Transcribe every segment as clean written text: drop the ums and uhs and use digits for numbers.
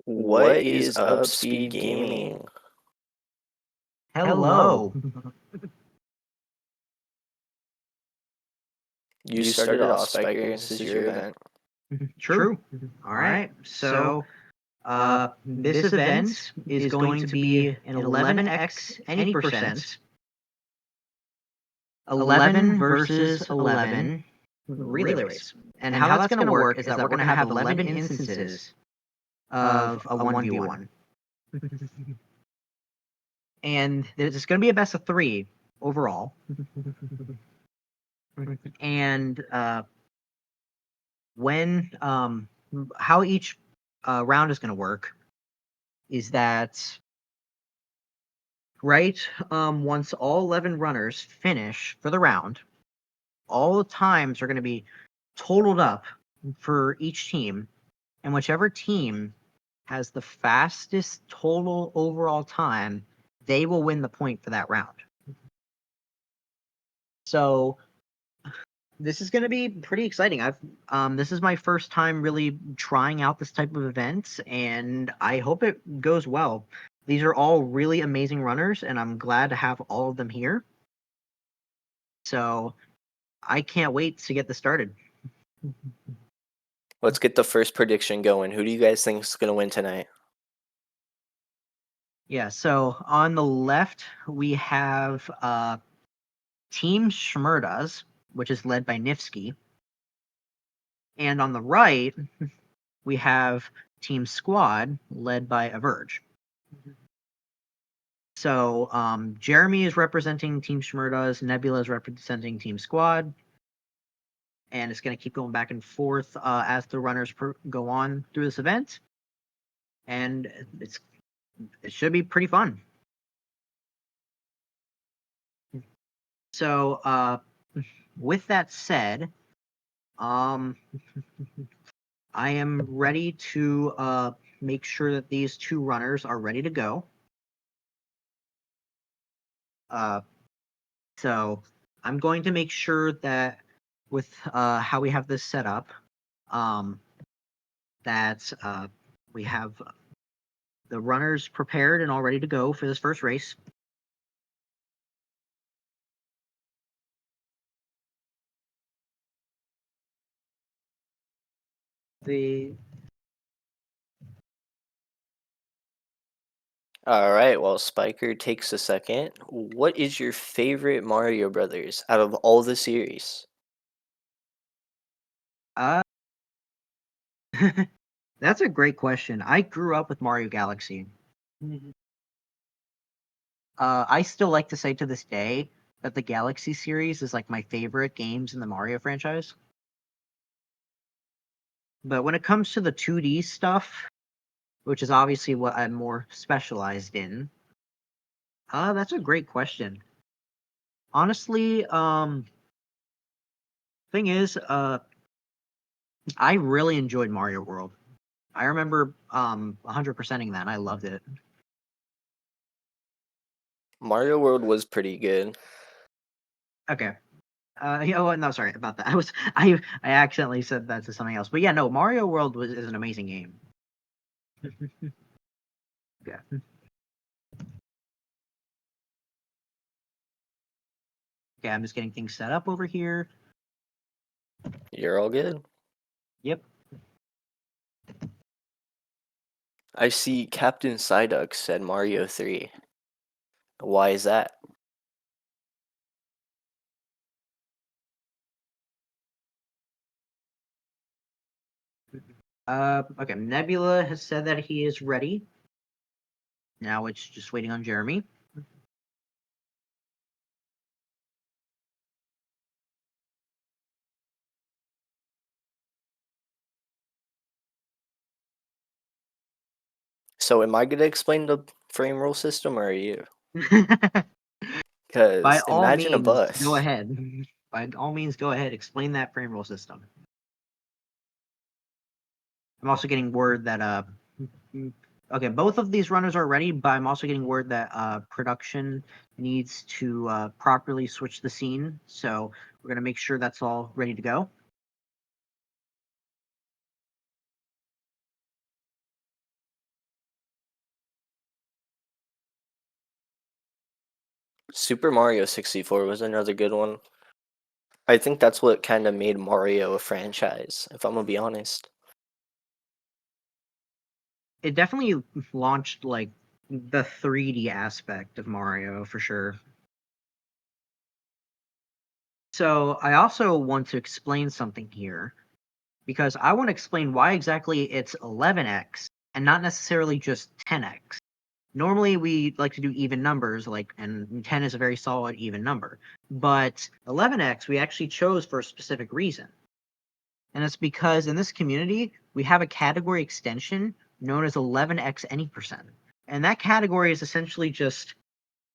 What is up, Speed Gaming? Hello. You started off, Spiker. This is your event. True. All right. This event is going to be an 11x any percent, 11 versus 11 relay race. And how that's going to work is that we're going to have 11 instances of a 1v1. And it's going to be a best of 3 overall. And how each round is going to work is that once all 11 runners finish for the round, all the times are going to be totaled up for each team, and whichever team has the fastest total overall time, they will win the point for that round. So this is going to be pretty exciting. This is my first time really trying out this type of event, and I hope it goes well. These are all really amazing runners, and I'm glad to have all of them here. So I can't wait to get this started. Let's get the first prediction going. Who do you guys think is going to win tonight? Yeah, so on the left, we have Team Shmurdas, which is led by Nifsky. And on the right, we have Team Squad, led by Averge. So Jeremy is representing Team Shmurdas, Nebula is representing Team Squad, and it's going to keep going back and forth as the runners go on through this event. And it should be pretty fun. So with that said, I am ready to make sure that these two runners are ready to go. So I'm going to make sure that with how we have this set up, that we have the runners prepared and all ready to go for this first race. All right, well, Spiker takes a second. What is your favorite Mario Brothers out of all the series? That's a great question. I grew up with Mario Galaxy. I still like to say to this day that the Galaxy series is like my favorite games in the Mario franchise. But when it comes to the 2D stuff, which is obviously what I'm more specialized in, that's a great question. Honestly, thing is, I really enjoyed Mario World. I remember 100%ing that, and I loved it. Mario World was pretty good. Okay. No, sorry about that. I accidentally said that to something else. But yeah, no, Mario World is an amazing game. Yeah. Okay, I'm just getting things set up over here. You're all good. Yep. I see Captain Psyduck said Mario 3. Why is that? Okay, Nebula has said that he is ready. Now it's just waiting on Jeremy. So am I going to explain the frame rule system, or are you? By Because all imagine a means, bus. go ahead. By all means, go ahead. Explain that frame roll system. I'm also getting word that okay, both of these runners are ready, but I'm also getting word that production needs to properly switch the scene. So we're gonna make sure that's all ready to go. Super Mario 64 was another good one. I think that's what kind of made Mario a franchise, if I'm gonna be honest. It definitely launched like the 3D aspect of Mario for sure. So I also want to explain something here because I want to explain why exactly it's 11x and not necessarily just 10x. Normally we like to do even numbers, like, and 10 is a very solid even number. But 11x we actually chose for a specific reason. And it's because in this community, we have a category extension known as 11x any percent. And that category is essentially just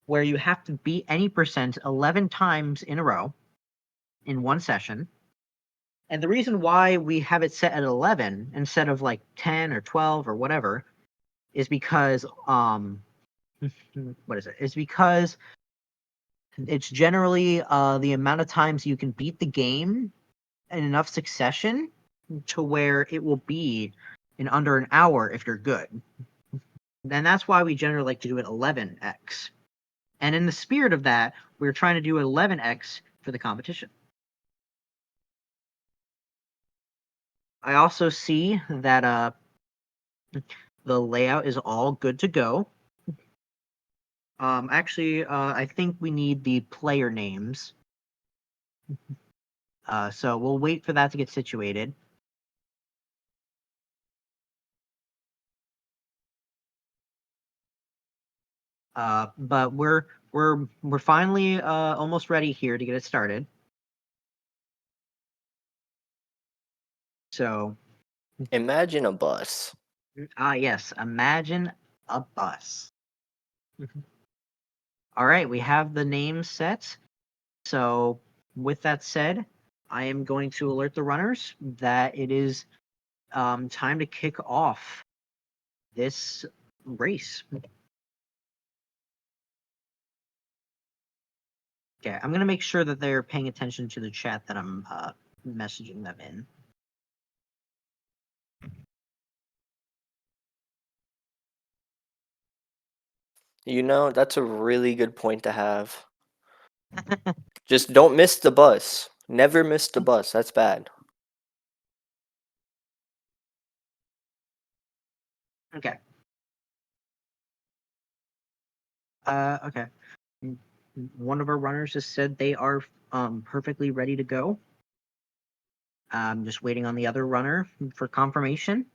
where you have to beat any percent 11 times in a row in one session. And the reason why we have it set at 11 instead of like 10 or 12 or whatever is because what is it? Is because it's generally the amount of times you can beat the game in enough succession to where it will be in under an hour if you're good. And that's why we generally like to do it 11x. And in the spirit of that, we're trying to do 11x for the competition. I also see that the layout is all good to go. Actually, I think we need the player names. So we'll wait for that to get situated. But we're finally almost ready here to get it started. So, Imagine a bus. yes, imagine a bus. All right, we have the names set. So, with that said, I am going to alert the runners that it is time to kick off this race. Okay, I'm gonna make sure that they're paying attention to the chat that I'm messaging them in. You know, that's a really good point to have. Just don't miss the bus. Never miss the bus. That's bad. Okay. Okay. One of our runners has said they are perfectly ready to go. I'm just waiting on the other runner for confirmation.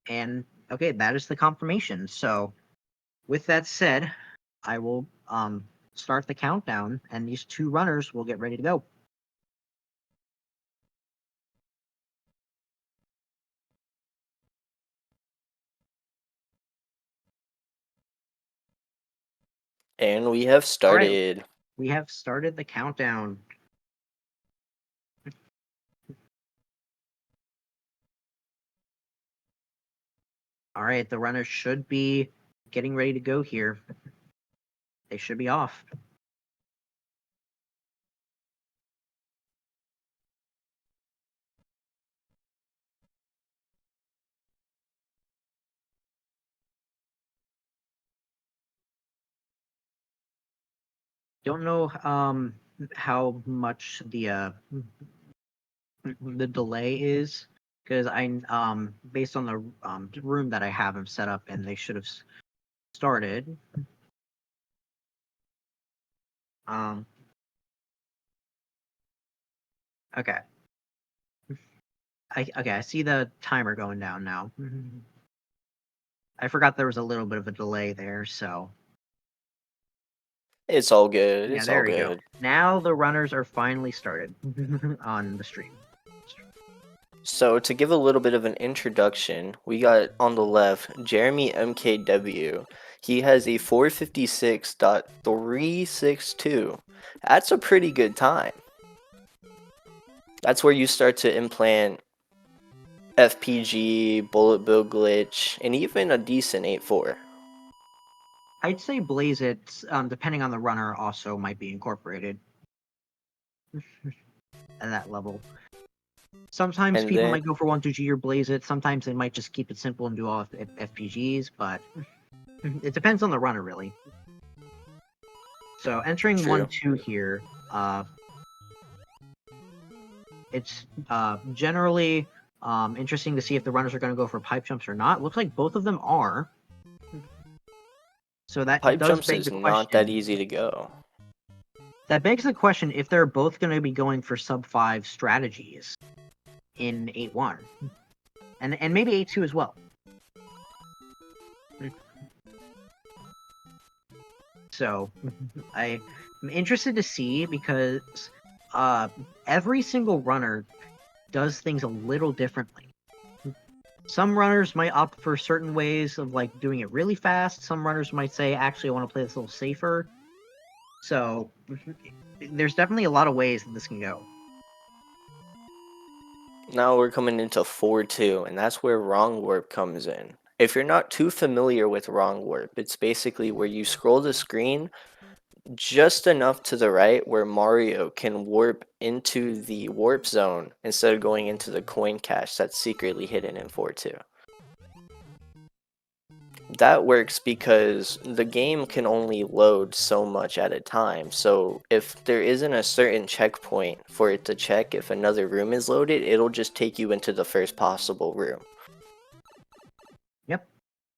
And okay, that is the confirmation. So, with that said, I will start the countdown, and these two runners will get ready to go. And we have All right, started. we have started the countdown. All right, the runners should be getting ready to go here. They should be off. Don't know how much the delay is because I based on the room that I have them set up and they should have started. Um, okay. I see the timer going down now. I forgot there was a little bit of a delay there, so It's all good. yeah, It's all there we go. good. Now the runners are finally started on the stream. So, to give a little bit of an introduction, we got on the left Jeremy MKW. He has a 456.362. That's a pretty good time. That's where you start to implant FPG, bullet bill glitch, and even a decent 8.4. I'd say Blaze It, depending on the runner, also might be incorporated at that level. Sometimes And people then might go for 1-2G or Blaze It. Sometimes they might just keep it simple and do all FPGs, but it depends on the runner, really. So entering True. 1-2 here, it's generally interesting to see if the runners are going to go for pipe jumps or not. Looks like both of them are. So that Pipe does jumps beg is the not that question. easy to go. That begs the question if they're both going to be going for sub 5 strategies in 8-1. And maybe 8-2 as well. So I'm interested to see because every single runner does things a little differently. Some runners might opt for certain ways of like doing it really fast. Some runners might say, actually, I want to play this a little safer. So there's definitely a lot of ways that this can go. Now we're coming into 4-2, and that's where wrong warp comes in. If you're not too familiar with wrong warp, it's basically where you scroll the screen just enough to the right where Mario can warp into the warp zone instead of going into the coin cache that's secretly hidden in 4-2. That works because the game can only load so much at a time. So if there isn't a certain checkpoint for it to check if another room is loaded, it'll just take you into the first possible room. Yep.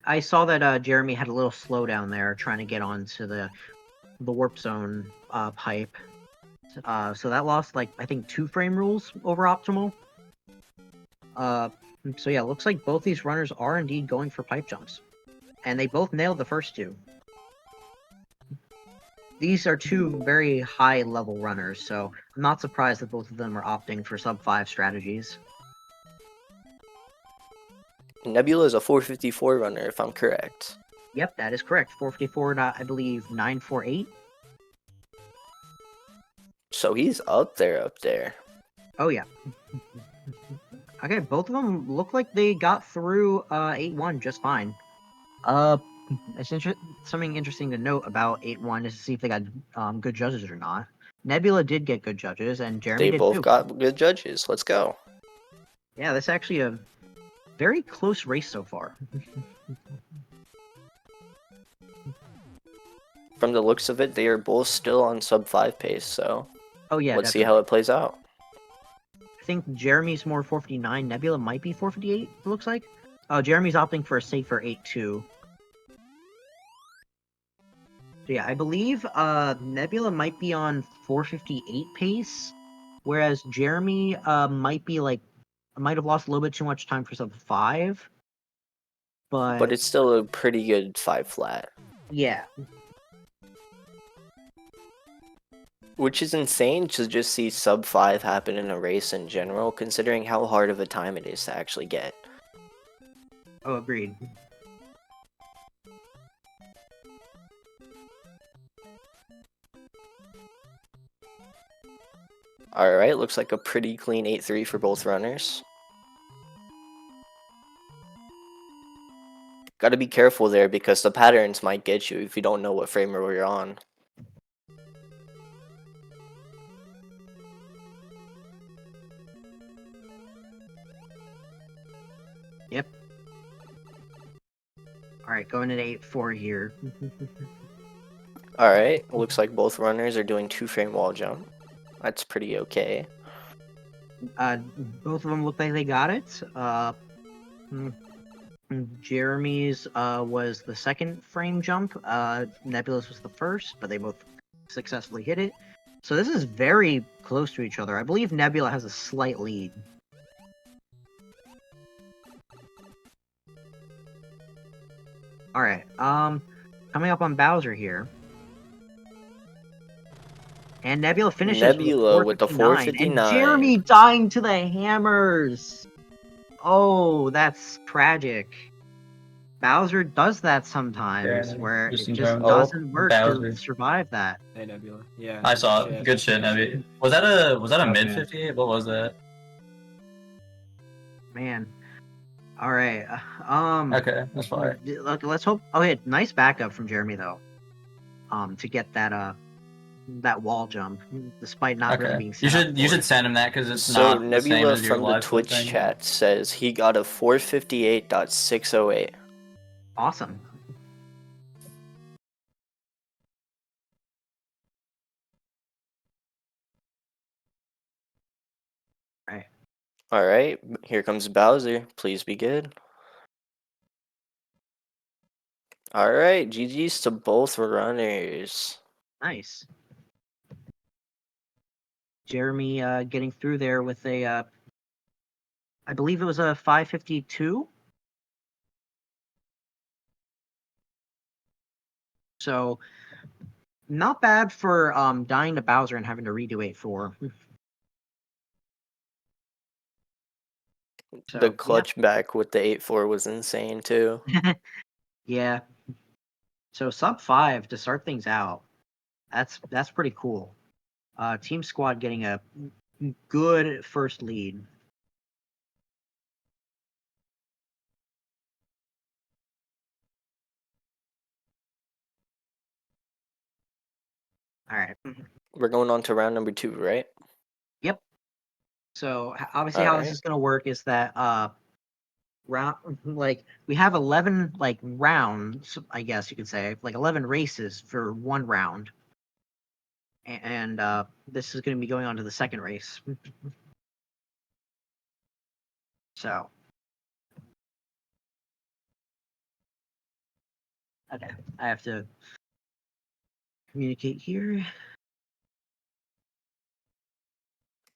I saw that Jeremy had a little slowdown there trying to get onto the warp zone pipe. So that lost like I think 2 frame rules over optimal. So yeah, looks like both these runners are indeed going for pipe jumps. And they both nailed the first 2. These are 2 very high level runners, so I'm not surprised that both of them are opting for sub 5 strategies. Nebula is a 454 runner, if I'm correct. Yep, that is correct. 454, I believe 948. So he's up there. Oh yeah. Okay, both of them look like they got through 8-1 just fine. Something interesting to note about 8-1 is to see if they got good judges or not. Nebula did get good judges, and Jeremy They did both too. got good judges. Let's go. Yeah, that's actually a very close race so far. From the looks of it, they are both still on sub 5 pace, so Oh yeah, let's see definitely. how it plays out. I think Jeremy's more 459. Nebula might be 458, it looks like. Oh, Jeremy's opting for a safer 8-2. So yeah, I believe Nebula might be on 458 pace, whereas Jeremy might have lost a little bit too much time for sub 5. But it's still a pretty good 5 flat. Yeah. Which is insane to just see sub 5 happen in a race in general, considering how hard of a time it is to actually get. Oh, agreed. Alright, looks like a pretty clean 8-3 for both runners. Gotta be careful there because the patterns might get you if you don't know what frame rule you're on. Yep. Alright, going at 8-4 here. Alright, looks like both runners are doing 2-frame wall jump. That's pretty okay. Both of them look like they got it. Jeremy's was the second frame jump. Nebula's was the first, but they both successfully hit it. So this is very close to each other. I believe Nebula has a slight lead. Alright, coming up on Bowser here. And Nebula finishes Nebula with the 459. 459. And Jeremy dying to the hammers! Oh, that's tragic. Bowser does that sometimes, Yeah, where it just in just terms of doesn't work Bowser. to survive that. Hey Nebula. Yeah. I saw it. Good shit, Nebby. Was that a mid Okay. 58? What was that? Man. Alright. Okay, that's fine. Look, let's hope. Okay, nice backup from Jeremy though. To get that wall jump, despite not really Okay. being set You up should for it. send him that because it's So not the same Nebula as your from the live Twitch thing. chat says he got a 458.608. Awesome. All right, here comes Bowser. Please be good. All right, GG's to both runners. Nice. Jeremy getting through there with a, I believe it was a 552. So not bad for dying to Bowser and having to redo 8-4. The So, clutch back with the 8-4 was insane too. yeah. So sub 5 to start things out. That's pretty cool. Team Squad getting a good first lead. All right. We're going on to round number 2, right? Yep. So obviously, All how this right. is going to work is that round like we have 11 like rounds, I guess you could say, like 11 races for one round, and this is going to be going on to the second race. So okay, I have to communicate here.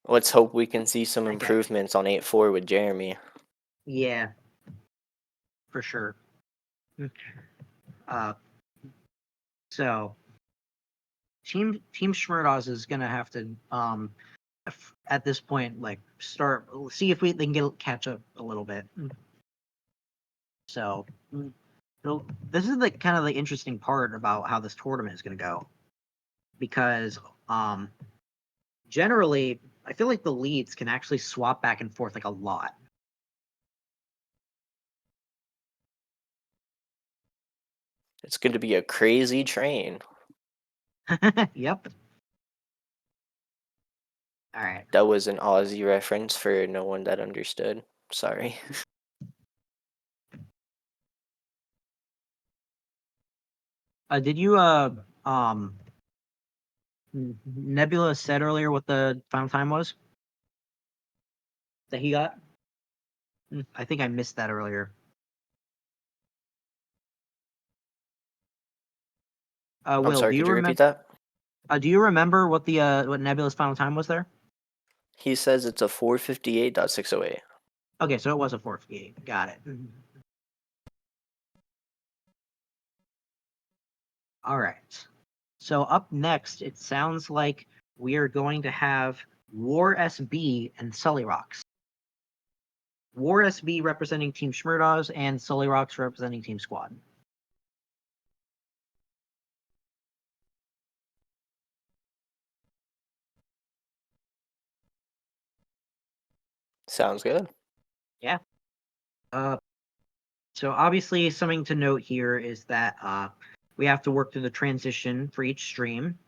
Let's hope we can see some Okay. improvements on 8-4 with Jeremy. Yeah, for sure. So Team Schmurdos is gonna have to at this point like start see if they can catch up a little bit. So this is the kind of the interesting part about how this tournament is gonna go, because generally I feel like the leads can actually swap back and forth like a lot. It's going to be a crazy train. Yep. All right. That was an Aussie reference for no one that understood. Sorry. Did you Nebula said earlier what the final time was that he got? I think I missed that earlier. I'm Will, sorry, could you repeat that? Do you remember what the what Nebula's final time was there? He says it's a 458.608. Okay, so it was a 458. Got it. All right. So up next, it sounds like we are going to have War SB and Sully Rocks. War SB representing Team Schmurdos and Sully Rocks representing Team Squad. Sounds good. Yeah. So obviously something to note here is that we have to work through the transition for each stream.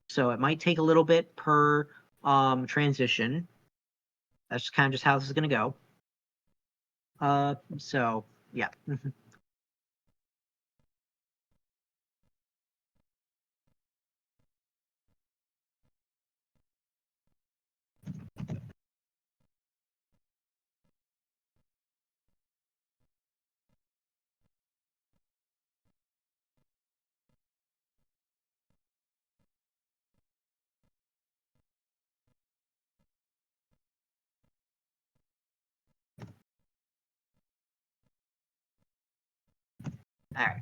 So it might take a little bit per transition. That's just kind of just how this is going to go. So yeah. All right.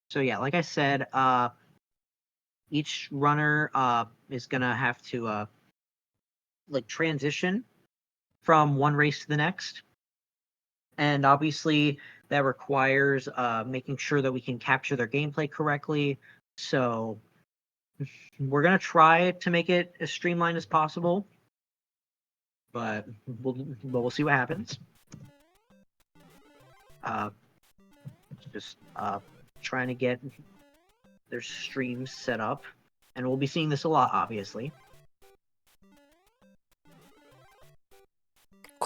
So yeah, like I said, each runner is gonna have to like transition from one race to the next, and obviously that requires making sure that we can capture their gameplay correctly. So we're gonna try to make it as streamlined as possible, but we'll see what happens. Just trying to get their streams set up, and we'll be seeing this a lot, obviously.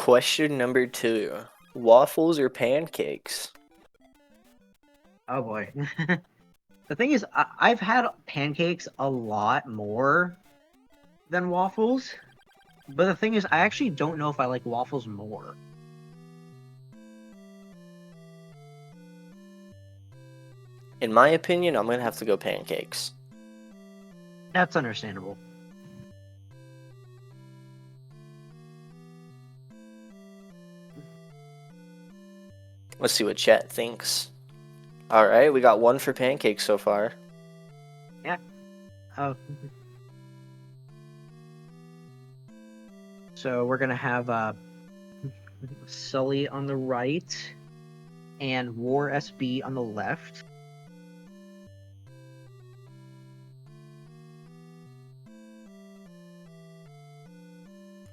Question number 2. Waffles or pancakes? Oh boy. The thing is, I've had pancakes a lot more than waffles, but the thing is, I actually don't know if I like waffles more. In my opinion, I'm gonna have to go pancakes. That's understandable. Let's see what chat thinks. Alright, we got 1 for pancakes so far. Oh. So we're gonna have Sully on the right and War SB on the left.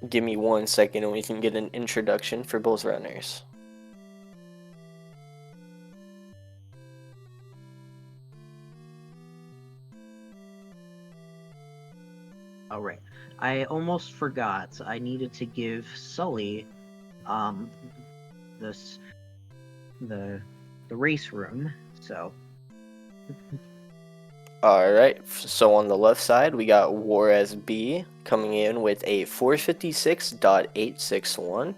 Give me 1 second and we can get an introduction for both runners. All right. I almost forgot. I needed to give Sully this the race room. So Alright, so on the left side we got War SB coming in with a 456.861.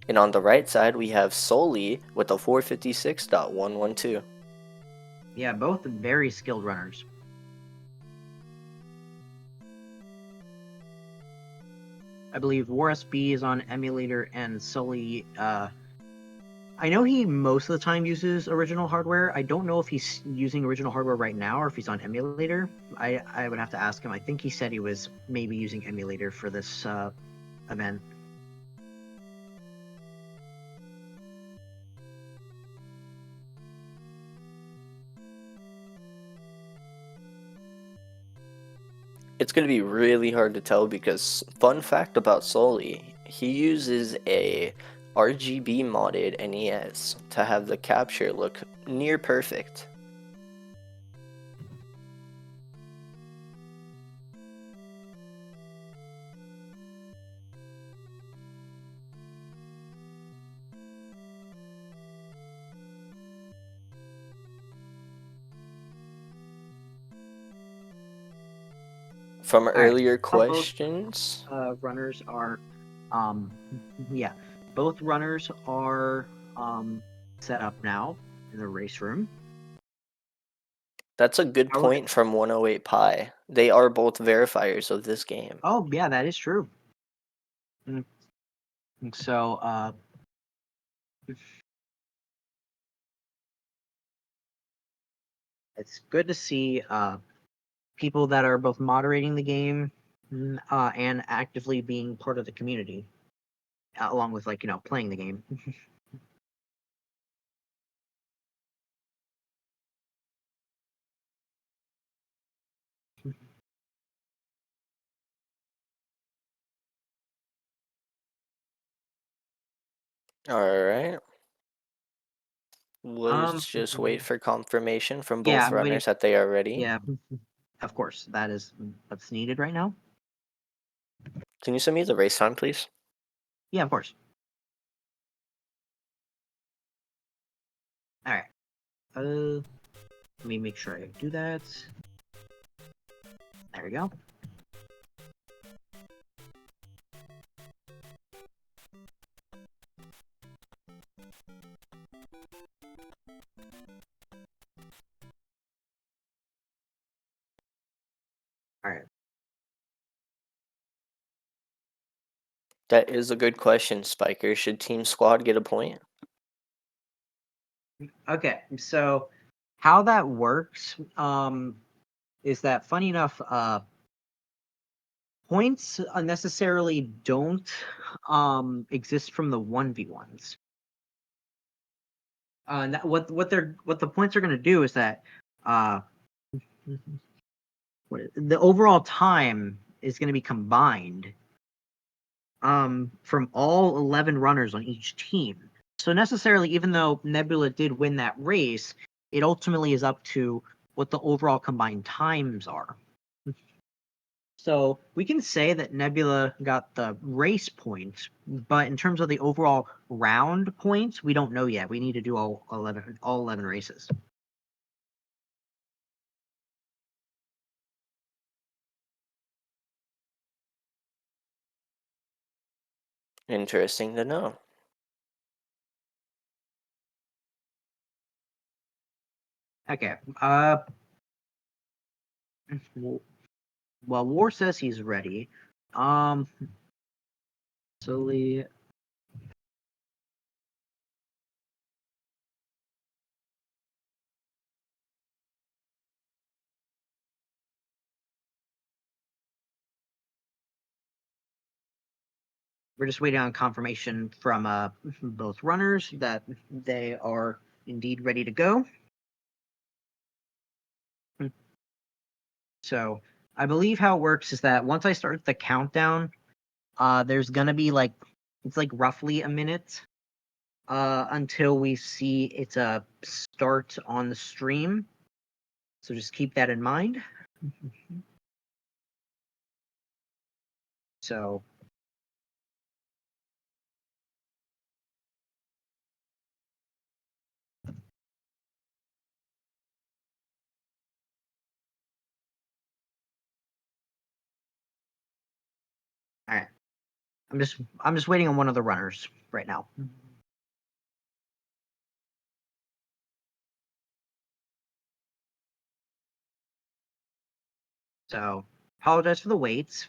And on the right side we have Sully with a 456.112. yeah, both very skilled runners. I believe War SB is on emulator and Sully I know he most of the time uses original hardware. I don't know if he's using original hardware right now or if he's on emulator. I would have to ask him. I think he said he was maybe using emulator for this event. It's going to be really hard to tell because, fun fact about Sully, he uses a RGB modded NES to have the capture look near perfect. From earlier questions, Runners are, yeah, both runners are set up now in the race room. that's a good point from 108 Pi. They are both verifiers of this game. Oh yeah, that is true. So it's good to see people that are both moderating the game and actively being part of the community, along with playing the game. Alright. Let's just wait for confirmation from both I'm waiting. runners that they are ready. Yeah, of course, that is what's needed right now. Can you send me the race time, please? Yeah, of course. All right. Let me make sure I do that. There we go. All right. That is a good question, Spiker. Should Team Squad get a point? Okay, so how that works is that, funny enough, points unnecessarily don't exist from the 1v1s. What the points are going to do is that the overall time is going to be combined from all 11 runners on each team. So necessarily, even though Nebula did win that race, it ultimately is up to what the overall combined times are. So we can say that Nebula got the race point, but in terms of the overall round points, we don't know yet. We need to do all 11 races. Interesting to know. Okay. Well, War says he's ready. Sully. We're just waiting on confirmation from both runners that they are indeed ready to go. So I believe how it works is that once I start the countdown, there's gonna be it's like roughly a minute until we see it's a start on the stream. So just keep that in mind. So all right. I'm just waiting on one of the runners right now. So apologize for the waits.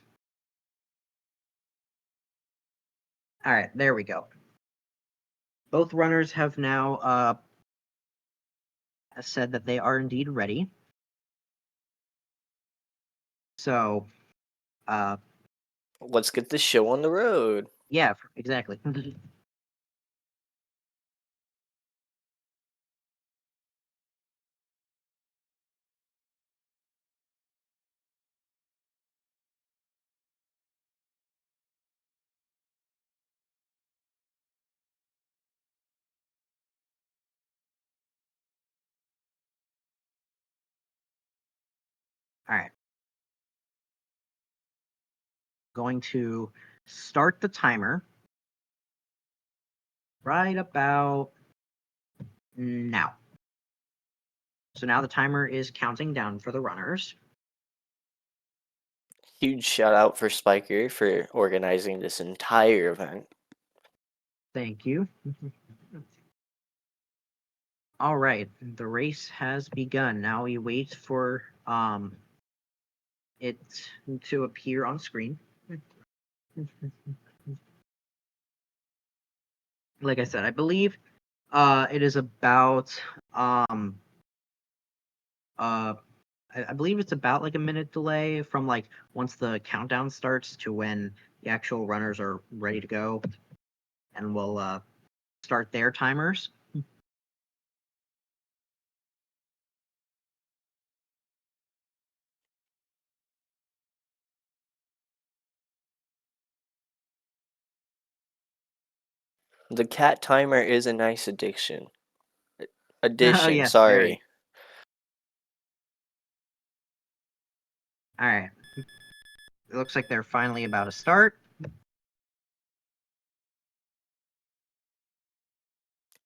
All right, there we go. Both runners have now said that they are indeed ready. So Let's get the show on the road. yeah, exactly. All right. Going to start the timer right about now. So now the timer is counting down for the runners. Huge shout out for Spiker for organizing this entire event. Thank you. All right, the race has begun. Now we wait for it to appear on screen. Like I said, I believe it is about I believe it's about like a minute delay from like once the countdown starts to when the actual runners are ready to go, and we'll start their timers. The cat timer is a nice addition. Oh yes, sorry. very. All right. It looks like they're finally about to start.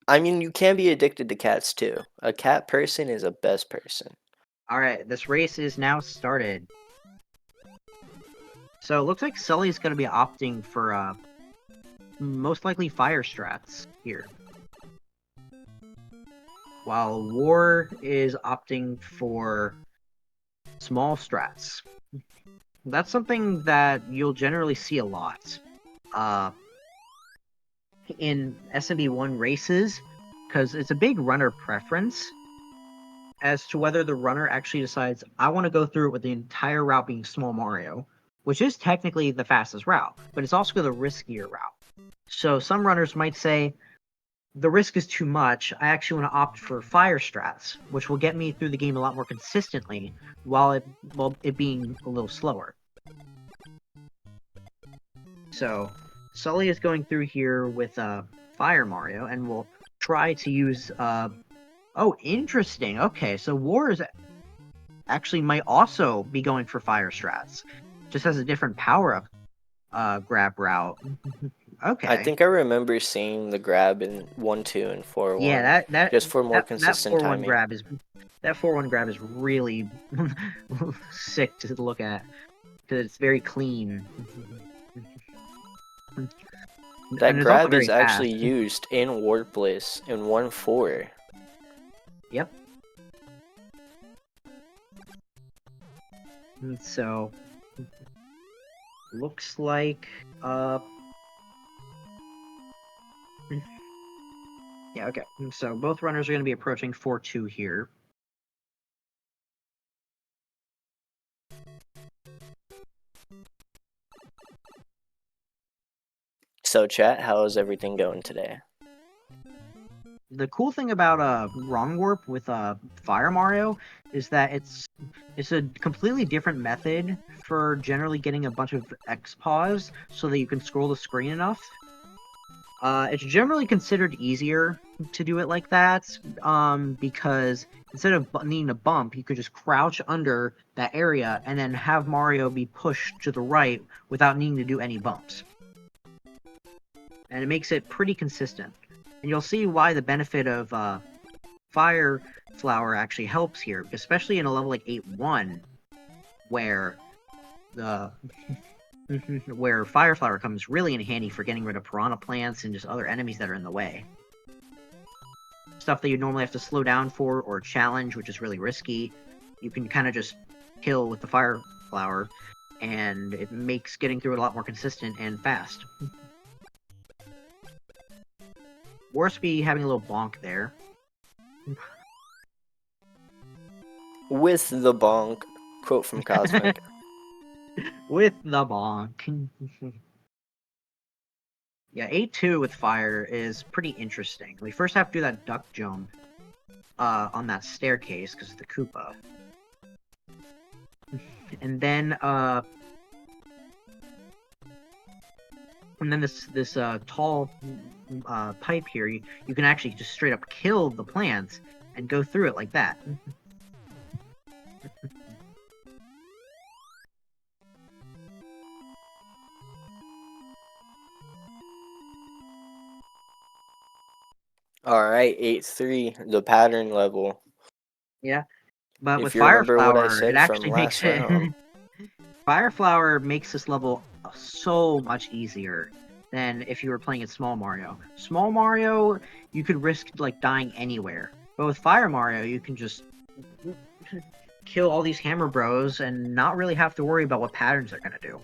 I mean, you can be addicted to cats too. A cat person is a best person. All right, this race is now started. So it looks like Sully's going to be opting for most likely fire strats here, while War is opting for small strats. That's something that you'll generally see a lot in SMB1 races, because it's a big runner preference as to whether the runner actually decides, I want to go through it with the entire route being Small Mario, which is technically the fastest route, but it's also the riskier route. So some runners might say, the risk is too much. I actually want to opt for fire strats, which will get me through the game a lot more consistently while it being a little slower. So Sully is going through here with Fire Mario, and we'll try to use. Oh, interesting. Okay, so War is actually might also be going for fire strats. just has a different power up grab route. Okay. I think I remember seeing the grab in 1-2 and 4-1. Yeah, that just for more that consistent 4-1 timing. grab is that 4-1 grab is really sick to look at because it's very clean. That And it's also grab very is actually fast. used in Warpless in 1-4. Yep. And so looks like yeah, okay. So both runners are going to be approaching 4-2 here. So chat, how is everything going today? The cool thing about Wrong Warp with Fire Mario is that it's a completely different method for generally getting a bunch of X pause so that you can scroll the screen enough. It's generally considered easier to do it like that because instead of needing to bump, you could just crouch under that area and then have Mario be pushed to the right without needing to do any bumps. And it makes it pretty consistent. And you'll see why the benefit of Fire Flower actually helps here, especially in a level like 8-1, where the where Fire Flower comes really in handy for getting rid of piranha plants and just other enemies that are in the way. Stuff that you normally have to slow down for or challenge, which is really risky, you can kind of just kill with the Fire Flower, and it makes getting through it a lot more consistent and fast. Worsby having a little bonk there. With the bonk, quote from Cosmic. With the bonk. Yeah, 8-2 with fire is pretty interesting. We first have to do that duck jump on that staircase because of the Koopa. And then this tall pipe here, you can actually just straight up kill the plants and go through it like that. Alright, 8-3, the pattern level. Yeah, but If with you Fire remember what I Flower, said it actually from makes last it. round. Fire Flower makes this level so much easier than if you were playing in Small Mario. Small Mario, you could risk like dying anywhere, but with Fire Mario, you can just kill all these Hammer Bros and not really have to worry about what patterns they're gonna do.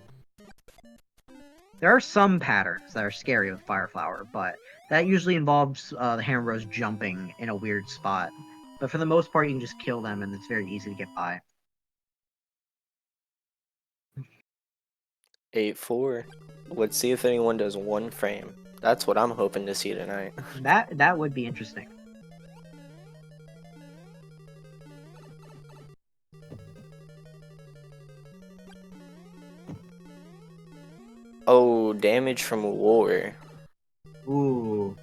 There are some patterns that are scary with Fire Flower, but that usually involves the Hammer Bros jumping in a weird spot. But for the most part, you can just kill them, and it's very easy to get by. 8-4. Let's see if anyone does one frame. That's what I'm hoping to see tonight. That would be interesting. Oh, damage from war. Ooh.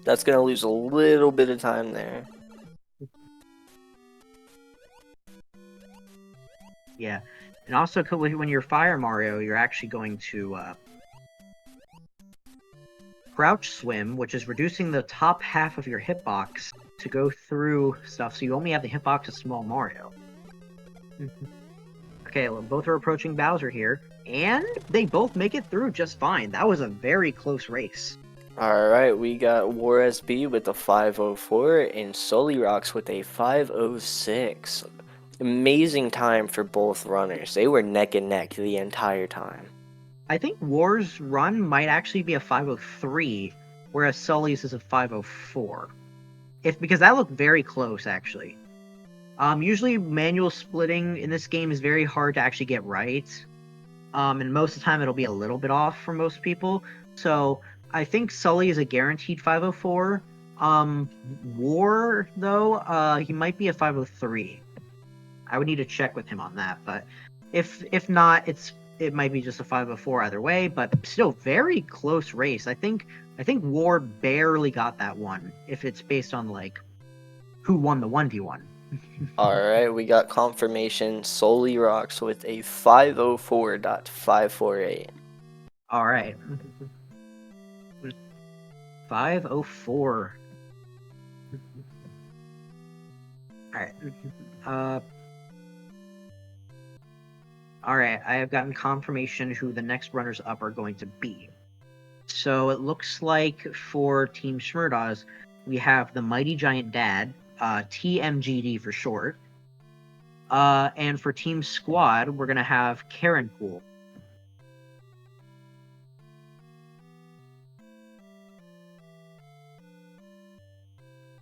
That's gonna lose a little bit of time there. Yeah. And also, when you're Fire Mario, you're actually going to crouch swim, which is reducing the top half of your hitbox to go through stuff, so you only have the hitbox of Small Mario. Okay, well, both are approaching Bowser here, and they both make it through just fine. That was a very close race. Alright, we got War SB with a 504 and Sollyrox with a 506. Amazing time for both runners. They were neck and neck the entire time. I think War's run might actually be a 503, whereas Sully's is a 504. Because that looked very close, actually. Usually manual splitting in this game is very hard to actually get right. And most of the time it'll be a little bit off for most people. So I think Sully is a guaranteed 504. War, though, he might be a 503. I would need to check with him on that, but if not, it might be just a 504 either way, but still very close race. I think War barely got that one if it's based on like who won the 1v1. All right, we got confirmation. Solely rocks with a 504.548. All right. 504. All right. All right. I have gotten confirmation who the next runners up are going to be. So it looks like for Team Schmurdas, we have the Mighty Giant Dad, TMGD for short. And for Team Squad, we're gonna have Karen Pool.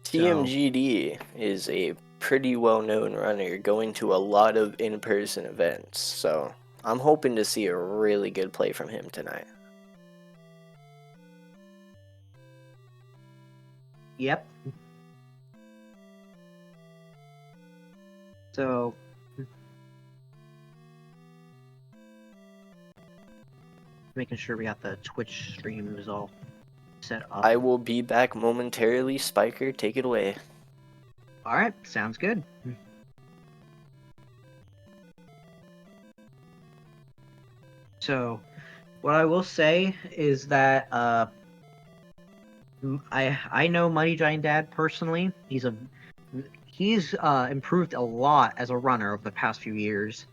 TMGD is a pretty well-known runner going to a lot of in-person events, so I'm hoping to see a really good play from him tonight. Yep. So making sure we got the Twitch streams all set up. I will be back momentarily. Spiker, take it away. All right, sounds good. So, what I will say is that I know Mighty Giant Dad personally. He's improved a lot as a runner over the past few years.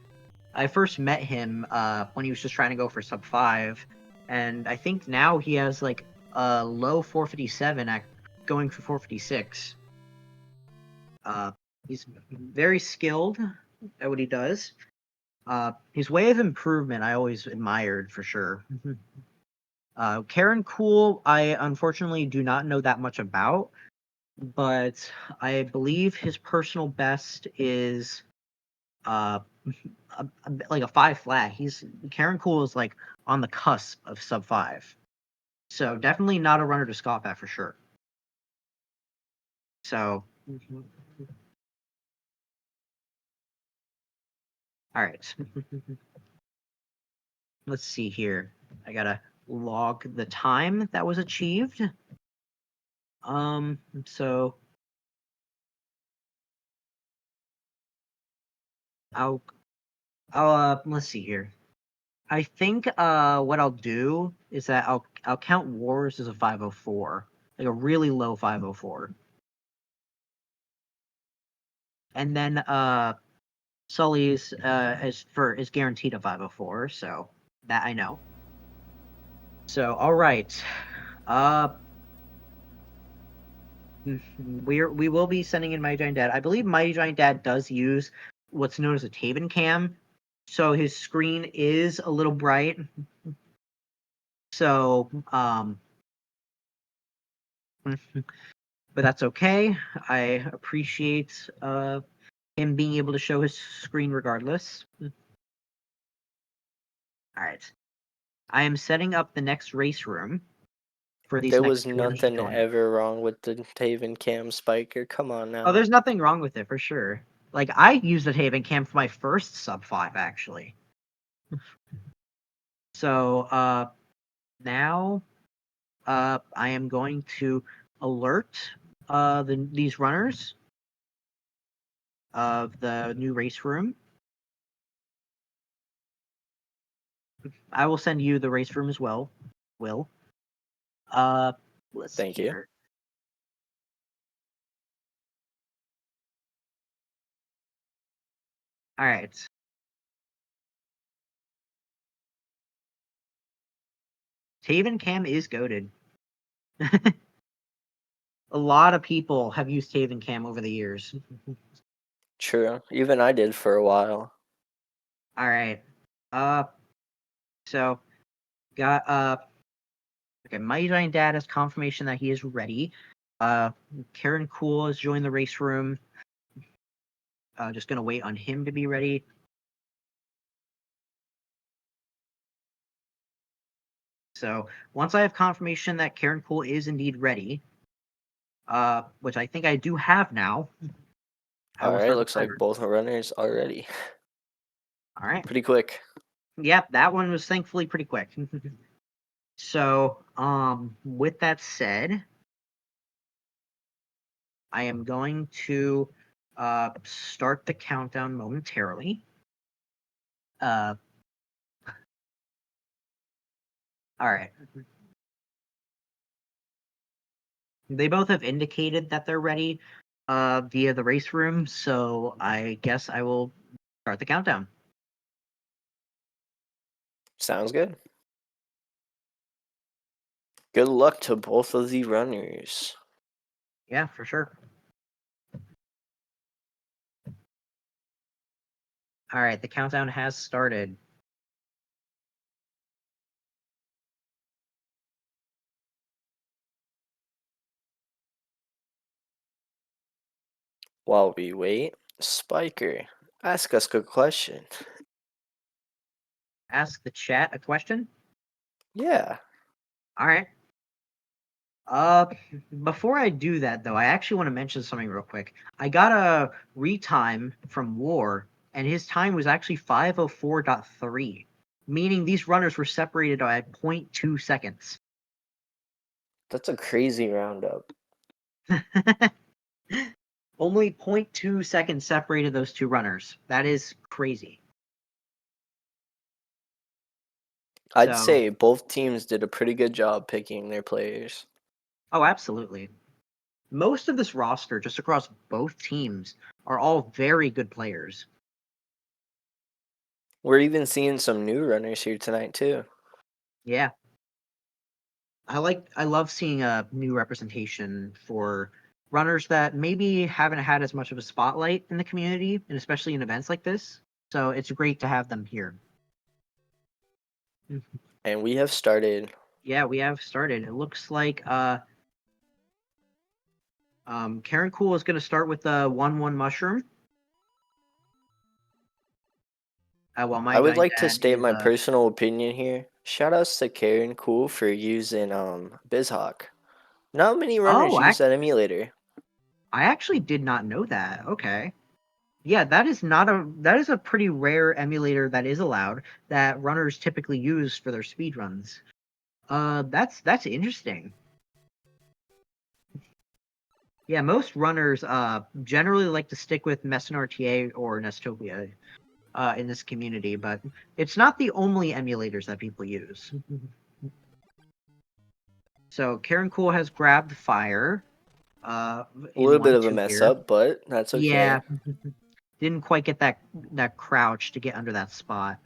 I first met him when he was just trying to go for sub 5, and I think now he has like a low 457 going for 456. He's very skilled at what he does. His way of improvement I always admired for sure. Karen Cool, I unfortunately do not know that much about, but I believe his personal best is like a 5 flat. Karen Cool is like on the cusp of sub 5, so definitely not a runner to scoff at for sure. So, all right. Let's see here. I gotta log the time that was achieved. So I'll let's see here. I think what I'll do is that I'll count Wars as a 504, like a really low 504. And then Sully's is guaranteed a 504, so that I know. So all right. We will be sending in Mighty Giant Dad. I believe Mighty Giant Dad does use what's known as a Taven cam, so his screen is a little bright. So but that's okay. I appreciate him being able to show his screen regardless. All right. I am setting up the next race room for these There next was two runners to nothing join. ever wrong with the Taven Cam, Spiker. Come on now. Oh, there's nothing wrong with it for sure. Like I used the Taven cam for my first sub 5 actually. So now I am going to alert these runners of the new race room. I will send you the race room as well, Will. Let's Thank see you. here. All right. Taven Cam is goated. A lot of people have used Taven Cam over the years. True. Even I did for a while. All right. So got okay, Mighty Giant Dad has confirmation that he is ready. Karen Cool has joined the race room. Just gonna wait on him to be ready. So once I have confirmation that Karen Cool is indeed ready, which I think I do have now. All right, looks like both runners are ready. All right. Pretty quick. Yep, that one was thankfully pretty quick. So, with that said, I am going to start the countdown momentarily. All right. They both have indicated that they're ready via the race room, so I guess I will start the countdown. Sounds good. Good luck to both of the runners. Yeah, for sure. All right, the countdown has started. While we wait, Spiker, ask us a question. Ask the chat a question. Yeah. All right. Uh, before I do that though, I actually want to mention something real quick. I got a retime from War, and his time was actually 5:04.3, meaning these runners were separated by 0.2 seconds. That's a crazy roundup. Only 0.2 seconds separated those two runners. That is crazy. I'd So- say both teams did a pretty good job picking their players. Oh, absolutely. Most of this roster, just across both teams, are all very good players. We're even seeing some new runners here tonight too. Yeah. I love seeing a new representation for runners that maybe haven't had as much of a spotlight in the community, and especially in events like this. So it's great to have them here. And we have started. Yeah, we have started. It looks like Karen Cool is going to start with the 1-1 mushroom. While my I would guy like to Dad state is, my personal opinion here. Shout outs to Karen Cool for using BizHawk. Not many runners use that emulator. I actually did not know that. Okay. Yeah, that is a pretty rare emulator that is allowed that runners typically use for their speed runs. That's interesting. Yeah, most runners generally like to stick with Messin RTA or Nestopia in this community, but it's not the only emulators that people use. So Karen Cool has grabbed fire. A little bit of a mess up, but that's okay. Yeah, didn't quite get that crouch to get under that spot.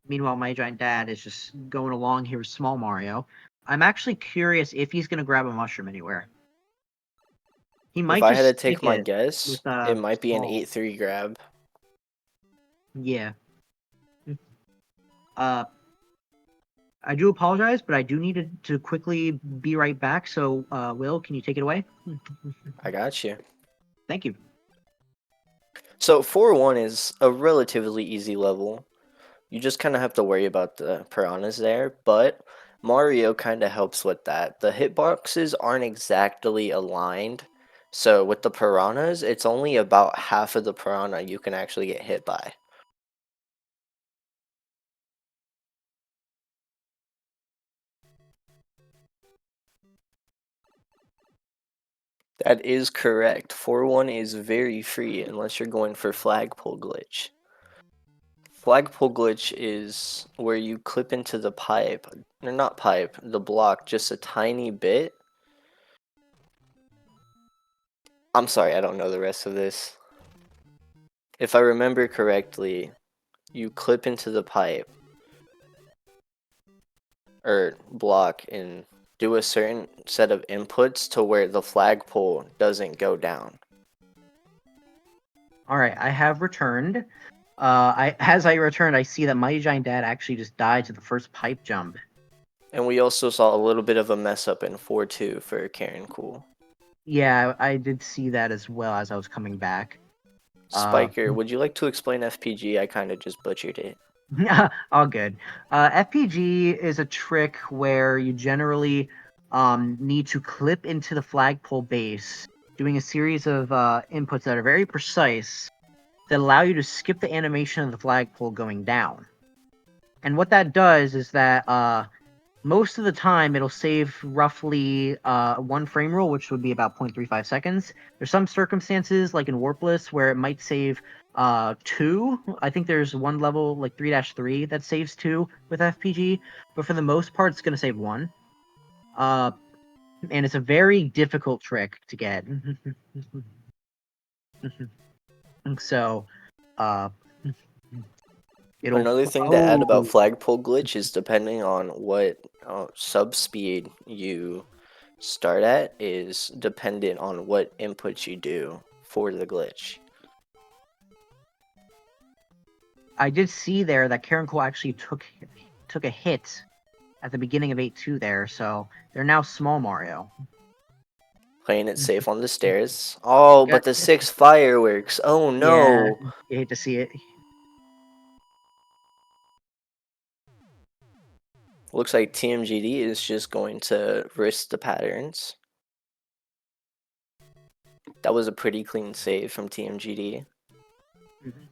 Meanwhile, my giant dad is just going along here with Small Mario. I'm actually curious if he's gonna grab a mushroom anywhere. He might If I just had to take stick my it guess, with, it might be an Small. 8-3 grab. Yeah. I do apologize, but I do need to quickly be right back. So, Will, can you take it away? I got you. Thank you. So 4-1 is a relatively easy level. You just kind of have to worry about the piranhas there, but Mario kind of helps with that. The hitboxes aren't exactly aligned, so with the piranhas, it's only about half of the piranha you can actually get hit by. That is correct. 4-1 is very free unless you're going for flagpole glitch. Flagpole glitch is where you clip into the pipe, or not pipe, the block just a tiny bit. I'm sorry, I don't know the rest of this. If I remember correctly, you clip into the pipe or block and do a certain set of inputs to where the flagpole doesn't go down. All right, I have returned. As I returned, I see that Mighty Giant Dad actually just died to the first pipe jump. And we also saw a little bit of a mess up in 4-2 for Karen Cool. Yeah, I did see that as well as I was coming back. Spiker, would you like to explain FPG? I kind of just butchered it. All good. FPG is a trick where you generally need to clip into the flagpole base, doing a series of inputs that are very precise that allow you to skip the animation of the flagpole going down. And what that does is that most of the time it'll save roughly 1 frame rule, which would be about 0.35 seconds. There's some circumstances, like in Warpless, where it might save 2. I think there's one level, like 3-3, that saves 2 with FPG, but for the most part, it's going to save 1. And it's a very difficult trick to get. So, it'll. Another thing to add about flagpole glitch is depending on what sub speed you start at is dependent on what inputs you do for the glitch. I did see there that Karen Cole actually took a hit at the beginning of 8-2 there, so they're now small Mario. Playing it safe on the stairs. Oh, but the 6 fireworks. Oh no. Yeah, you hate to see it. Looks like TMGD is just going to risk the patterns. That was a pretty clean save from TMGD. Mhm.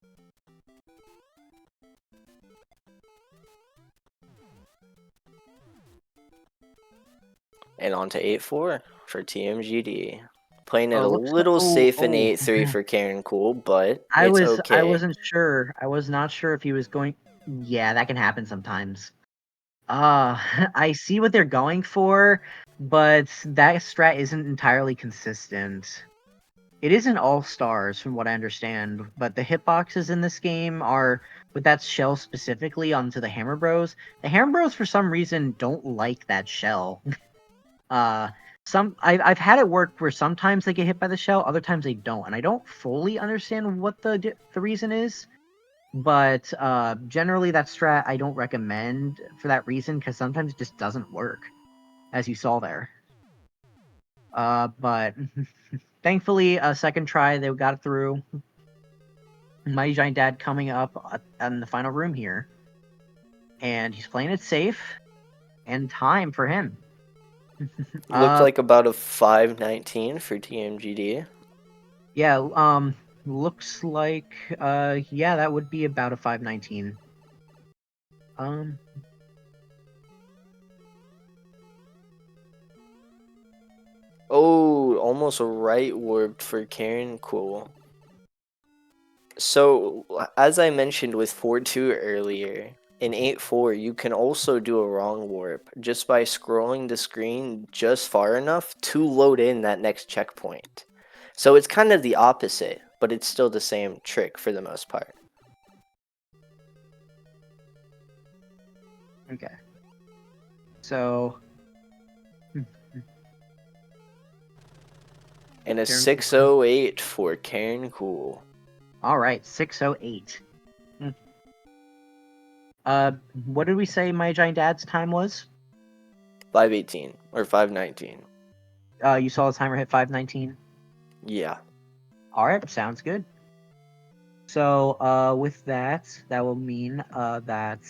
And on to 8-4 for TMGD. Playing it Oh, a looks little safe in oh. 8-3 for Karen Cool, but I it's was okay. I wasn't sure. I was not sure if he was going. Yeah, that can happen sometimes. I see what they're going for, but that strat isn't entirely consistent. It isn't all stars, from what I understand, but the hitboxes in this game are, with that shell specifically, onto the Hammer Bros. The Hammer Bros, for some reason, don't like that shell. I've had it work where sometimes they get hit by the shell, other times they don't, and I don't fully understand what the reason is. But generally, that strat I don't recommend for that reason, because sometimes it just doesn't work, as you saw there. But thankfully, a second try, they got it through. Mighty Giant Dad coming up in the final room here. And he's playing it safe. And time for him. Looked like about a 519 for TMGD. Yeah, looks like, yeah, that would be about a 519. Oh, almost right warped for Karen Cool. So, as I mentioned with 4-2 earlier, in 8-4, you can also do a wrong warp just by scrolling the screen just far enough to load in that next checkpoint. So it's kind of the opposite, but it's still the same trick for the most part. Okay. So... And a 608 for Karen Cool. Alright, 608. What did we say my Giant Dad's time was? 518 or 519. You saw the timer hit 519? Yeah. Alright, sounds good. So, with that, that will mean, that,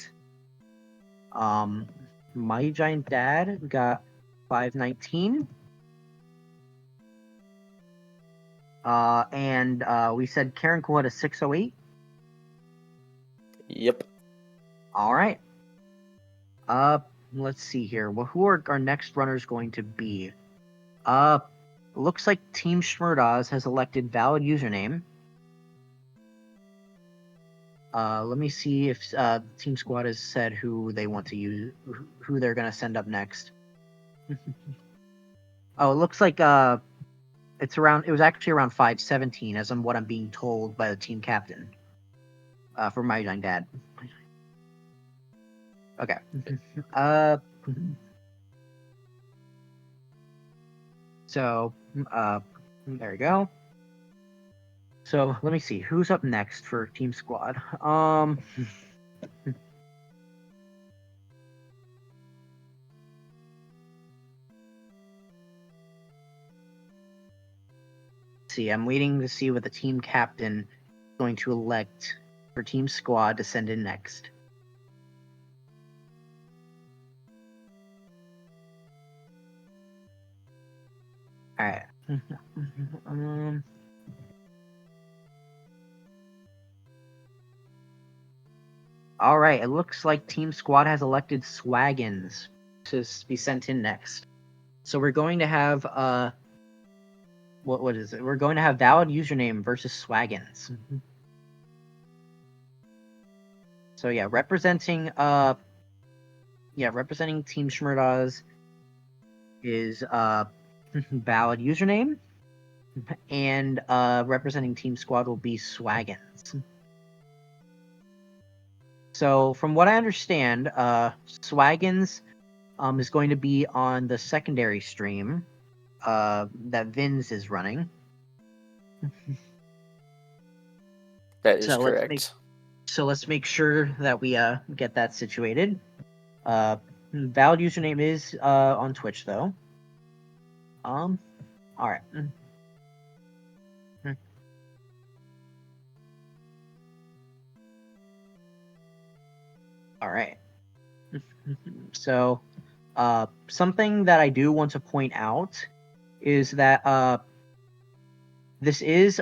my Giant Dad got 519. And we said Karen Cole had a 608. Yep. All right. Let's see here. Well, who are our next runners going to be? Looks like Team Schmurdaz has elected valid username. Let me see if Team Squad has said who they want to use, who they're gonna send up next. Oh, it looks like it was actually around 517, as I'm what I'm being told by the team captain. For my young dad. Okay. So, there we go. So let me see who's up next for Team Squad. See, I'm waiting to see what the team captain is going to elect for Team Squad to send in next. All right. All right. It looks like Team Squad has elected Swaggins. to be sent in next. So we're going to have what is it? We're going to have valid username versus Swaggins. So yeah, representing Team Schmerdaz is valid username, and representing Team Squad will be Swaggins. So from what I understand, Swaggins is going to be on the secondary stream that Vins is running. That is So correct. let's make sure that we get that situated. Valid username is on Twitch though. All right. All right. So, something that I do want to point out is that this is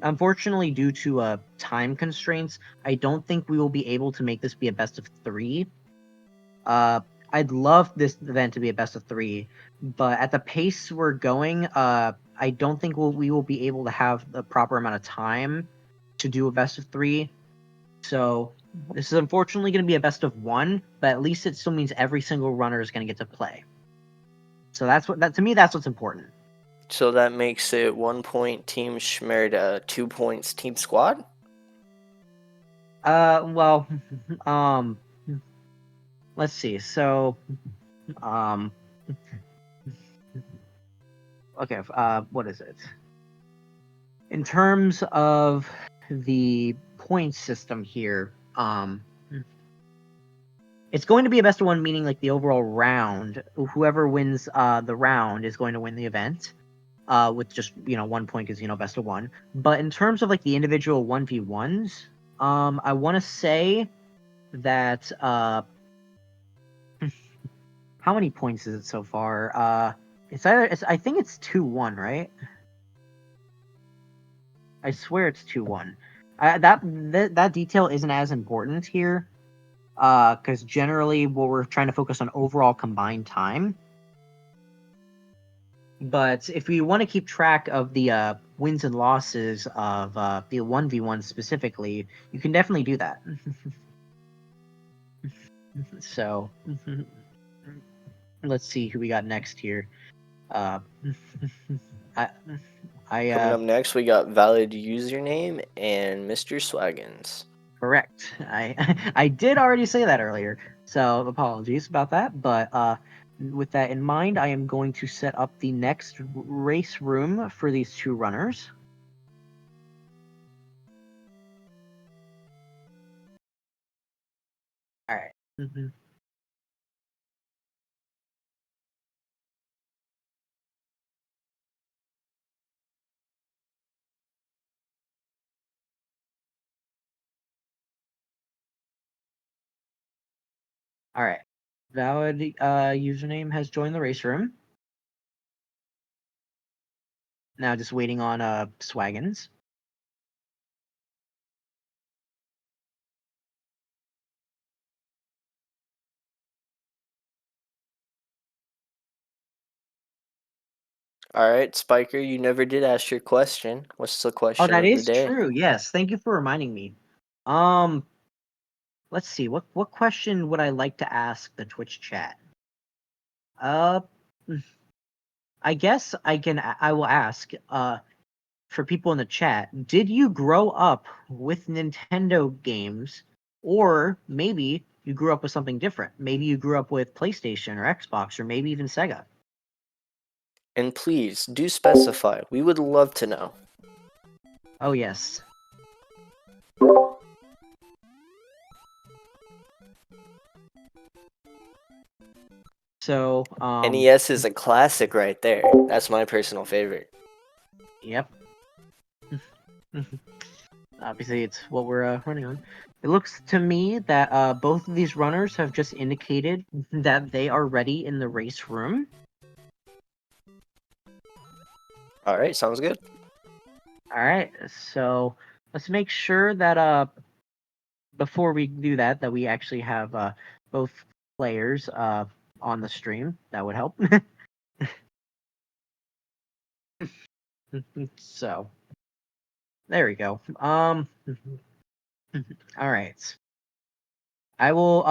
unfortunately due to time constraints. I don't think we will be able to make this be a best of 3. I'd love this event to be a best of 3, but at the pace we're going, I don't think we will be able to have the proper amount of time to do a best of 3. So this is unfortunately going to be a best of 1, but at least it still means every single runner is going to get to play. So that's what's important. So that makes it 1 point Team Schmerda, 2 points Team Squad? Well, let's see. So, okay, what is it? In terms of the point system here, it's going to be a best of 1, meaning like the overall round. Whoever wins the round is going to win the event. With just 1 point because best of 1. But in terms of like the individual 1v1s, I want to say that how many points is it so far? I think it's 2-1, right? I swear it's 2-1. That detail isn't as important here, because generally what we're trying to focus on overall combined time. But if we want to keep track of the wins and losses of the 1v1 specifically, you can definitely do that. So, let's see who we got next here. Coming up next, we got valid username and Mr. Swaggins. Correct. I did already say that earlier, so apologies about that. But with that in mind, I am going to set up the next race room for these 2 runners. All right. All right. Valid username has joined the race room. Now just waiting on Swaggins. All right, Spiker, you never did ask your question. What's the question Oh, that of the is day? true. Yes, thank you for reminding me. Let's see. What question would I like to ask the Twitch chat? I guess I will ask for people in the chat. Did you grow up with Nintendo games, or maybe you grew up with something different? Maybe you grew up with PlayStation or Xbox, or maybe even Sega. And please do specify. We would love to know. Oh yes. So NES is a classic right there. That's my personal favorite. Yep. Obviously, it's what we're running on. It looks to me that both of these runners have just indicated that they are ready in the race room. All right, sounds good. All right, so let's make sure that before we do that, that we actually have both players on the stream. That would help. So there we go. All right. I will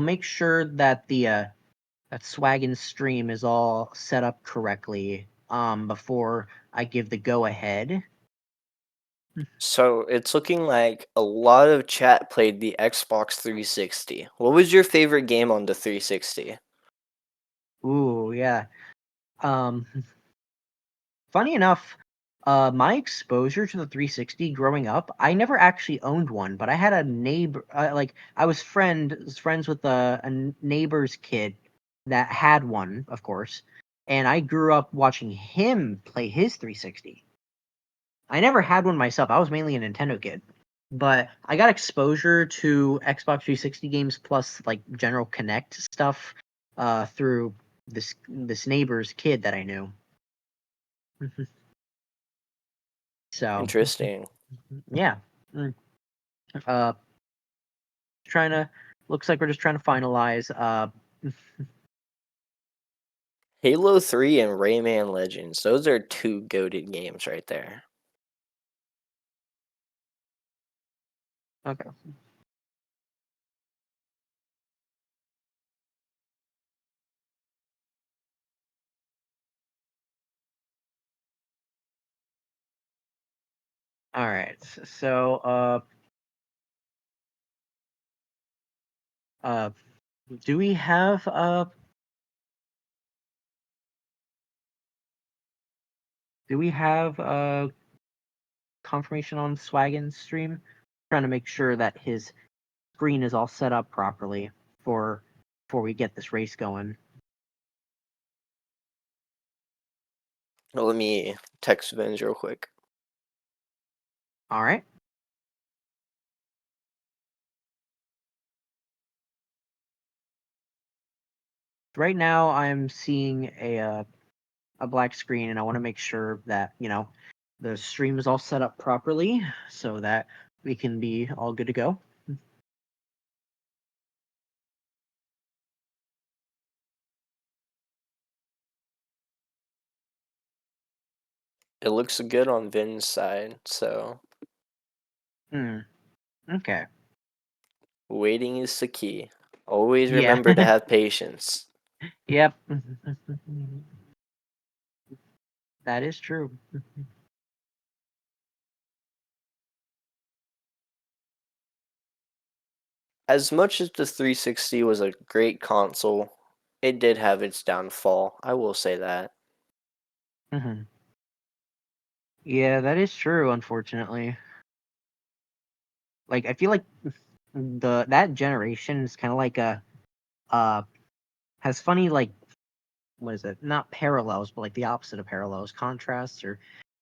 make sure that that Swaggin stream is all set up correctly before I give the go ahead. So it's looking like a lot of chat played the Xbox 360. What was your favorite game on the 360? Ooh, yeah. Um Funny enough, my exposure to the 360 growing up, I never actually owned one, but I had a neighbor. Like I was friends with a neighbor's kid that had one, of course, and I grew up watching him play his 360. I never had one myself. I was mainly a Nintendo kid, but I got exposure to Xbox 360 games plus like general Connect stuff through this neighbor's kid that I knew. So Interesting. yeah. Mm. Uh, trying to looks like we're just trying to finalize. Halo 3 and Rayman Legends. Those are two goated games right there. Okay. All right. So uh, do we have confirmation on Swaggin's stream? Trying to make sure that his screen is all set up properly for before we get this race going. Let me text Vince real quick. All right. Right now, I'm seeing a black screen, and I want to make sure that the stream is all set up properly so that we can be all good to go. It looks good on Vin's side, so Okay. waiting is the key. Always Yeah. remember to have patience. Yep. That is true. As much as the 360 was a great console, it did have its downfall. I will say that. Hmm. Yeah, that is true, unfortunately. Like I feel like that generation is kind of like a uh has funny like what is it? Not parallels, but like the opposite of parallels, contrasts or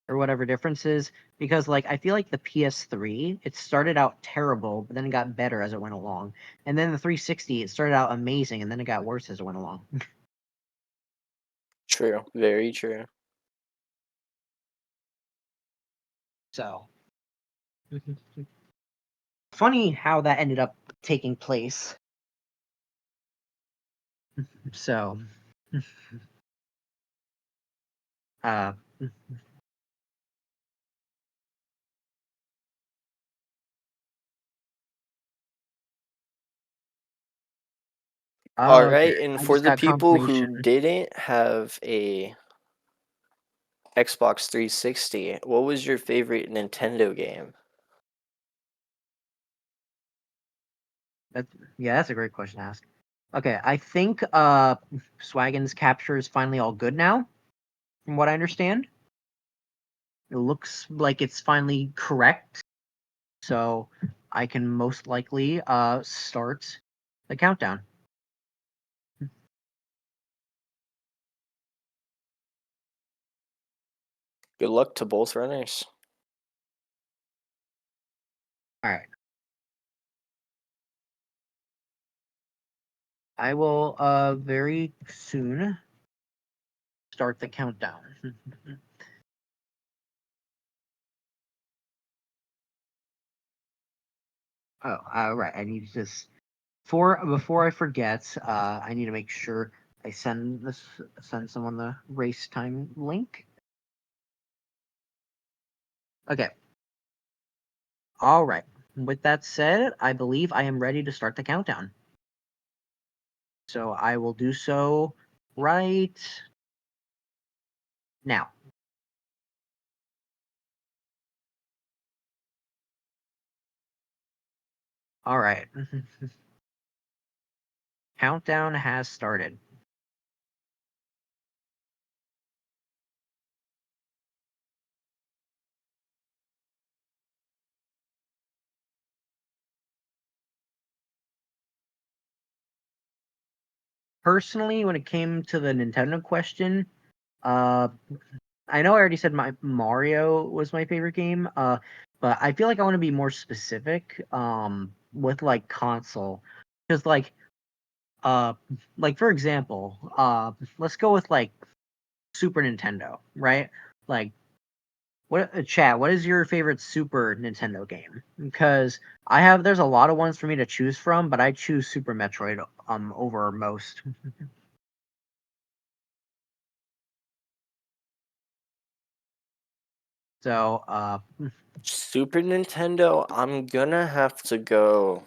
whatever differences because like I feel like the PS3 it started out terrible, but then it got better as it went along. And then the 360 it started out amazing and then it got worse as it went along. True. Very true. So, funny how that ended up taking place. So, uh All okay, right, and I for just the got people confirmation. who didn't have a Xbox 360, what was your favorite Nintendo game? Yeah, that's a great question to ask. Okay, I think Swaggin's capture is finally all good now, from what I understand. It looks like it's finally correct, so I can most likely start the countdown. Good luck to both runners. All right. I will very soon start the countdown. Oh, all right. I need to just before I forget, I need to make sure I send someone the race time link. Okay. All right. With that said, I believe I am ready to start the countdown. So I will do so right now. All right. Countdown has started. Personally, when it came to the Nintendo question, I know I already said my Mario was my favorite game, but I feel like I want to be more specific with like console. Because like for example, let's go with like Super Nintendo, right? Like what is your favorite Super Nintendo game? Because there's a lot of ones for me to choose from, but I choose Super Metroid over most. So, Super Nintendo, I'm gonna have to go.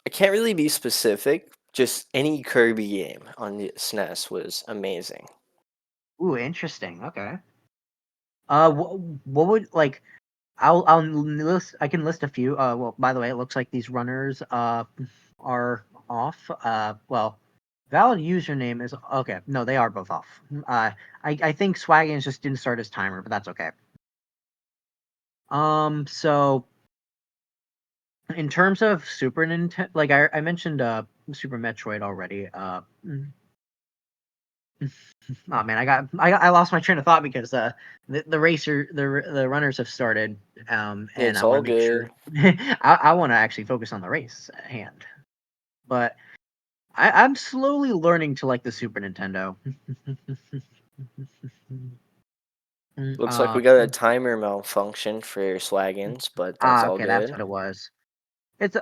I can't really be specific. Just any Kirby game on the SNES was amazing. ooh, interesting. Okay. What would like? I'll list. I can list a few. Well, by the way, it looks like these runners are off. Well, valid username is okay. No, they are both off. I think Swaggins just didn't start his timer, but that's okay. So in terms of Super Nintendo, like I mentioned, Super Metroid already. Oh man, I lost my train of thought because the runners have started, and It's I want all to make sure. good. I want to actually focus on the race at hand, but I'm slowly learning to like the Super Nintendo. Looks like we got a timer malfunction for Swaggins, but that's all Okay, that's good. what it was. It's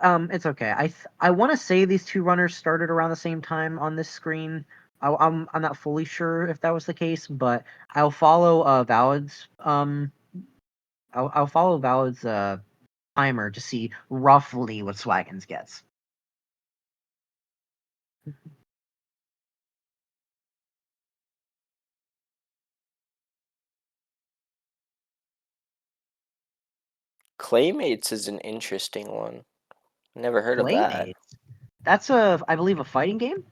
okay. I want to say these two runners started around the same time on this screen. I'm not fully sure if that was the case, but I'll follow Valid's I'll follow Valid's timer to see roughly what Swaggins gets. Claymates is an interesting one. Never heard of that. Claymates. That's I believe a fighting game.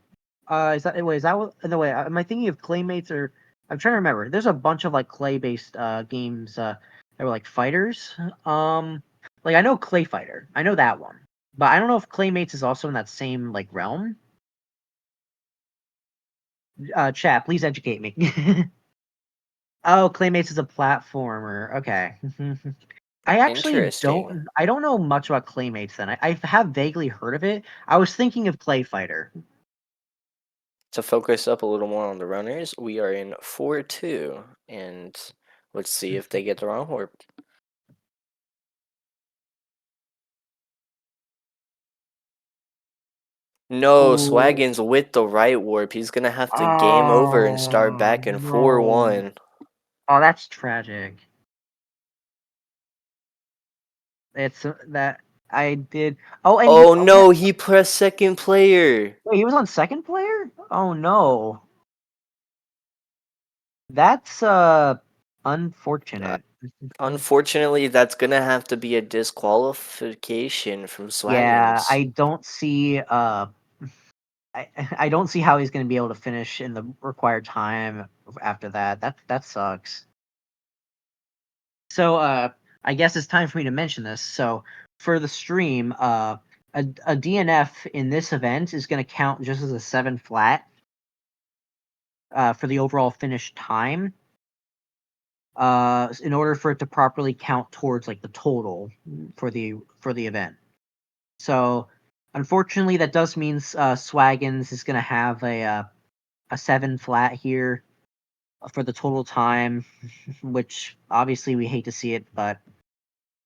Is that what? No, wait. Am I thinking of Claymates or? I'm trying to remember. There's a bunch of like clay-based games that were like fighters. Like I know Clay Fighter. I know that one, but I don't know if Claymates is also in that same like realm. Chat, please educate me. Oh, Claymates is a platformer. Okay. I actually Interesting. I don't know much about Claymates then. I have vaguely heard of it. I was thinking of Clay Fighter. To focus up a little more on the runners, we are in 4-2, and let's see if they get the wrong warp. No, Oh, Swaggins with the right warp. He's gonna have to game over and start oh back in no. 4-1. Oh, that's tragic. It's that I did. Oh, and Oh no, he pressed second player. wait, he was on second player? Oh no. That's Uh, unfortunate. Unfortunately, that's gonna have to be a disqualification from Yeah, Swaggins. I don't see I don't see how he's going to be able to finish in the required time after that. That sucks. So I guess it's time for me to mention this. So for the stream, a DNF in this event is going to count just as a 7 flat for the overall finish time. In order for it to properly count towards like the total for the event. So unfortunately, that does mean Swaggins is going to have a 7 flat here for the total time, which obviously we hate to see it, but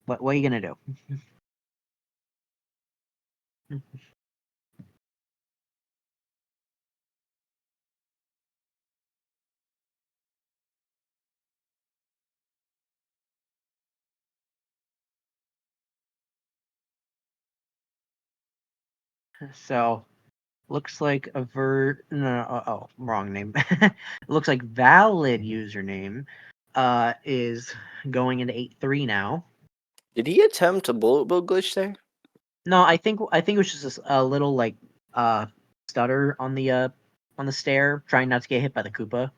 what are you gonna do? So, looks like wrong name. Looks like valid username is going into 8-3 now. Did he attempt a bullet bill glitch there? No, I think it was just a little like stutter on the stair, trying not to get hit by the Koopa.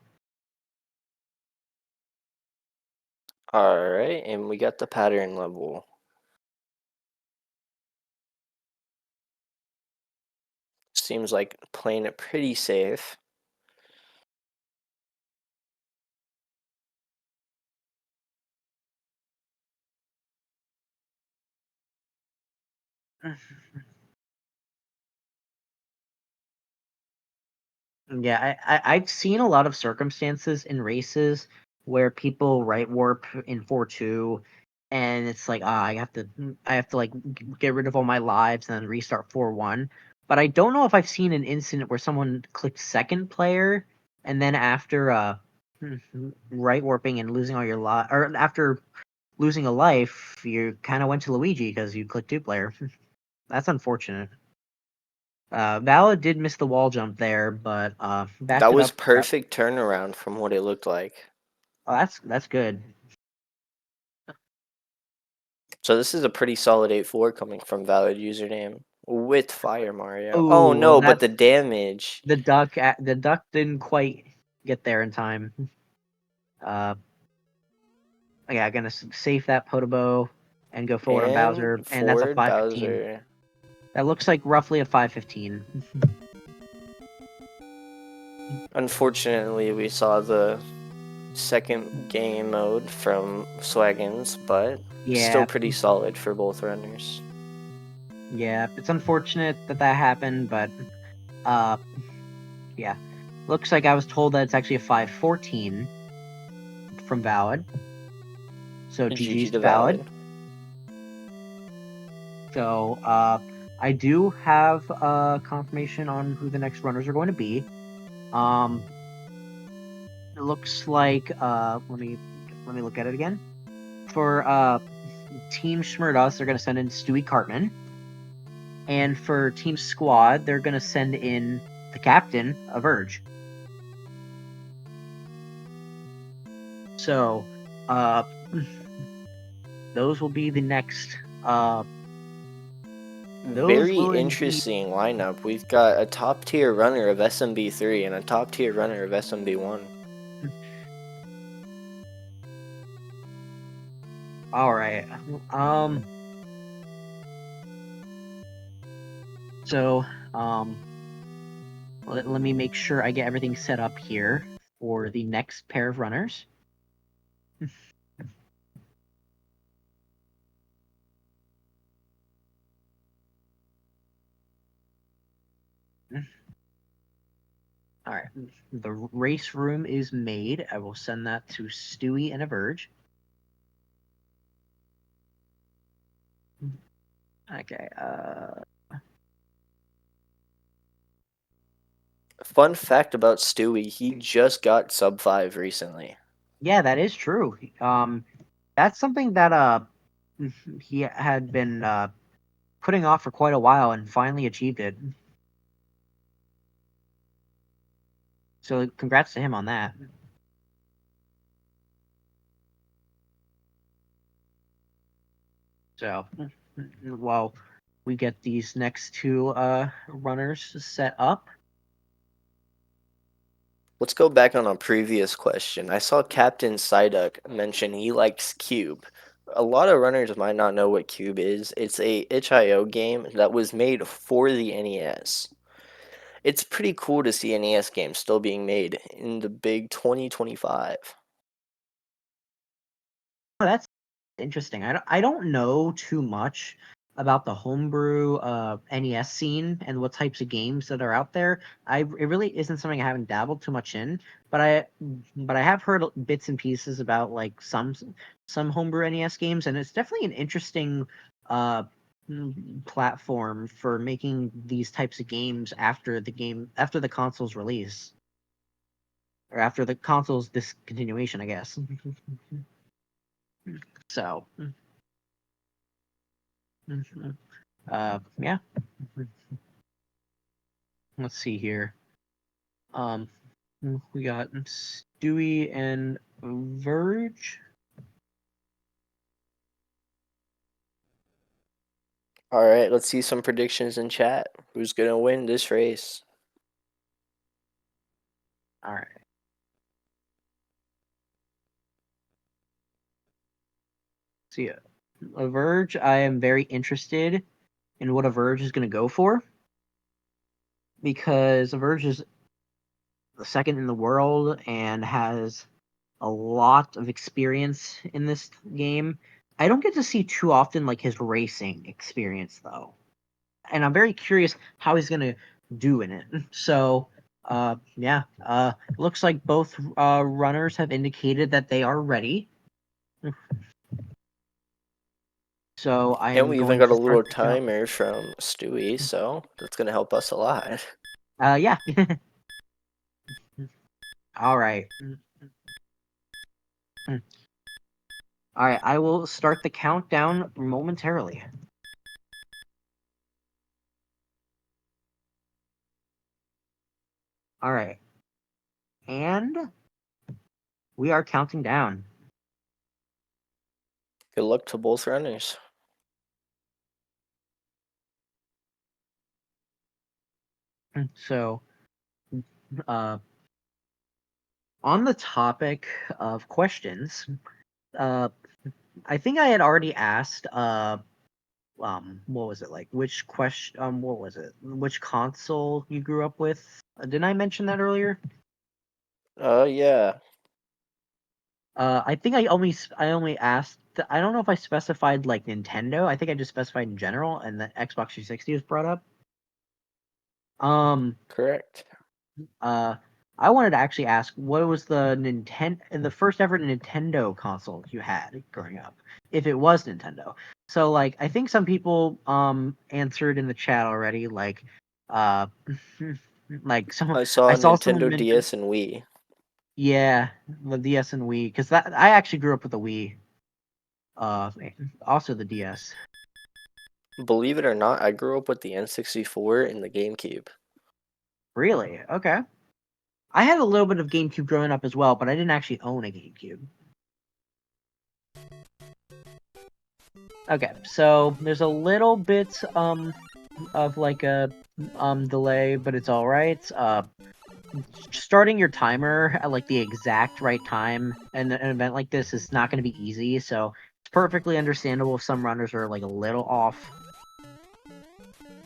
Alright, and we got the pattern level. Seems like playing it pretty safe. Yeah, I've seen a lot of circumstances in races where people right warp in 4-2, and it's like I have to like get rid of all my lives and then restart 4-1. But I don't know if I've seen an incident where someone clicked second player and then after right warping and losing all your life, or after losing a life, you kind of went to Luigi because you clicked two player. That's unfortunate. Valid did miss the wall jump there, but backed That it was up. perfect turnaround from what it looked like. Oh, that's good. So this is a pretty solid 8-4 coming from valid username with Fire Mario. Oh no, but the damage. The duck didn't quite get there in time. Yeah, gonna save that Podobo and go forward on Bowser, and that's a forward 515. Bowser. That looks like roughly a 515. Unfortunately, we saw the second game mode from Swaggins, but Yeah, still pretty solid for both runners. yeah, it's unfortunate that happened, but yeah. Looks like I was told that it's actually a 514 from Valid. So GG's to Valid. So I do have confirmation on who the next runners are going to be. It looks like let me look at it again. For Team Schmurdos, they're going to send in Stewie Cartman. And for Team Squad, they're going to send in the captain of Urge. So, those will be the next. Very interesting lineup. We've got a top tier runner of SMB3 and a top tier runner of SMB1. All right. So, let me make sure I get everything set up here for the next pair of runners. All right. The race room is made. I will send that to Stewie and Averge. Okay. Fun fact about Stewie, he just got sub 5 recently. Yeah, that is true. That's something that he had been putting off for quite a while and finally achieved it. So congrats to him on that. So while we get these next two runners set up. Let's go back on a previous question. I saw Captain Psyduck mention he likes Cube. A lot of runners might not know what Cube is. It's a itch.io game that was made for the NES. It's pretty cool to see NES games still being made in the big 2025. Oh, that's interesting. I don't know too much about the homebrew NES scene and what types of games that are out there. It really isn't something I haven't dabbled too much in, but I have heard bits and pieces about like some homebrew NES games, and it's definitely an interesting platform for making these types of games after the console's release, or after the console's discontinuation, I guess. So, yeah. Let's see here. We got Stewie and Verge. All right, let's see some predictions in chat. Who's gonna win this race? All right. See, a Verge. I am very interested in what a Verge is going to go for, because a Verge is the second in the world and has a lot of experience in this game. I don't get to see too often like his racing experience though, and I'm very curious how he's going to do in it. So, yeah, it looks like both runners have indicated that they are ready. So I And am we even going got to a little start the count. timer from Stewie, so that's gonna help us a lot. Yeah. All right. All right, I will start the countdown momentarily. All right. And we are counting down. Good luck to both runners. So, uh, on the topic of questions, I think I had already asked, what was it like? Which question? What was it? Which console you grew up with? Didn't I mention that earlier? Yeah. I think I only asked. I don't know if I specified like Nintendo. I think I just specified in general, and the Xbox 360 was brought up. Correct. I wanted to actually ask, what was the first ever Nintendo console you had growing up, if it was Nintendo? So like, I think some people answered in the chat already, like, uh, like I saw I saw someone Nintendo mention, DS and Wii. yeah, the DS and Wii, because that I actually grew up with the Wii, uh, also the DS. Believe it or not, I grew up with the N64 and the GameCube. Really? Okay. I had a little bit of GameCube growing up as well, but I didn't actually own a GameCube. Okay, so there's a little bit of like a delay, but it's all right. Starting your timer at like the exact right time in an event like this is not going to be easy, so it's perfectly understandable if some runners are like a little off.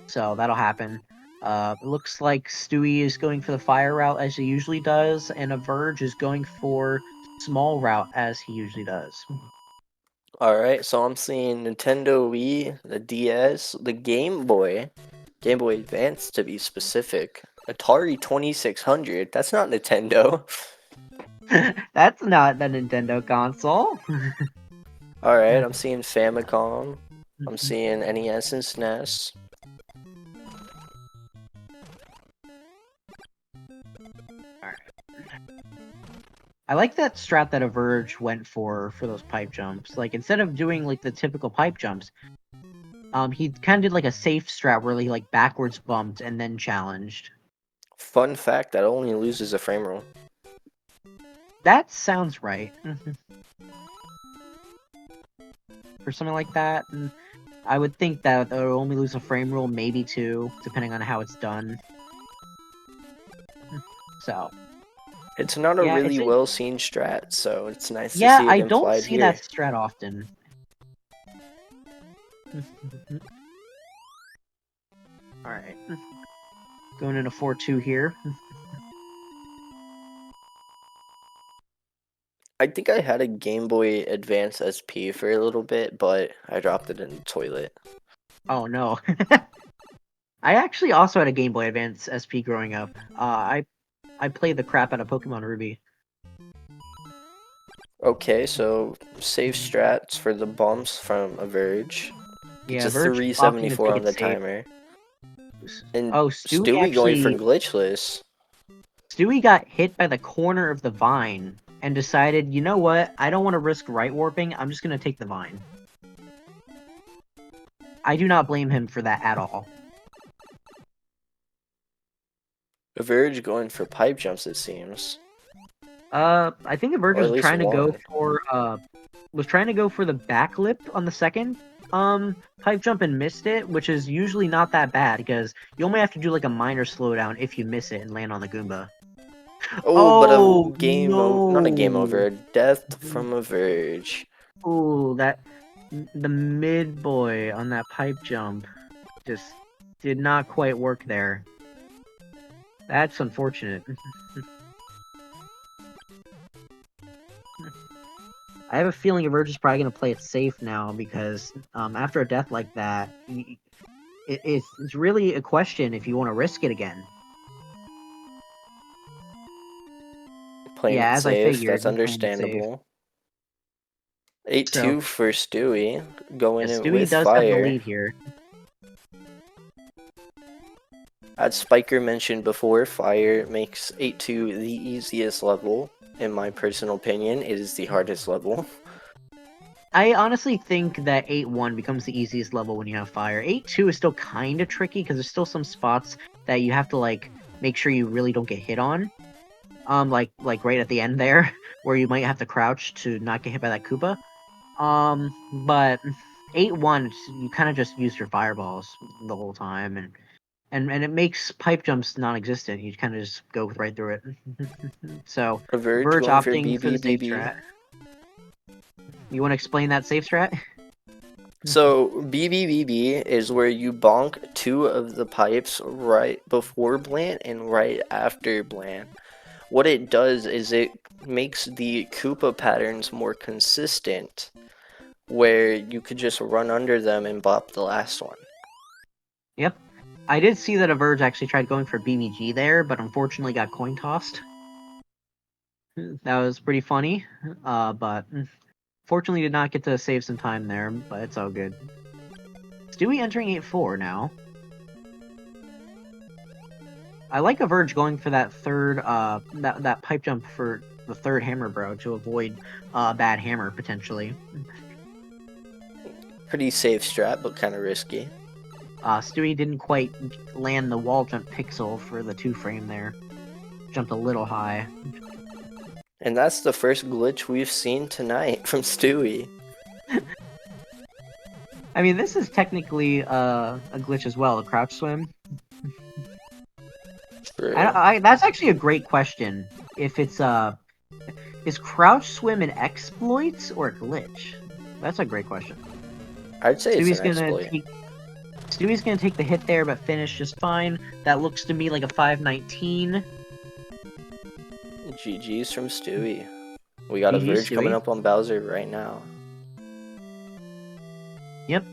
So that'll happen. It looks like Stewie is going for the fire route as he usually does, and a Verge is going for small route as he usually does. All right, so I'm seeing Nintendo Wii, the DS, the Game Boy Advance to be specific, Atari 2600. That's not Nintendo. That's not the Nintendo console. All right, I'm seeing Famicom. I'm seeing NES and SNES. I like that strat that a Verge went for those pipe jumps. Like, instead of doing like the typical pipe jumps, he kind of did like a safe strat where he like backwards bumped and then challenged. Fun fact, that only loses a frame roll. That sounds right. For something like that, and I would think that it would only lose a frame rule, maybe two, depending on how it's done. So, It's not a yeah, really well seen strat, so it's nice to yeah, see it I don't implied see here. that strat often. Alright. Going into 4-2 here. I think I had a Game Boy Advance SP for a little bit, but I dropped it in the toilet. Oh no. I actually also had a Game Boy Advance SP growing up. I played the crap out of Pokemon Ruby. Okay, so save strats for the bumps from a Verge. Yeah, Just Verge opting to 374 take on it the safe. timer. And Oh, Stewie Stewie going for actually glitchless. Stewie got hit by the corner of the vine and decided, you know what? I don't want to risk right warping. I'm just gonna take the vine. I do not blame him for that at all. Verge going for pipe jumps, it seems. I think the Verge Or at was least trying to go one. for the back lip on the second pipe jump and missed it, which is usually not that bad because you only have to do like a minor slowdown if you miss it and land on the Goomba. Oh, but Oh a game over, not a game over, a death from a Verge. Oh, the mid boy on that pipe jump just did not quite work there. That's unfortunate. I have a feeling Verge is probably going to play it safe now because after a death like that, it's really a question if you want to risk it again. Playing Yeah, it as I safe, figured, that's playing it safe. understandable. 8-2 So, for Stewie, going yeah, in Stewie with does have the fire. lead here. As Spiker mentioned before, fire makes 8-2 the easiest level. In my personal opinion, it is the hardest level. I honestly think that 8-1 becomes the easiest level when you have fire. 8-2 is still kind of tricky because there's still some spots that you have to like make sure you really don't get hit on. Like right at the end there, where you might have to crouch to not get hit by that Koopa. But 8-1, you kind of just use your fireballs the whole time, and it makes pipe jumps non-existent. You kind of just go right through it. So A Verge Verge going for opting for the safe BBBB. strat. You want to explain that safe strat? So BBBB is where you bonk 2 of the pipes right before Blant and right after Blant. What it does is it makes the Koopa patterns more consistent, where you could just run under them and bop the last one. Yep. I did see that a Verge actually tried going for BBG there, but unfortunately got coin tossed. That was pretty funny, but fortunately did not get to save some time there, but it's all good. Stewie entering 8-4 now. I like a Verge going for that third, that pipe jump for the third hammer bro to avoid bad hammer potentially. Pretty safe strat, but kind of risky. Stewie didn't quite land the wall jump pixel for the 2-frame there. Jumped a little high. And that's the first glitch we've seen tonight from Stewie. I mean, this is technically a glitch as well, a crouch swim. True. That's actually a great question. If it's is crouch swim an exploit or a glitch? That's a great question. I'd say it's an exploit. Stewie's gonna take the hit there, but finish just fine. That looks to me like a 519. GG's from Stewie. We got a GG, Verge coming Stewie. up on Bowser right now. Yep.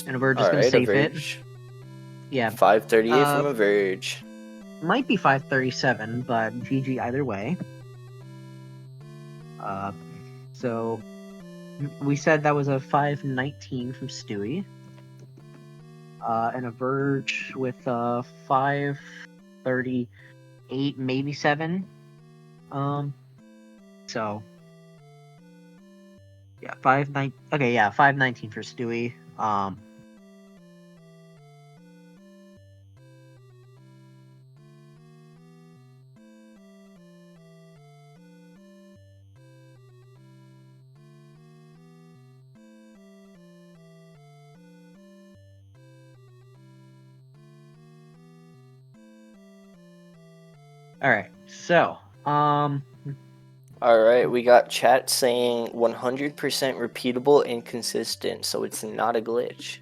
And a Verge is gonna save it. Yeah. 538 from a Verge. Might be 537, but GG either way. So we said that was a 519 from Stewie. And a Verge with 538, maybe 7. So yeah, 519. Okay, yeah, 519 for Stewie. All right, so Alright, we got chat saying 100% repeatable and consistent, so it's not a glitch.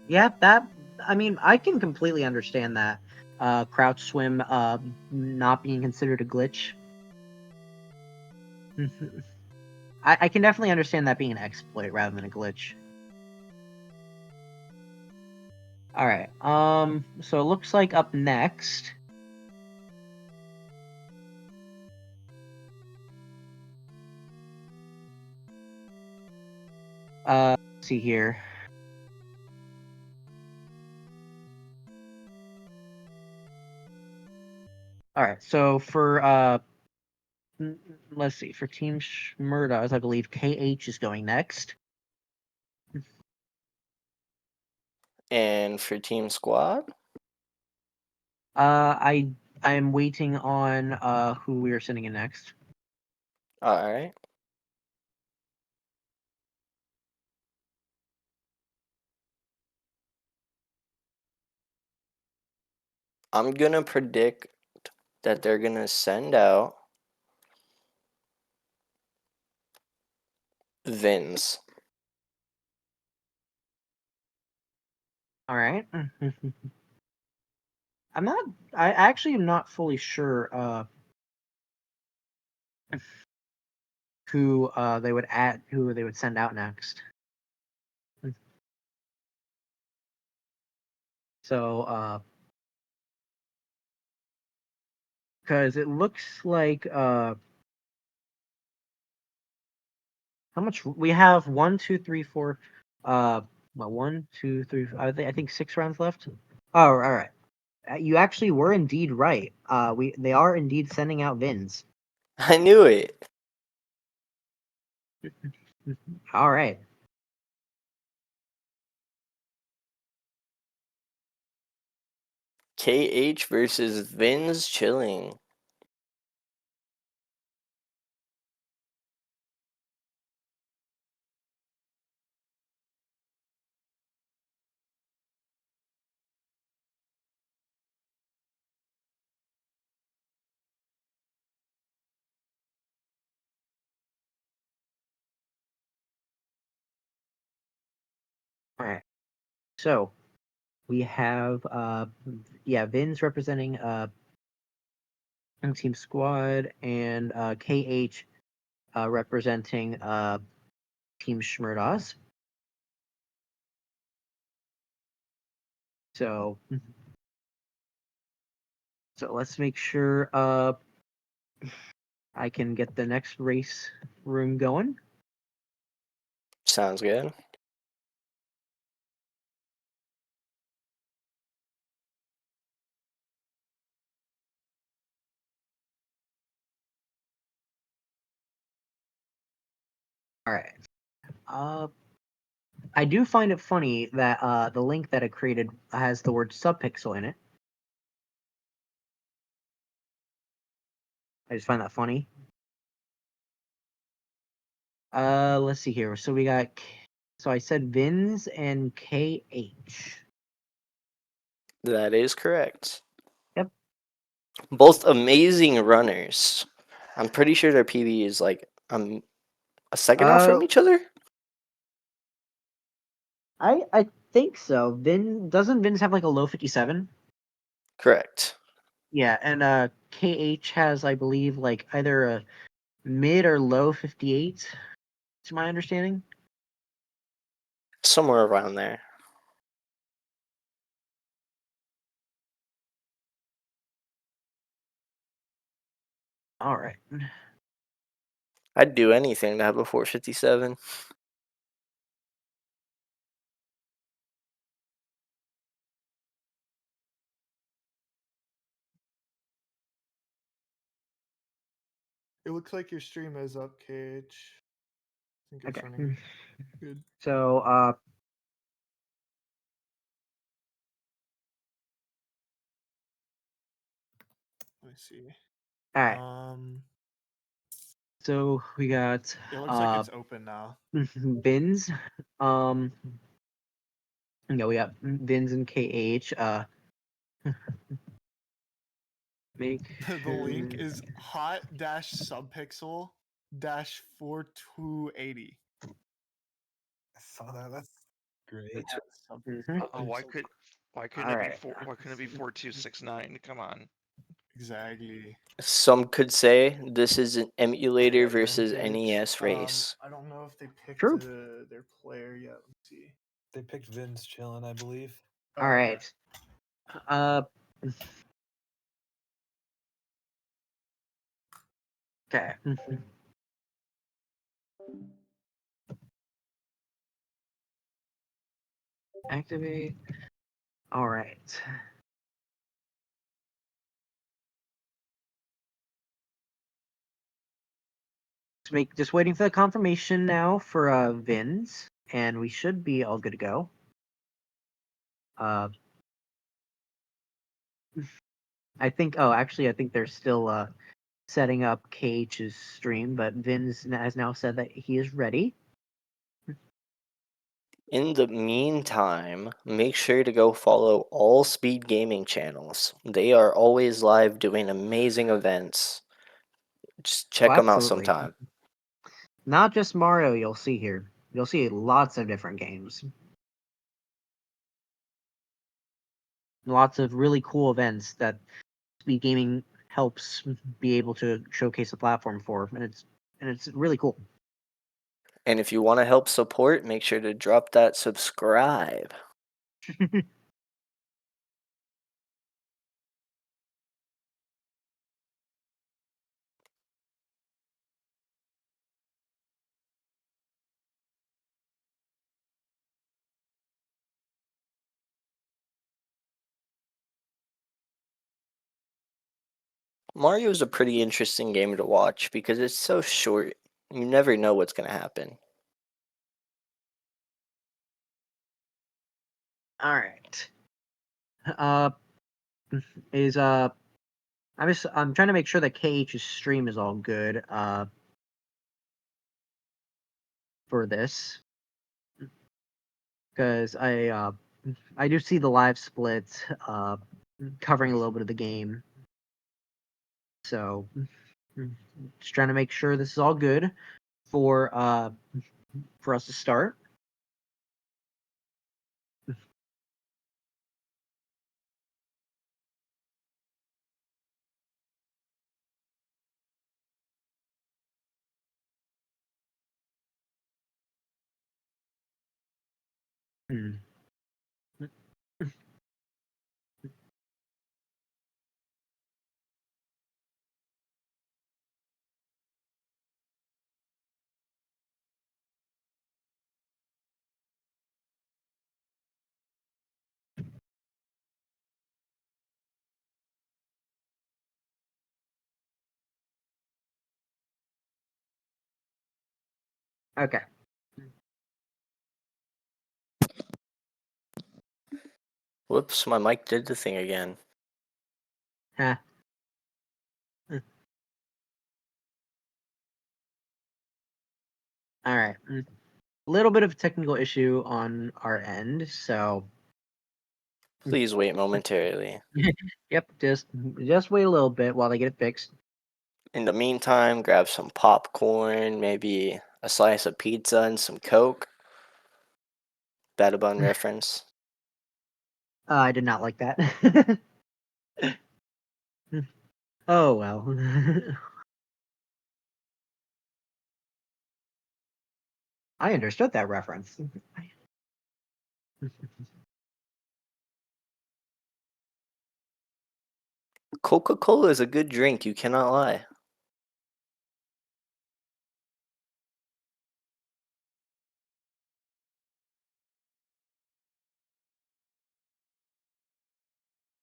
yeah, that, I mean, I can completely understand that. Crouch swim not being considered a glitch. I can definitely understand that being an exploit rather than a glitch. Alright, so it looks like up next Let's see here. All right, so for let's see, for Team Schmurdas, I believe KH is going next. And for Team Squad, I'm waiting on who we are sending in next. all right. I'm gonna predict that they're gonna send out Vins. All right. I actually am not fully sure who they would send out next. So because it looks like how much we have? 1, 2, 3, 4. Well, 1, 2, 3. I think 6 rounds left. Oh, all right. You actually were indeed right. They are indeed sending out Vins. I knew it. All right. KH versus Vins chilling. All right. So we have Vins representing Team Squad and KH representing Team Schmurdas. So let's make sure I can get the next race room going. Sounds good. All right. I do find it funny that the link that it created has the word subpixel in it. I just find that funny. Let's see here. So we got. So I said Vins and KH. That is correct. Yep. Both amazing runners. I'm pretty sure their PB is like a second off from each other. I think so. Doesn't Vins have like a low 57? Correct. Yeah, and KH has, I believe, like either a mid or low 58. To my understanding. Somewhere around there. All right. I'd do anything to have a 457. It looks like your stream is up, KH. I think it's Okay. running good. So Let me see. all right. So we got It looks like it's open now. Bins. Yeah, we got Vins and KH. Make The link is hot dash subpixel dash 4280. I saw that. That's great. Mhm. Oh, why couldn't All it be right. why couldn't it be 4269? Come on. Exactly. Some could say this is an emulator Yeah, versus Vintage. NES race. I don't know if they picked True. their player yet. Let's see. They picked Vince chilling, I believe. Oh, All okay. right. Uh. Okay. Activate. All right. Just waiting for the confirmation now for Vins, and we should be all good to go. I think. Oh, actually, I think they're still setting up KH's stream, but Vins has now said that he is ready. In the meantime, make sure to go follow all Speed Gaming channels. They are always live doing amazing events. Just check them out Absolutely. sometime. Not just Mario, you'll see here. You'll see lots of different games. Lots of really cool events that Speed Gaming helps be able to showcase the platform for, and it's really cool. And if you want to help support, make sure to drop that subscribe. Mario is a pretty interesting game to watch because it's so short. You never know what's going to happen. All right. I'm trying to make sure that KH's stream is all good for this, because I do see the live split covering a little bit of the game, so just trying to make sure this is all good for us to start. Hmm. Okay. Whoops, my mic did the thing again. Huh. All right. A little bit of a technical issue on our end, so Please wait momentarily. yep, just wait a little bit while they get it fixed. In the meantime, grab some popcorn, maybe a slice of pizza and some Coke. Batabun reference. I did not like that. Oh well. I understood that reference. Coca-Cola is a good drink, you cannot lie.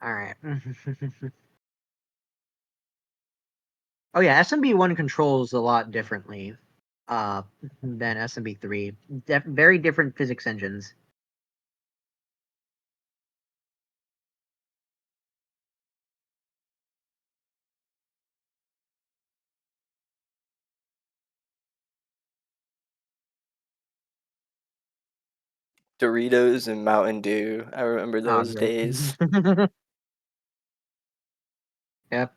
All right. Oh yeah, SMB1 controls a lot differently than SMB3. Very different physics engines. Doritos and Mountain Dew. I remember Oh, those great. days. Yep.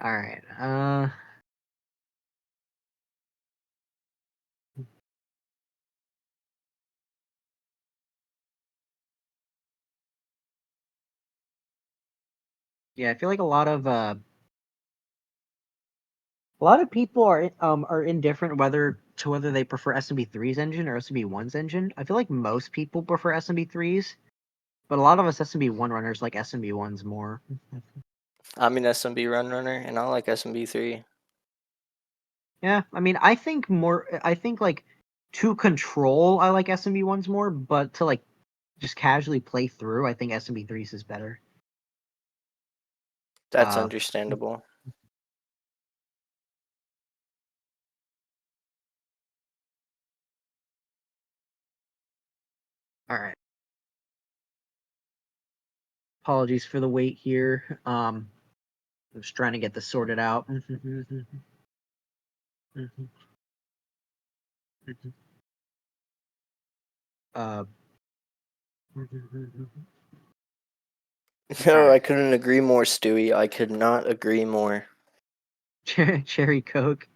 All right. Yeah, I feel like a lot of people are indifferent whether they prefer SMB3's engine or SMB1's engine. I feel like most people prefer SMB3's, but a lot of us SMB1 runners like SMB1's more. I'm an SMB run runner, and I like SMB3. Yeah, I mean, I think like to control, I like SMB ones more, but to like just casually play through, I think SMB threes is better. That's Uh, understandable. All right. Apologies for the wait here. I'm just trying to get this sorted out. uh, No, I Alright. couldn't agree more, Stewie. I could not agree more. Cherry Coke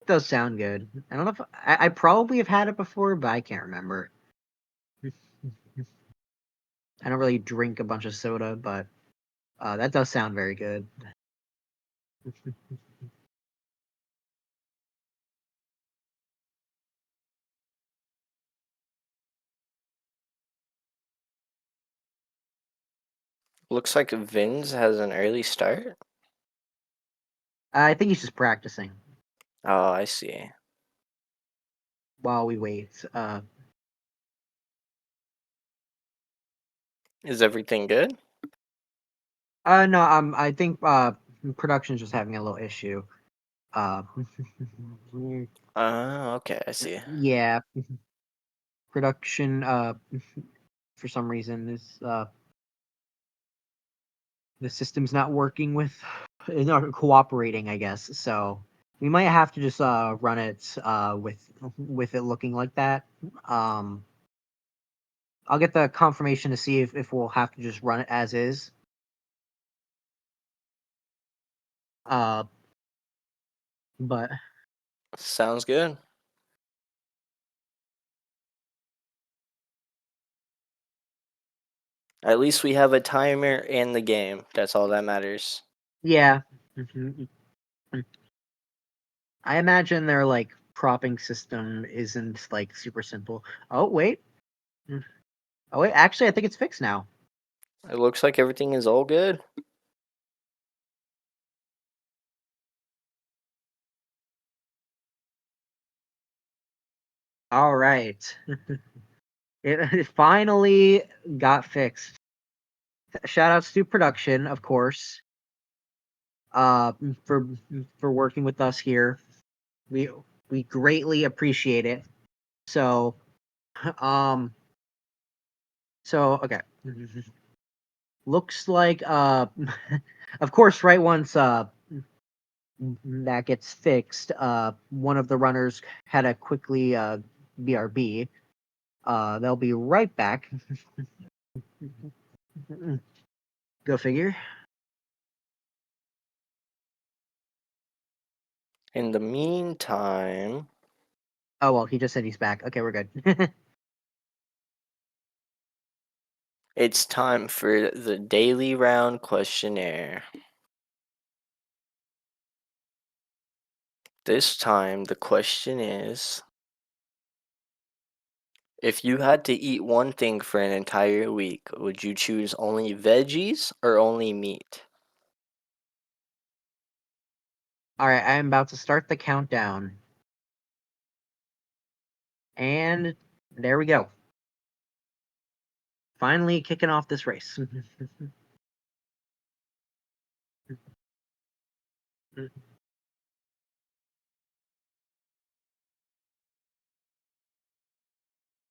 does sound good. I don't know if I probably have had it before, but I can't remember. I don't really drink a bunch of soda, but that does sound very good. Looks like Vins has an early start. I think he's just practicing Oh, I see. while we wait. Is everything good? No, I think production's just having a little issue. Uh, Okay, I see. yeah, production. For some reason, the system's not working with, not cooperating, I guess. So we might have to just run it with it looking like that. I'll get the confirmation to see if we'll have to just run it as is. But Sounds good. At least we have a timer and the game. That's all that matters. yeah, I imagine their like propping system isn't like super simple. Oh wait, actually, I think it's fixed now. It looks like everything is all good. All right. It finally got fixed. Shout outs to production, of course, uh, for for working with us here. We we greatly appreciate it. So, um, okay. Looks like of course, right once that gets fixed, one of the runners had to quickly BRB. They'll be right back. Go figure. In the meantime, Oh well, he just said he's back. Okay, we're good. it's time for the daily round questionnaire. This time, the question is, if you had to eat one thing for an entire week, would you choose only veggies or only meat? All right, I'm about to start the countdown. And there we go. Finally kicking off this race.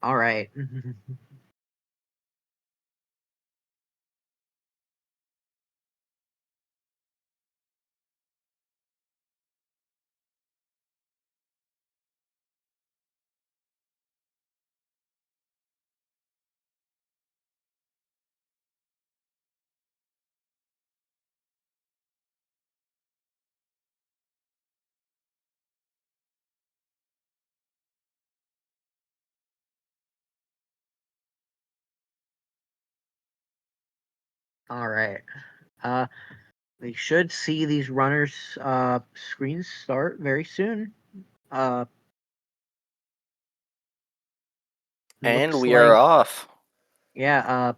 All right. All right. We should see these runners screens start very soon. Uh And looks we are like off. yeah,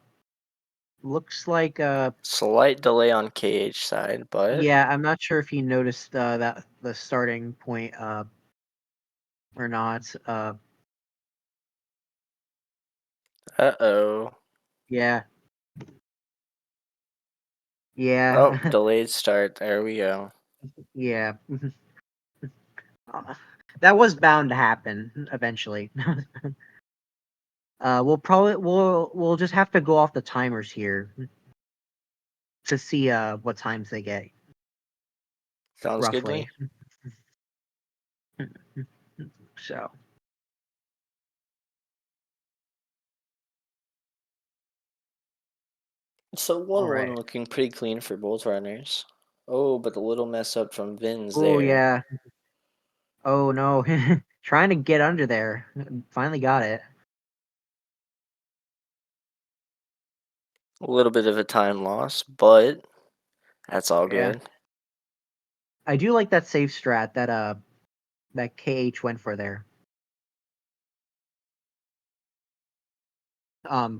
looks like Slight delay on KH side, but yeah, I'm not sure if you noticed that the starting point or not. Uh-oh. Yeah. Yeah. Oh, delayed start. There we go. Yeah. Uh, that was bound to happen eventually. We'll just have to go off the timers here to see what times they get Sounds good to me. roughly. So So 1-1 Alright. looking pretty clean for both runners. Oh, but a little mess up from Vins Oh there. yeah. Oh no. Trying to get under there. Finally got it. A little bit of a time loss, but that's all Yeah. good. I do like that safe strat that KH went for there.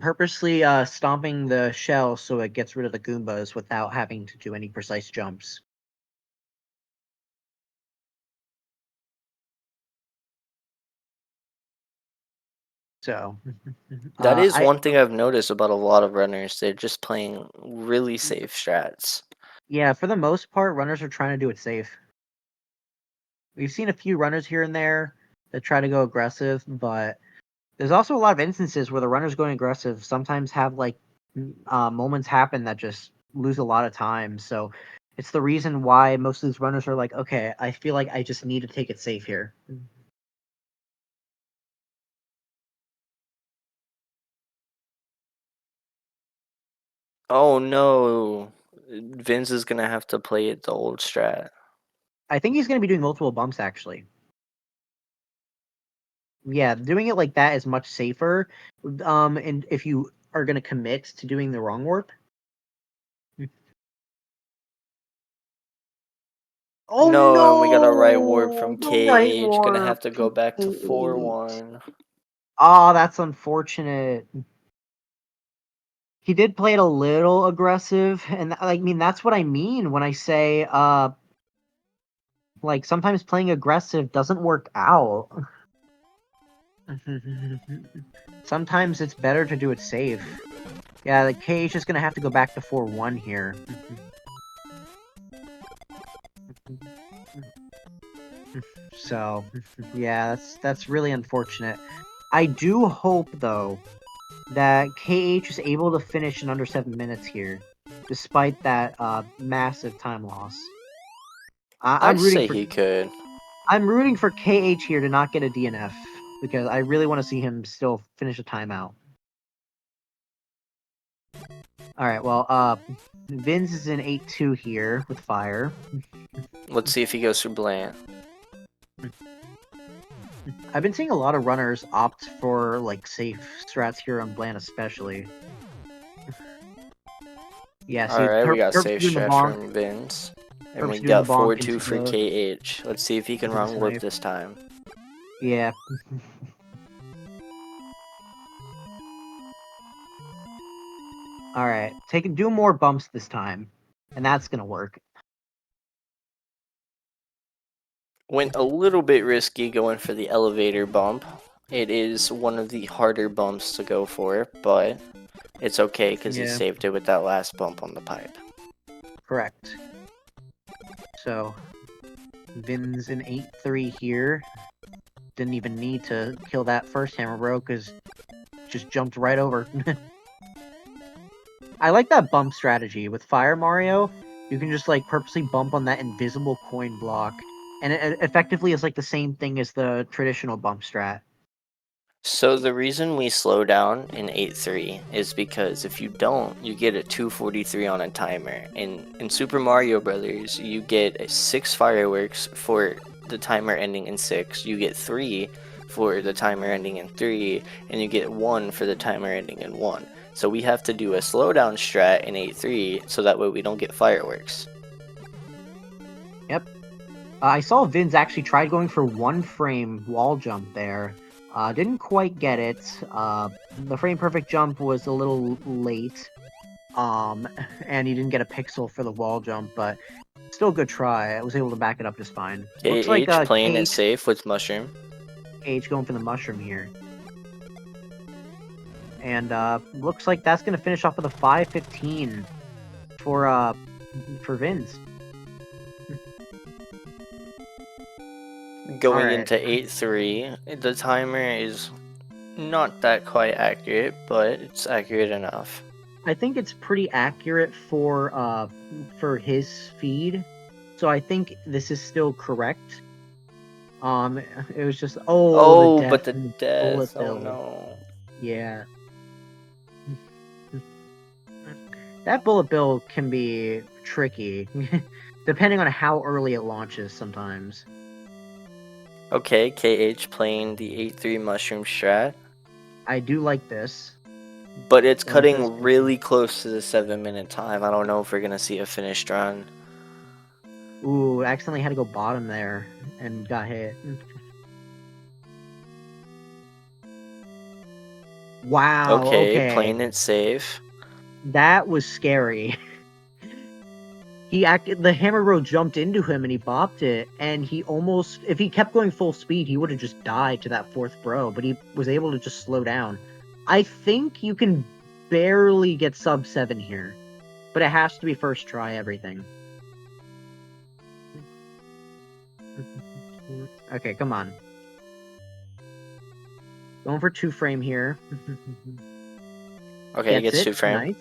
Purposely stomping the shell so it gets rid of the Goombas without having to do any precise jumps. So That is I one thing I've noticed about a lot of runners. They're just playing really safe strats. yeah, for the most part, runners are trying to do it safe. We've seen a few runners here and there that try to go aggressive, but there's also a lot of instances where the runners going aggressive sometimes have like moments happen that just lose a lot of time. So it's the reason why most of these runners are like, okay, I feel like I just need to take it safe here. Oh no. Vince is gonna have to play it the old strat. I think he's going to be doing multiple bumps actually. Yeah, doing it like that is much safer. And if you are going to commit to doing the wrong warp. Oh No, and we got a right warp no! from The right KH. Gonna have warp. to go back to KH. 4-1. Oh, that's unfortunate. He did play it a little aggressive, and I mean that's what I mean when I say like sometimes playing aggressive doesn't work out. Sometimes it's better to do it safe. Yeah, the KH is gonna have to go back to 4-1 here. So yeah, that's really unfortunate. I do hope though that KH is able to finish in under 7 minutes here, despite that massive time loss. I'd say he could. I'm rooting for KH here to not get a DNF because I really want to see him still finish a timeout. All right, well, Vince is in 8-2 here with fire. Let's see if he goes for Blant. I've been seeing a lot of runners opt for like safe strats here on Bland, especially. Yeah, see, Alright, we got Perp's safe doing the strat bonk. from Vince. And Perp's we doing the got bonk 4-2 into for the KH. Let's see if he can into the wrong warp snipe. this time. Yeah. All right, do more bumps this time, and that's gonna work. Went a little bit risky going for the elevator bump. It is one of the harder bumps to go for, but it's okay because he Yeah. saved it with that last bump on the pipe. Correct. So, Vin's in 8-3 here. Didn't even need to kill that first hammer bro, because just jumped right over. I like that bump strategy. With Fire Mario, you can just like purposely bump on that invisible coin block. And it effectively is like the same thing as the traditional bump strat. So the reason we slow down in 8-3 is because if you don't, you get a 243 on a timer. In Super Mario Brothers, you get 6 fireworks for the timer ending in 6. You get 3 for the timer ending in 3, and you get 1 for the timer ending in 1. So we have to do a slowdown strat in 8-3 so that way we don't get fireworks. Yep. I saw Vin's actually tried going for 1 frame wall jump there. Didn't quite get it. The frame perfect jump was a little late. And he didn't get a pixel for the wall jump, but still a good try. I was able to back it up just fine. Looks like KH playing it KH safe with Mushroom. KH going for the mushroom here. And looks like that's gonna finish off with a 5-15 for Vince. Going Alright. into 8-3, the timer is not that quite accurate, but it's accurate enough. I think it's pretty accurate for his feed, so I think this is still correct. It was just Oh, the but the and death, oh bill. no. Yeah. That bullet bill can be tricky, depending on how early it launches sometimes. Okay, KH playing the 8-3 mushroom strat, I do like this. but it's Well, cutting that's- really close to the 7-minute time. I don't know if we're gonna see a finished run. Ooh, accidentally had to go bottom there and got hit. Wow, Okay, playing it safe. That was scary. The hammer bro jumped into him and he bopped it, and he almost, if he kept going full speed, he would have just died to that fourth bro, but he was able to just slow down. I think you can barely get sub 7 here, but it has to be first try everything. Okay, come on. Going for 2 frame here. Okay, he gets it. 2 frame. Nice.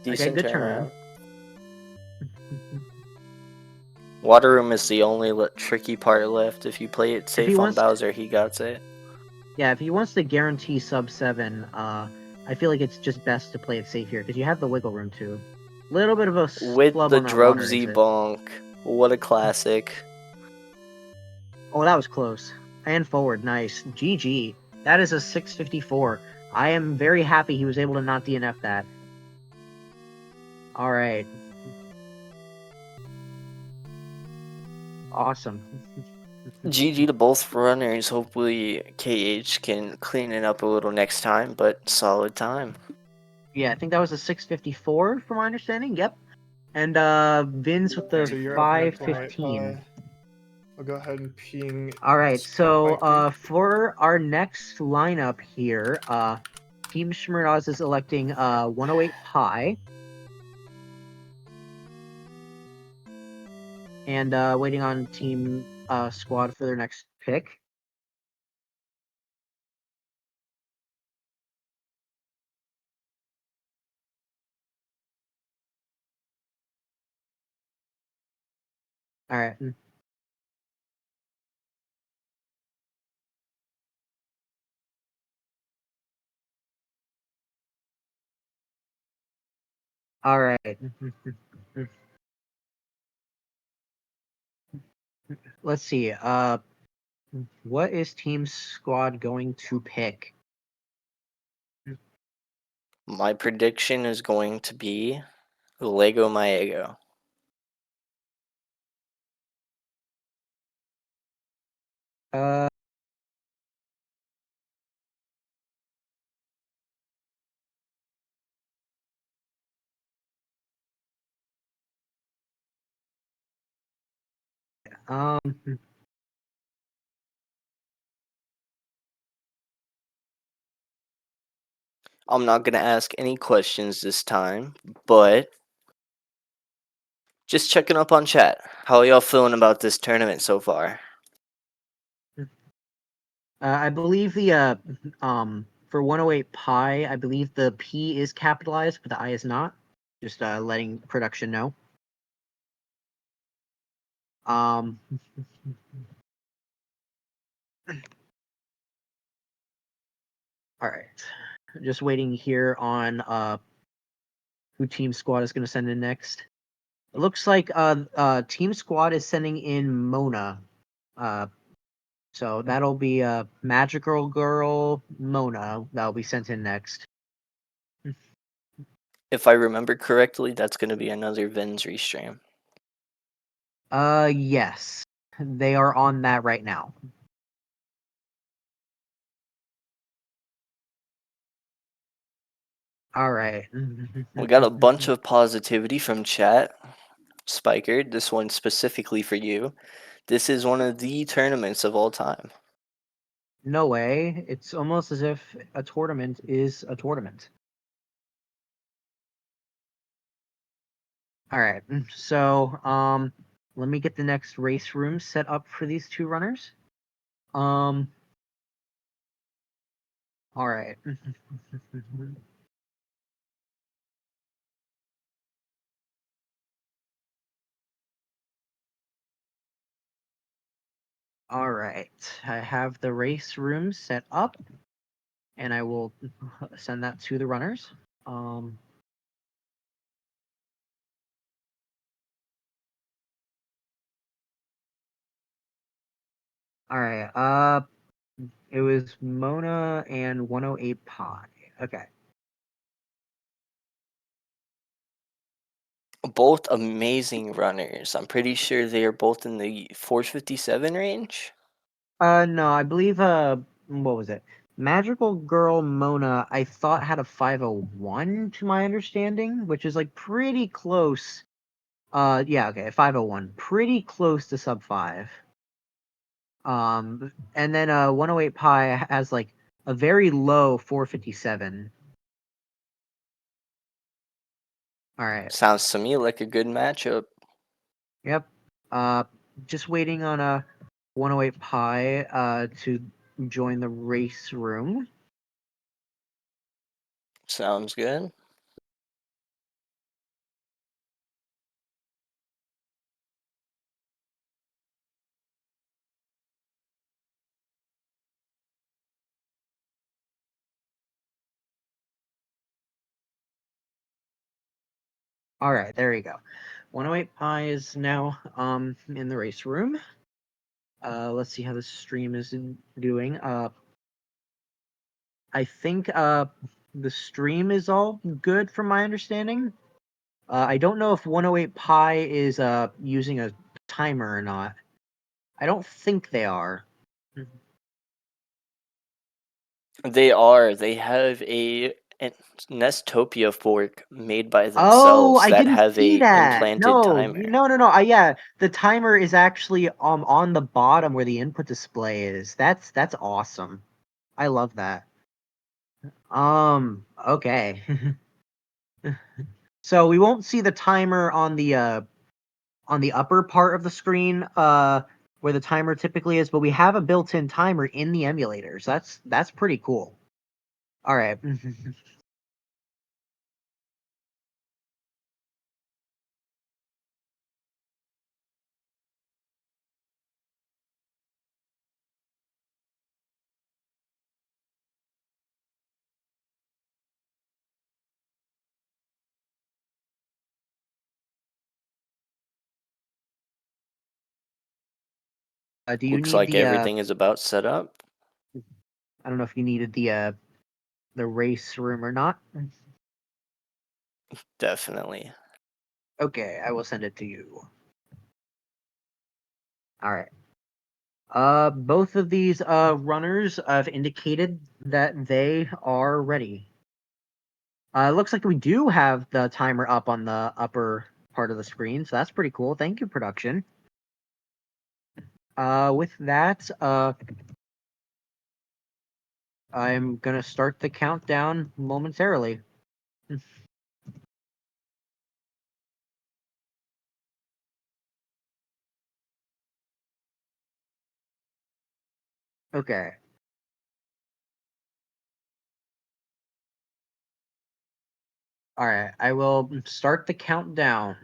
Decent good turnaround. turnaround. Water room is the only tricky part left. If you play it safe on wants to- Bowser, he got it. Yeah, if he wants to guarantee sub 7, I feel like it's just best to play it safe here, because you have the wiggle room too. Little bit of a With flub the on that water Drubsy exit. bonk. What a classic. Oh, that was close. And forward, nice. GG. That is a 654. I am very happy he was able to not DNF that. Alright. Awesome. GG to both runners. Hopefully KH can clean it up a little next time, but solid time. Yeah, I think that was a 654 from my understanding. Yep. And Vince with the So you're up next, 515. I'll go ahead and ping. Alright, so Mikey. for our next lineup here, Team Shmurdas is electing 108 Pi. And waiting on Team Squad for their next pick. Alright. Alright. Let's see. What is Team Squad going to pick? My prediction is going to be Lego Maego. Uh, um, I'm not going to ask any questions this time, but just checking up on chat. How are y'all feeling about this tournament so far? I believe the for 108 Pi, I believe the P is capitalized, but the I is not. Just letting production know. Um, all right. Just waiting here on who Team Squad is going to send in next. It looks like Team Squad is sending in Mona. So that'll be Magical Girl Mona that'll be sent in next. If I remember correctly, that's going to be another Vin's restream. Yes. They are on that right now. All right. We got a bunch of positivity from chat. Spiker, this one's specifically for you. This is one of the tournaments of all time. No way. It's almost as if a tournament is a tournament. All right. So, let me get the next race room set up for these two runners. All right. All right. I have the race room set up, and I will send that to the runners. All right. It was Mona and 108 Pi. Okay. Both amazing runners. I'm pretty sure they are both in the 457 range. No, I believe what was it? Magical Girl Mona, I thought had a 501 to my understanding, which is like pretty close. Yeah, okay, 501. Pretty close to sub 5. And then 108 Pi has like a very low 457. All right. Sounds to me like a good matchup. Yep. Just waiting on a 108 Pi to join the race room. Sounds good. All right, there you go. 108 Pi is now in the race room. Let's see how the stream is doing. I think the stream is all good from my understanding. I don't know if 108 Pi is using a timer or not. I don't think they are. They are. They have an Nestopia fork made by Oh, themselves I that didn't have see a that. implanted No, timer. no. Yeah, the timer is actually on the bottom where the input display is. That's awesome. I love that. Okay. So we won't see the timer on the upper part of the screen where the timer typically is, but we have a built-in timer in the emulator. So that's pretty cool. All right. Do you Looks need like the everything is about set up. I don't know if you needed the race room or not. Definitely. Okay, I will send it to you. All right. Both of these runners have indicated that they are ready. It looks like we do have the timer up on the upper part of the screen, so that's pretty cool. Thank you, production. With that, I'm gonna start the countdown momentarily. Okay. All right, I will start the countdown.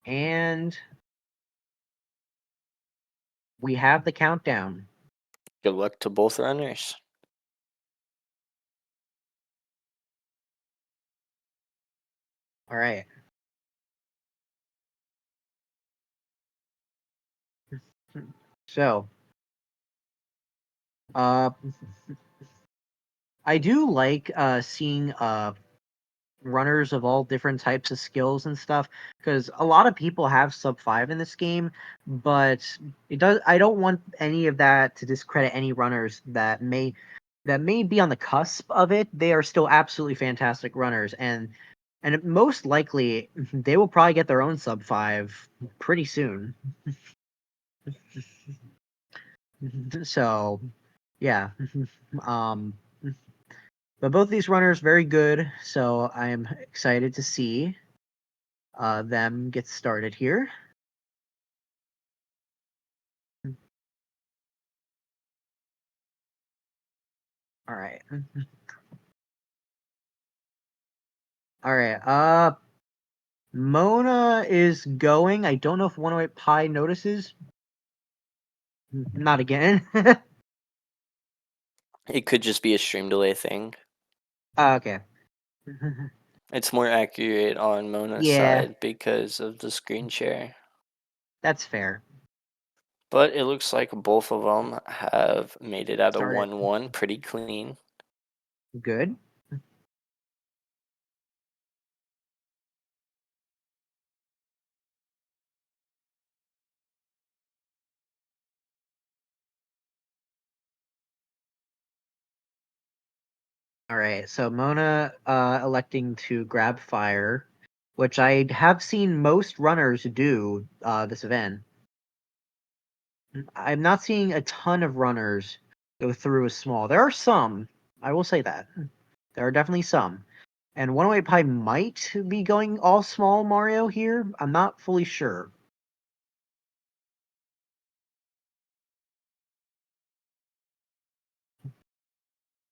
And we have the countdown. Good luck to both runners. All right. So, I do like seeing runners of all different types of skills and stuff because a lot of people have sub 5 in this game, but I don't want any of that to discredit any runners that may be on the cusp of it. They are still absolutely fantastic runners, and And most likely, they will probably get their own sub 5 pretty soon. So, yeah. But both these runners very good, so I am excited to see them get started here. All right. All right. Mona is going. I don't know if 108 Pi notices. Not again. It could just be a stream delay thing. Okay. It's more accurate on Mona's Yeah. side because of the screen share. That's fair. But it looks like both of them have made it out of Started. 1-1 pretty clean. Good. All right, so Mona electing to grab fire, which I have seen most runners do this event. I'm not seeing a ton of runners go through as small. There are some, I will say that. There are definitely some. And 108 Pi might be going all small Mario here. I'm not fully sure.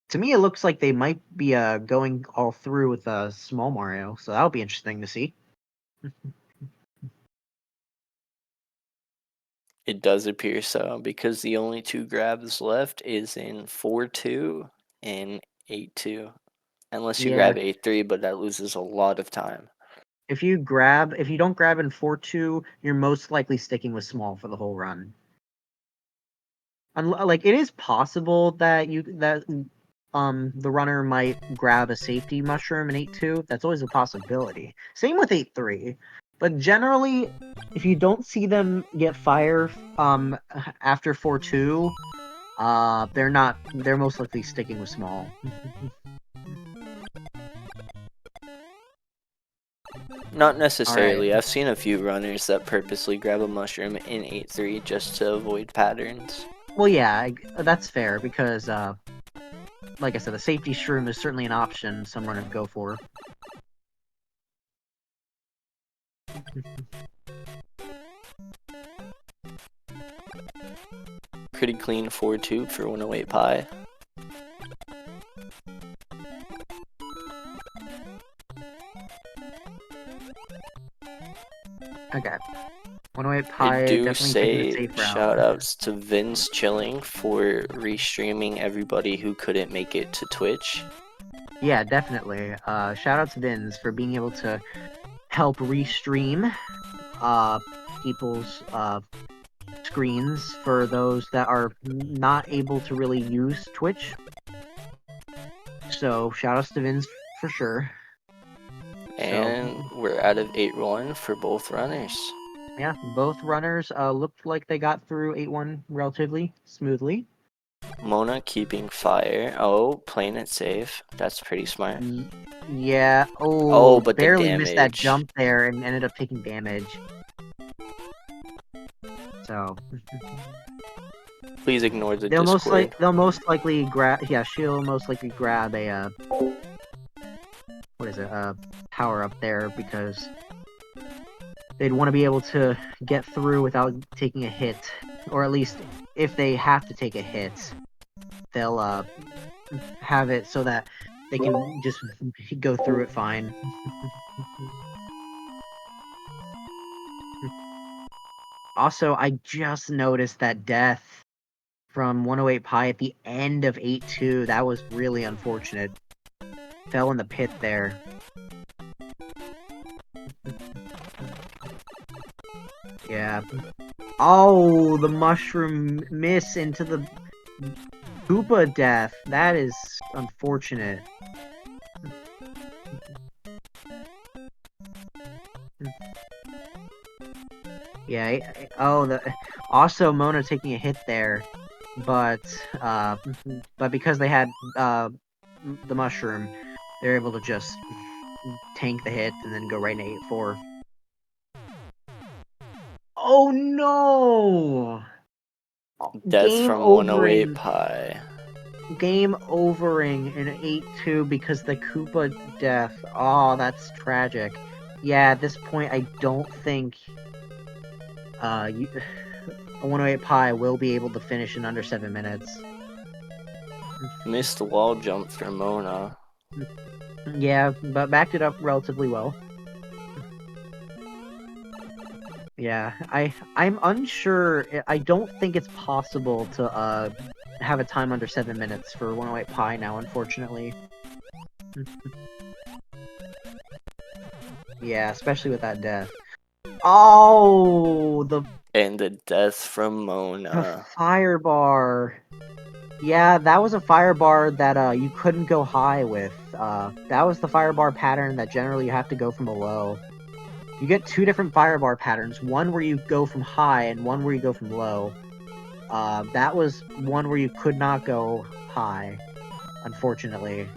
To me, it looks like they might be going all through with small Mario, so that'll be interesting to see. It does appear so, because the only two grabs left is in 4-2 and 8-2. Unless you Yeah. grab 8-3, but that loses a lot of time. If you don't grab in 4-2, you're most likely sticking with small for the whole run. Like, it is possible that the runner might grab a safety mushroom in 8-2. That's always a possibility. Same with 8-3. But generally, if you don't see them get fire after 4-2, they're most likely sticking with small. Not necessarily. I've seen a few runners that purposely grab a mushroom in 8-3 just to avoid patterns. Well, yeah, that's fair because, like I said, the safety shroom is certainly an option some runners go for. Pretty clean 4-2 for 108 Pi. Okay. 108 Pi I do definitely taking the say safe route. shout outs to Vince Chilling for restreaming everybody who couldn't make it to Twitch. Yeah, definitely. Shout out to Vince for being able to help restream people's screens for those that are not able to really use Twitch. So shout outs to Vince for sure. And we're out of 8-1 for both runners. Yeah, both runners looked like they got through 8-1 relatively smoothly. Mona keeping fire. Oh, playing it safe. That's pretty smart. Yeah. Oh, but the barely missed that damage. jump there and ended up taking damage. So Please ignore the they'll Discord. most likely grab. Yeah, she'll most likely grab a what is it? Power up there because they'd want to be able to get through without taking a hit, or at least if they have to take a hit, they'll have it so that they can just go through it fine. Also, I just noticed that death from 108 Pi at the end of 8-2. That was really unfortunate. Fell in the pit there. Yeah. Oh, the mushroom miss into the Koopa death. That is unfortunate. Yeah. Also Mona taking a hit there, but because they had the mushroom, they're able to just tank the hit and then go right into 8-4. Oh no! Death Game from overing. 108 Pi. Game overing in 8-2 because the Koopa death. Oh, that's tragic. Yeah, at this point, I don't think a 108 Pi will be able to finish in under 7 minutes. Missed wall jump from Mona. Yeah, but backed it up relatively well. Yeah, I'm unsure. I don't think it's possible to have a time under 7 minutes for 108 Pi now, unfortunately. Yeah, especially with that death. Oh, the And the death from Mona. fire bar. Yeah, that was a fire bar that you couldn't go high with. That was the fire bar pattern that generally you have to go from below. You get two different fire bar patterns, one where you go from high and one where you go from low. That was one where you could not go high, unfortunately.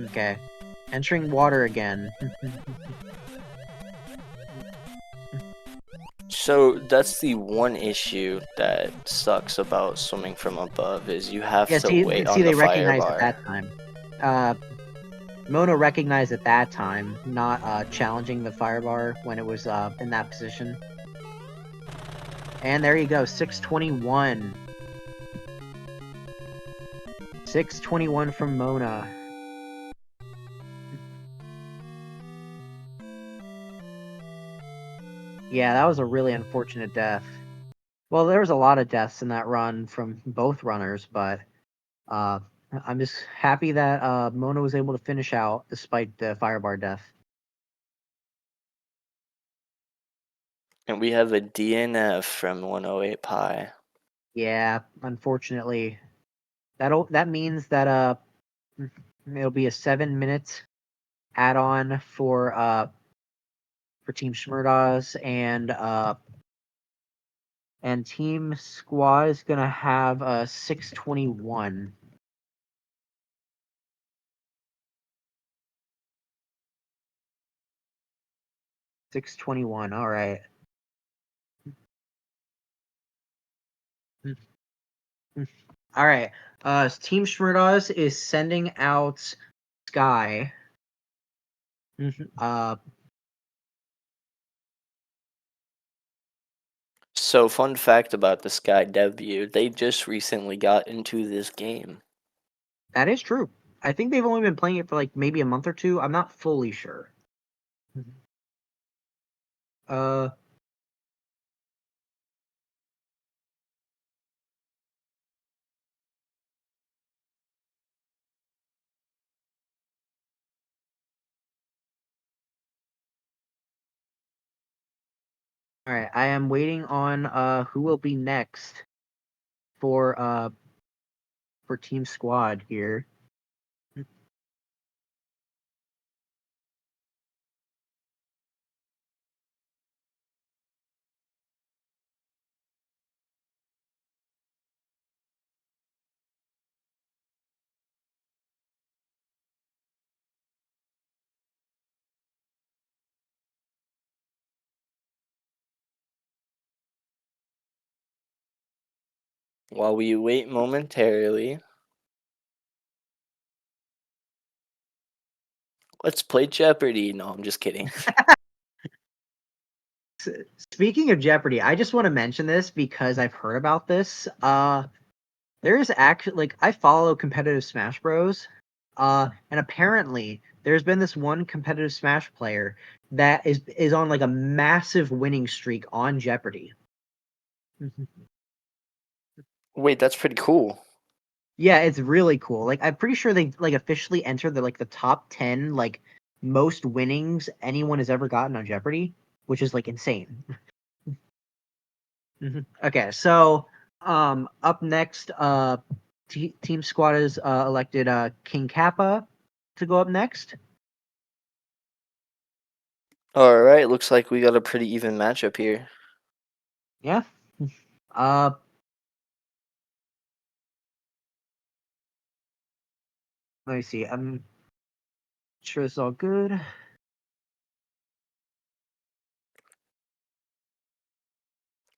Okay. Entering water again. So that's the one issue that sucks about swimming from above is you have Yeah, to wait on they the fire recognized bar. at that time. Mona recognized at that time, not challenging the fire bar when it was in that position. And there you go, 621. 621 from Mona. Yeah, that was a really unfortunate death. Well, there was a lot of deaths in that run from both runners, but I'm just happy that Mona was able to finish out despite the firebar death. And we have a DNF from 108 Pi. Yeah, unfortunately, that means that it'll be a 7-minute add-on for Team Schmurdas, and Team Squad is gonna have a 621. All right. All right. Team Schmurdas is sending out Sky. So fun fact about the Sky debut, they just recently got into this game. That is true. I think they've only been playing it for like maybe a month or two. I'm not fully sure. All right, I am waiting on who will be next for Team Squad here. While we wait momentarily, let's play Jeopardy! No, I'm just kidding. Speaking of Jeopardy, I just want to mention this because I've heard about this. There's actually, like, I follow competitive Smash Bros. And apparently there's been this one competitive Smash player that is on like a massive winning streak on Jeopardy. Wait, that's pretty cool. Yeah, it's really cool. Like, I'm pretty sure they like officially entered the top 10 like most winnings anyone has ever gotten on Jeopardy, which is like insane. Okay, so up next, Team Squad has elected King Kappa to go up next. All right, looks like we got a pretty even matchup here. Yeah. Uh, let me see. I'm sure it's all good.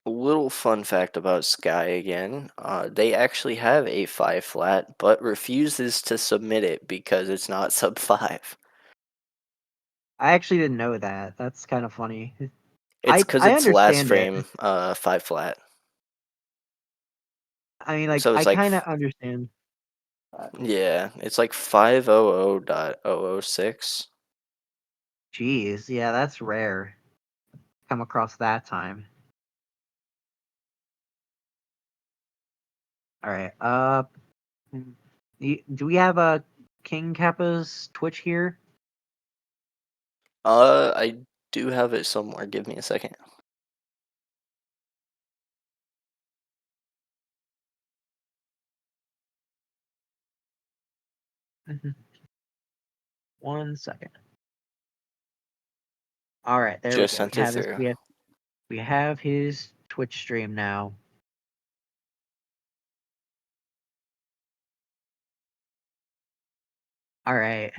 A little fun fact about Sky again. They actually have a 5 flat, but refuses to submit it because it's not sub 5. I actually didn't know that. That's kind of funny. It's because I it's last understand it. frame 5 flat. I mean, like, So I it's like, kind of understand. yeah, it's like 500.006. Jeez, yeah, that's rare. Come across that time. All right. Do we have a King Kappa's Twitch here? I do have it somewhere. Give me a second. One second. All right, there we Just go. sent it through. We have his Twitch stream now. All right.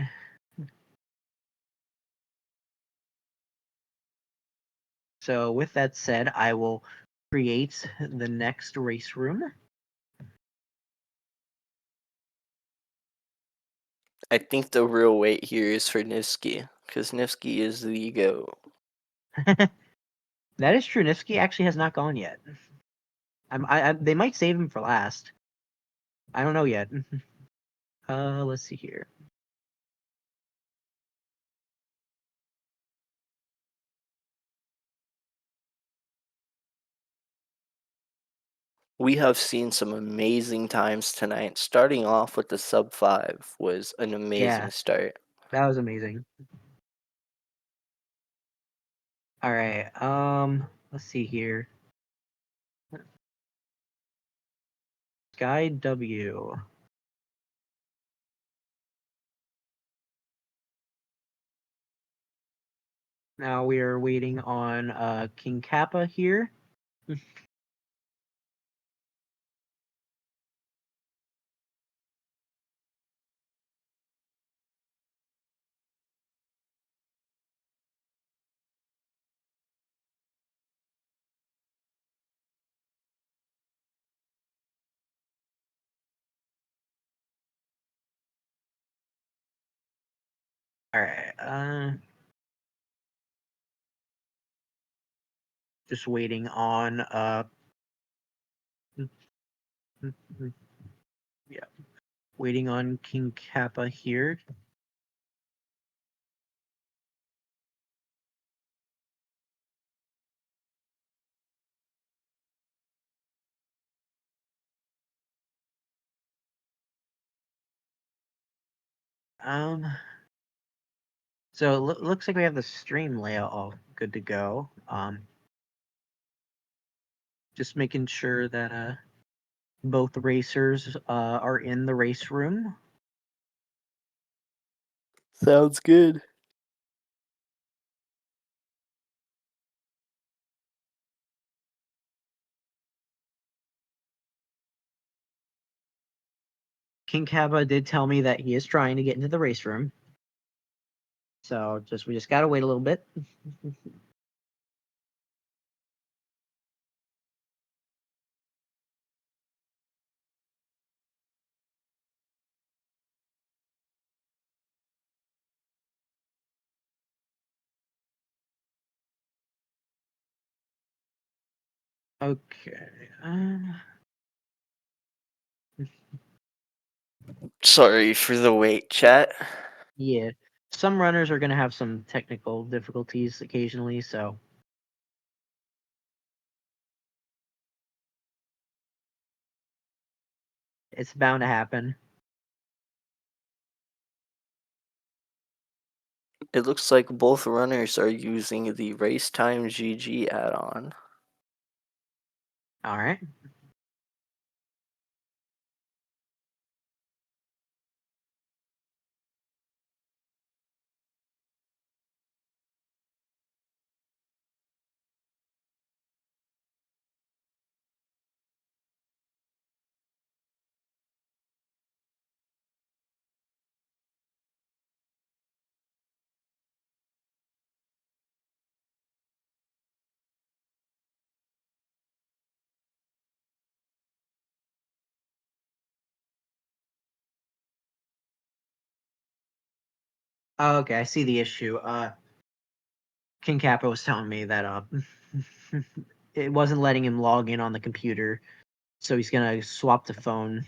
So with that said, I will create the next race room. I think the real weight here is for Nifsky, because Nifsky is the GOAT. That is true. Nifsky actually has not gone yet. They might save him for last. I don't know yet. Let's see here. We have seen some amazing times tonight. Starting off with the sub 5 was an amazing Yeah, start. that was amazing. All right. Let's see here. Sky W. Now we are waiting on King Kappa here. All right. Just waiting on yeah, waiting on King Kappa here. Um, so it looks like we have the stream layout all good to go. Just making sure that both racers are in the race room. Sounds good. King Kappa did tell me that he is trying to get into the race room. So we just gotta wait a little bit. Okay. Sorry for the wait, chat. Yeah. Some runners are gonna have some technical difficulties occasionally, so it's bound to happen. It looks like both runners are using the Race Time GG add-on. All right. Oh, okay, I see the issue. King Kappa was telling me that it wasn't letting him log in on the computer, so he's gonna swap the phone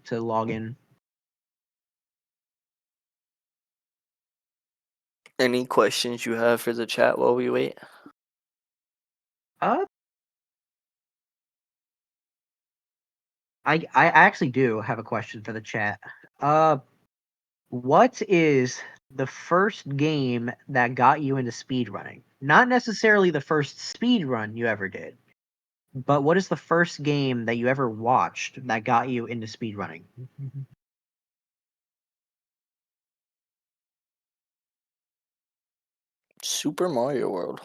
to log in. Any questions you have for the chat while we wait? Uh, I actually do have a question for the chat. What is the first game that got you into speedrunning? Not necessarily the first speed run you ever did, but what is the first game that you ever watched that got you into speedrunning? Super Mario World.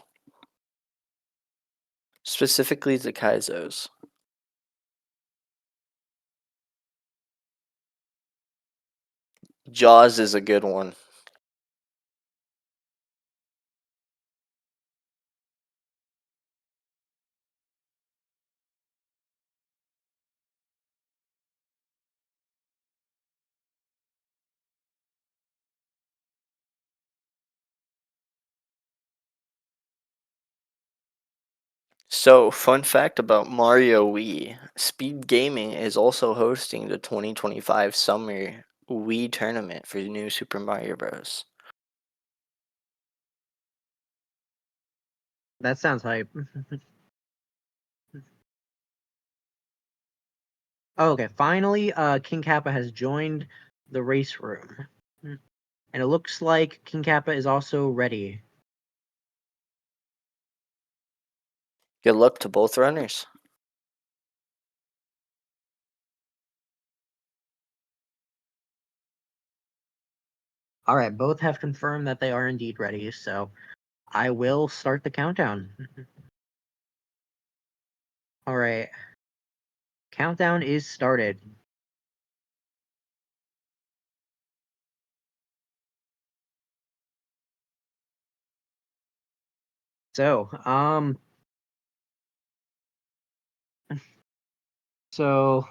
Specifically the Kaizos. Jaws is a good one. So, fun fact about Mario Wii, Speed Gaming is also hosting the 2025 Summer Wii Tournament for New Super Mario Bros. That sounds hype. Oh, okay, finally, King Kappa has joined the race room. And it looks like King Kappa is also ready. Good luck to both runners. All right, both have confirmed that they are indeed ready, so I will start the countdown. All right. Countdown is started. So, so,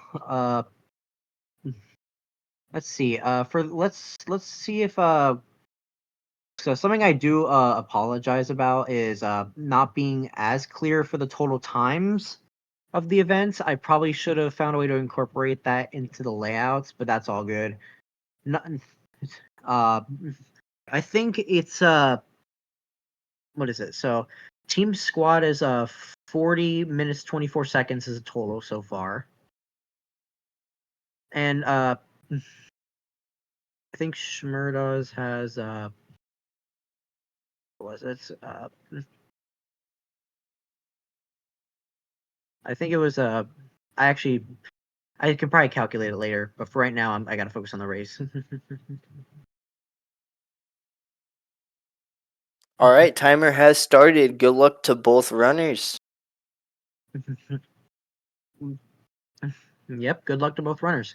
let's see. Let's see if so something I do apologize about is not being as clear for the total times of the events. I probably should have found a way to incorporate that into the layouts, but that's all good. Not, uh, I think it's what is it? So, team squad is 40 minutes 24 seconds is a total so far, and I think Shmurda's has what was it? I think it was I actually I can probably calculate it later, but for right now I gotta focus on the race. All right, timer has started. Good luck to both runners. Yep, good luck to both runners.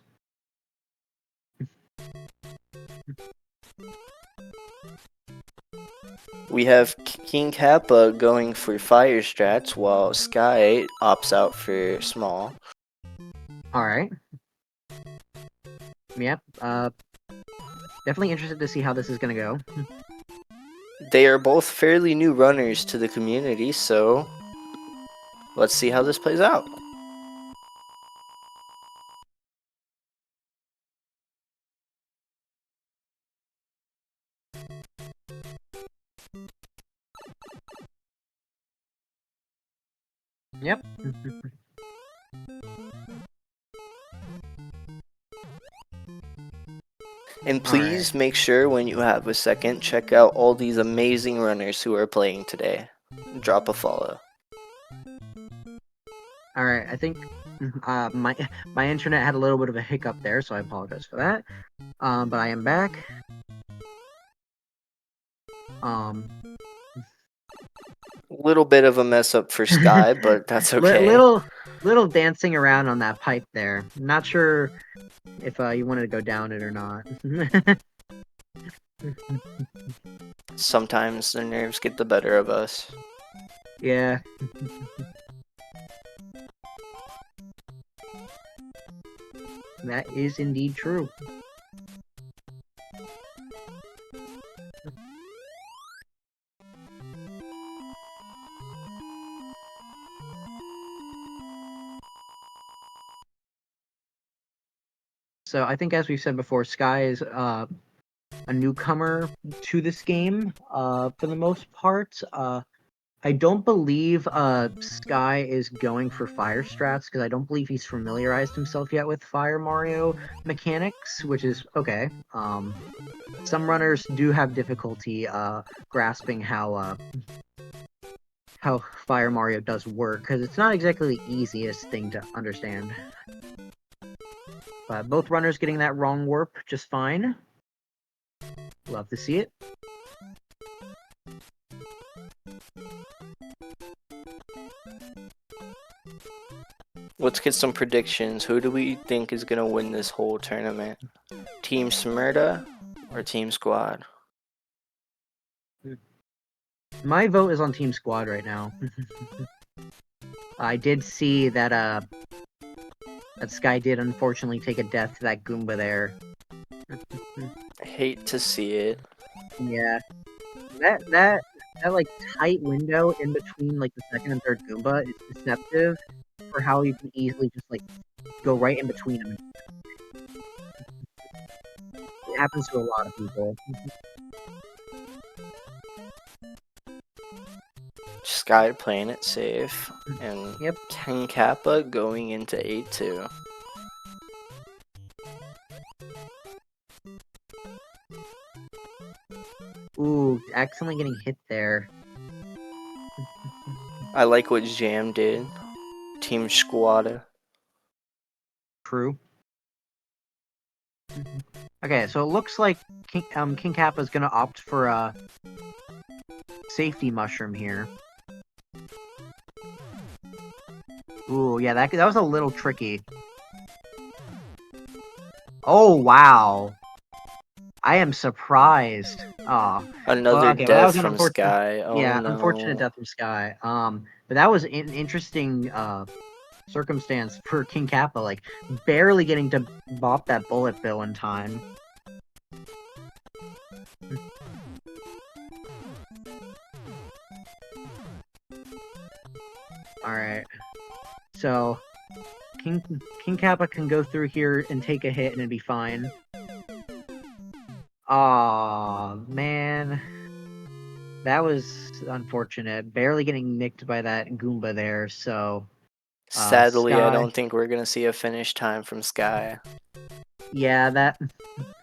We have King Kappa going for fire strats while Sky opts out for small. All right. Yep. Definitely interested to see how this is gonna go. They are both fairly new runners to the community, so let's see how this plays out. Yep. And please make sure when you have a second, check out all these amazing runners who are playing today. Drop a follow. All right. I think my internet had a little bit of a hiccup there, so I apologize for that. But I am back. Little bit of a mess up for Sky, but that's okay. Little dancing around on that pipe there. Not sure if you wanted to go down it or not. Sometimes the nerves get the better of us. Yeah. That is indeed true. So I think, as we've said before, Sky is a newcomer to this game for the most part. I don't believe Sky is going for fire strats because I don't believe he's familiarized himself yet with Fire Mario mechanics, which is okay. Some runners do have difficulty grasping how Fire Mario does work because it's not exactly the easiest thing to understand. But both runners getting that wrong warp just fine. Love to see it. Let's get some predictions. Who do we think is gonna win this whole tournament? Team Smurda or Team Squad? My vote is on Team Squad right now. I did see that that Sky did unfortunately take a death to that Goomba there. I hate to see it. Yeah. That like tight window in between like the second and third Goomba is deceptive for how you can easily just like go right in between them. It happens to a lot of people. Sky playing it safe, and Yep. Ken Kappa going into 8-2. Ooh, accidentally getting hit there. I like what Jam did. Team Squad. True. Okay, so it looks like King Kappa is gonna opt for a safety mushroom here. Ooh, yeah, that was a little tricky. Oh wow, I am surprised. Oh, Another okay, well, that was death an from unfortunate. Sky. Oh Yeah, no. unfortunate death from Sky. But that was an interesting circumstance for King Kappa, like barely getting to bop that bullet bill in time. All right, so King Kappa can go through here and take a hit and it'd be fine. Aw, man. That was unfortunate. Barely getting nicked by that Goomba there, so... Sadly, I Sky... don't think we're gonna see a finish time from Sky. Yeah,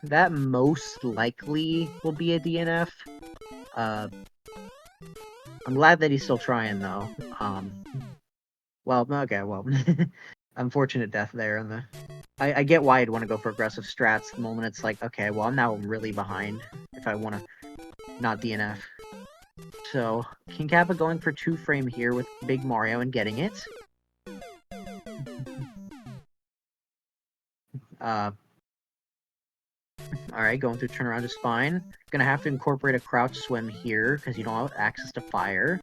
that most likely will be a DNF. I'm glad that he's still trying, though. Well, okay, well... unfortunate death there, and I get why I'd want to go for aggressive strats the moment it's like, okay, well, I'm now really behind if I want to not DNF. So, King Kappa going for 2-frame here with Big Mario and getting it. Alright, going through turnaround is fine. Gonna have to incorporate a crouch swim here, because you don't have access to fire.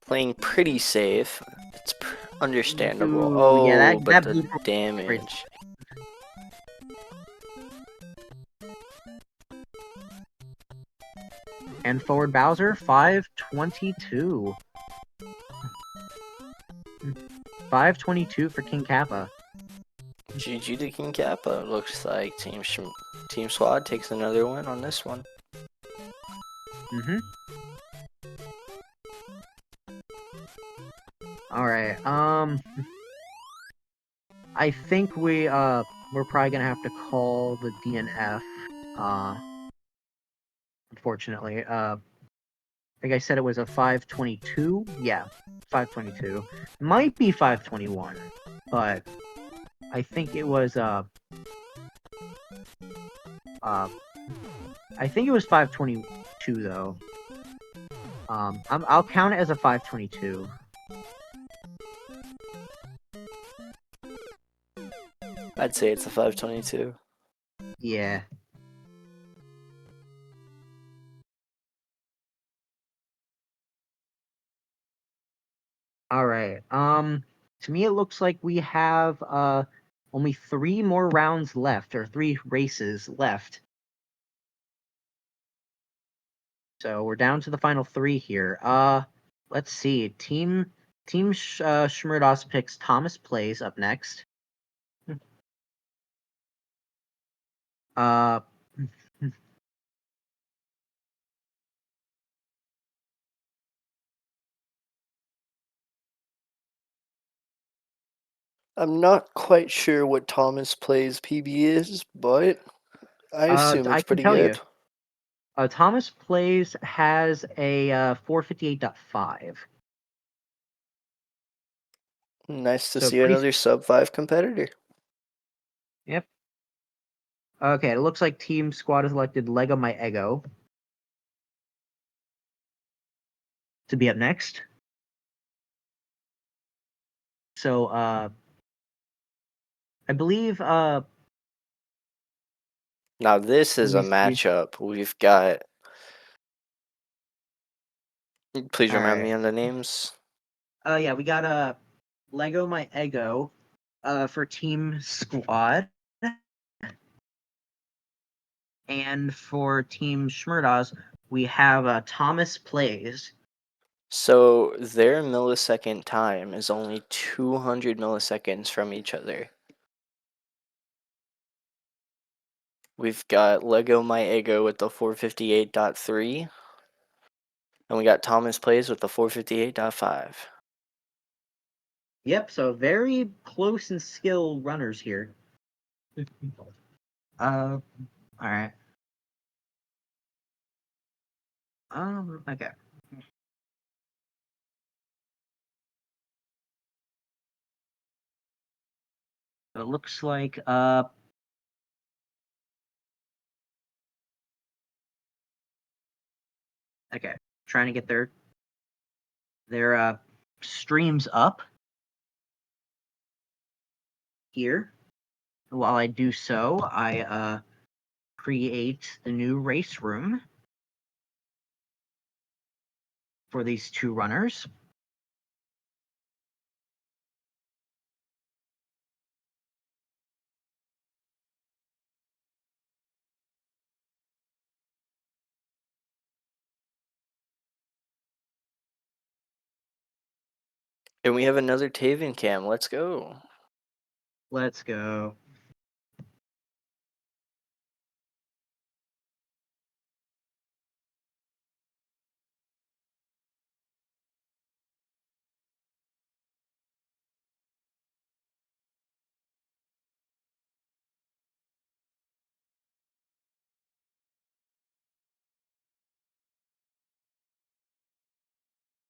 Playing pretty safe. It's understandable. Ooh, Oh, yeah, but that the blue purple damage. and forward Bowser, 522. 522 for King Kappa. GG to King Kappa. Looks like Team Squad takes another win on this one. Mm-hmm. Alright, I think we're probably gonna have to call the DNF, unfortunately. Like I said, it was a 522. Yeah, 522. Might be 521, but I think it was I think it was 522 though. I'll count it as a 522. I'd say it's a 522. Yeah. All right. To me, it looks like we have Only 3 more rounds left, or 3 races left. So we're down to the final 3 here. Let's see. Team Schmerdos picks Thomas Plays up next. Uh, I'm not quite sure what Thomas Plays PB is, but I assume I it's can pretty tell good. you. Thomas Plays has a 458.5. Nice to So see pretty. another sub 5 competitor. Yep. Okay, it looks like Team Squad has elected Lego My Ego to be up next. So, I believe, Now this is a These- matchup. We've got. Please remind Alright. me on the names. Yeah, we got Lego My Ego for Team Squad. And for Team Schmerdos, we have Thomas Plays. So their millisecond time is only 200 milliseconds from each other. We've got Lego My Ego with the 458.3. And we got Thomas Plays with the 458.5. Yep, so very close and skill runners here. Alright. Okay. It looks like okay, trying to get their streams up here. While I do so, I create the new race room for these 2 runners. And we have another Taven cam. Let's go. Let's go.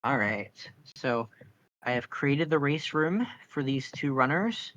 All right. So I have created the race room for these 2 runners.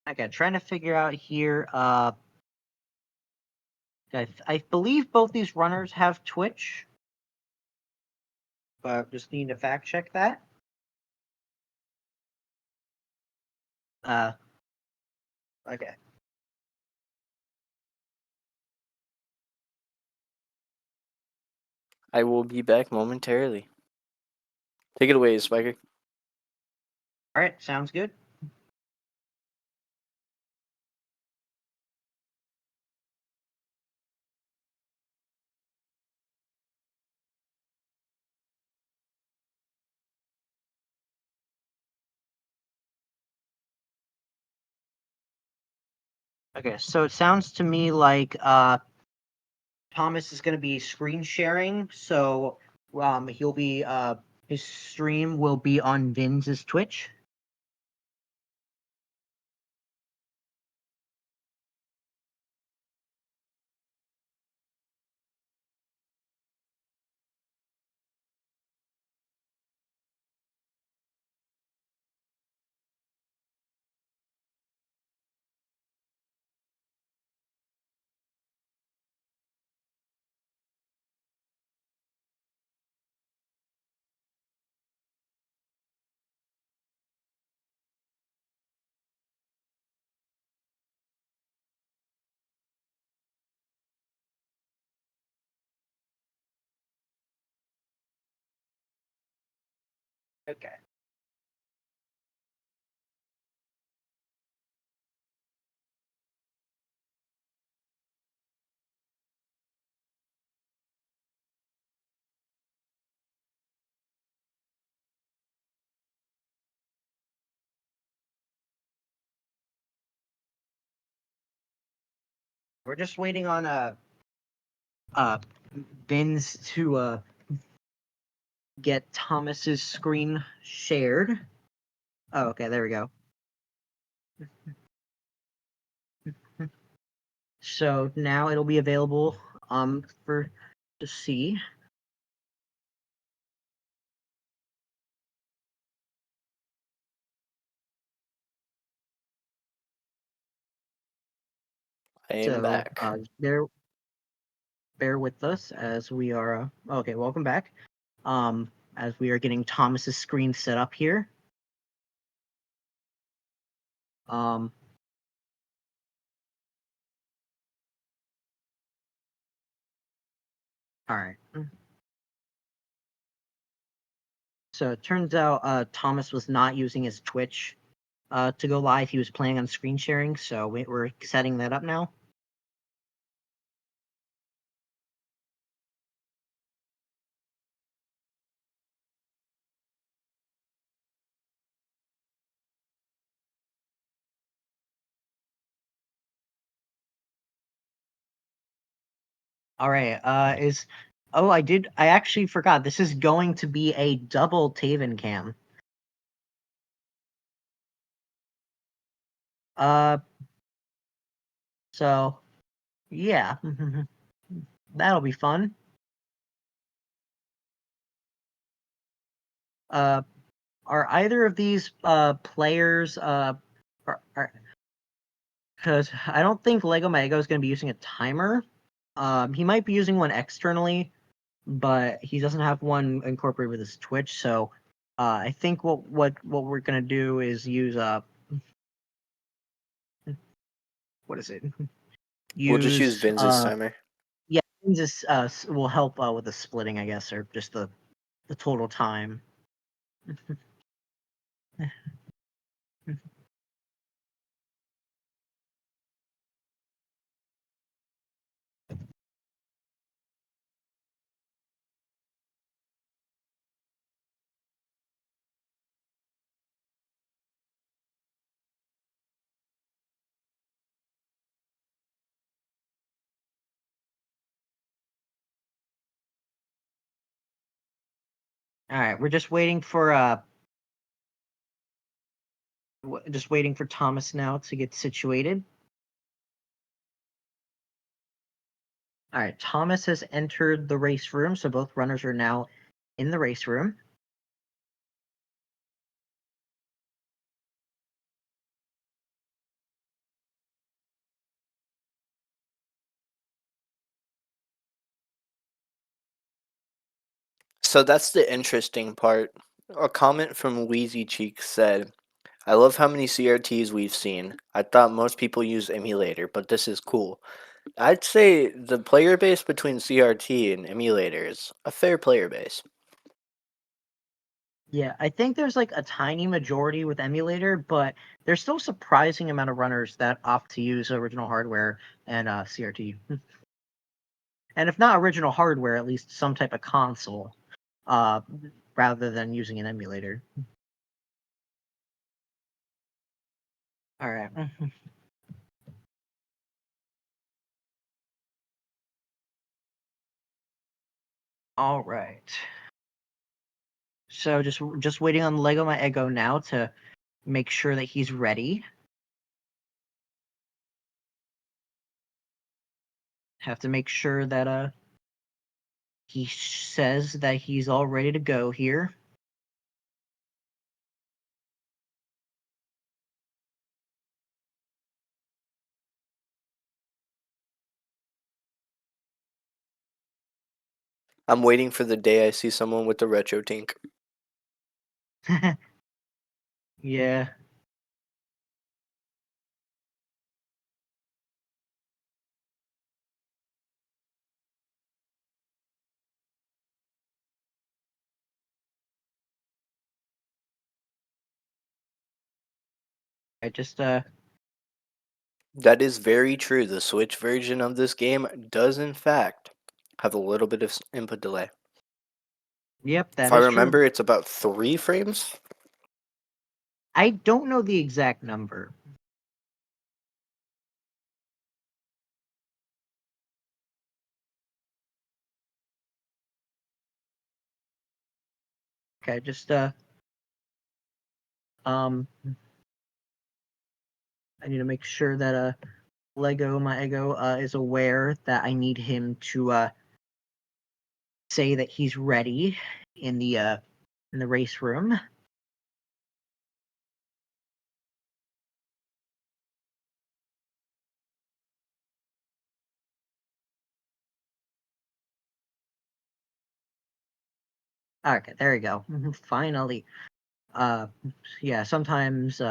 Okay, trying to figure out here. I believe both these runners have Twitch, but just need to fact check that. Okay. I will be back momentarily. Take it away, Spiker. All right, sounds good. Okay, so it sounds to me like Thomas is going to be screen sharing, so he'll be his stream will be on Vince's Twitch. Okay. We're just waiting on Vince to get Thomas's screen shared. Oh, okay, there we go. So now it'll be available for to see. I am So back. bear with us as we are okay, welcome back. As we are getting Thomas's screen set up here. All right. So it turns out Thomas was not using his Twitch to go live. He was planning on screen sharing, so we're setting that up now. All right. I actually forgot. This is going to be a double Taven cam. So yeah. That'll be fun. Are either of these players because I don't think Lego Mago is going to be using a timer. He might be using one externally, but he doesn't have one incorporated with his Twitch. So I think what we're gonna do is use what is it? We'll just use Vince's timer. Yeah, Vince's will help with the splitting, I guess, or just the total time. All right, we're just waiting for Thomas now to get situated. All right, Thomas has entered the race room, so both runners are now in the race room. So that's the interesting part. A comment from Wheezy Cheeks said, I love how many CRTs we've seen. I thought most people use emulator, but this is cool. I'd say the player base between CRT and emulator is a fair player base. Yeah, I think there's like a tiny majority with emulator, but there's still a surprising amount of runners that opt to use original hardware and CRT. And if not original hardware, at least some type of console, uh, rather than using an emulator. All right. All right. So just waiting on Lego My Ego now to make sure that he's ready. Have to make sure that he says that he's all ready to go here. I'm waiting for the day I see someone with the retro tink. Yeah. I just That is very true. The Switch version of this game does, in fact, have a little bit of input delay. yep, If that I is remember, true. it's about 3 frames. I don't know the exact number. Okay, just um I need to make sure that Lego my ego is aware that I need him to say that he's ready in the race room. Okay, there we go. Finally. Uh yeah, sometimes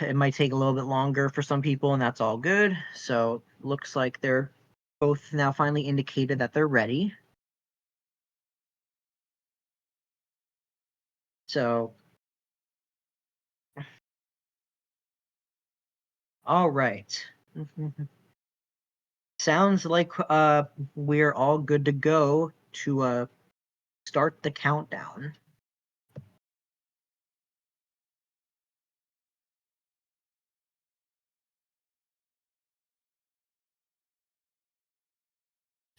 it might take a little bit longer for some people and that's all good. So, looks like they're both now finally indicated that they're ready. So, all right. Sounds like we're all good to go to start the countdown.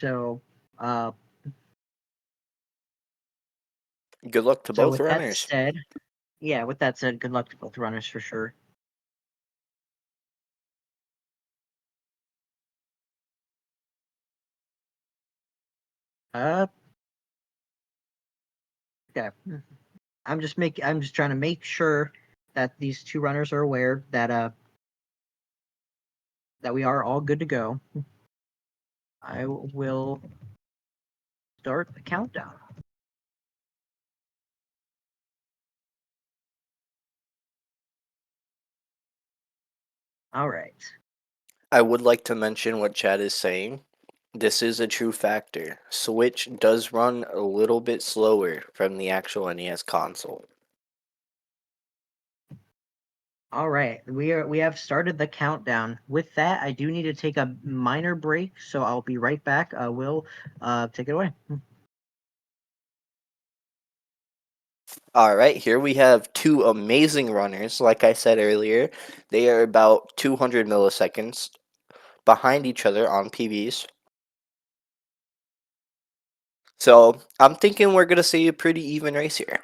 So, uh, Good luck to so both with that runners. said, yeah, with that said, good luck to both runners for sure. Uh, yeah, I'm just trying to make sure that these two runners are aware that we are all good to go. I will start the countdown. All right. I would like to mention what Chad is saying. This is a true factor. Switch does run a little bit slower from the actual NES console. All right, we have started the countdown. With that, I do need to take a minor break, so I'll be right back. Will take it away. All right, here we have 2 amazing runners. Like I said earlier, they are about 200 milliseconds behind each other on PBs. So I'm thinking we're going to see a pretty even race here.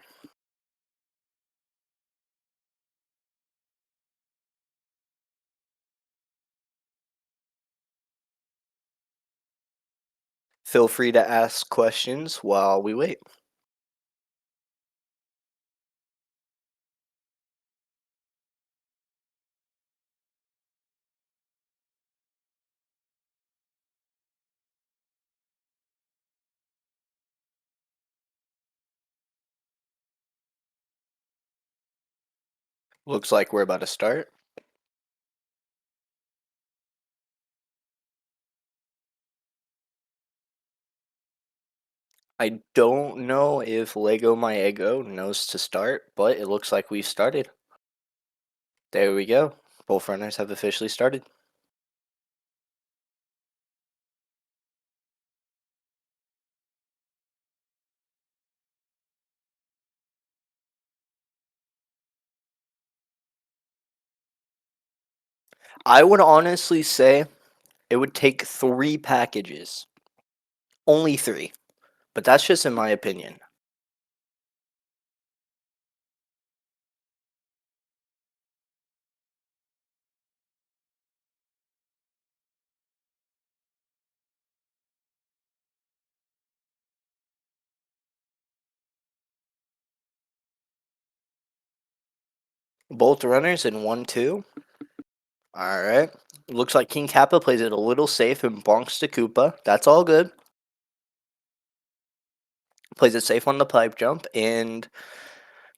Feel free to ask questions while we wait. Looks like we're about to start. I don't know if Lego My Ego knows to start, but it looks like we've started. There we go. Both runners have officially started. I would honestly say it would take 3 packages. Only 3. But that's just in my opinion. Both runners in 1-2. Alright. Looks like King Kappa plays it a little safe and bonks to Koopa. That's all good. Plays it safe on the pipe jump, and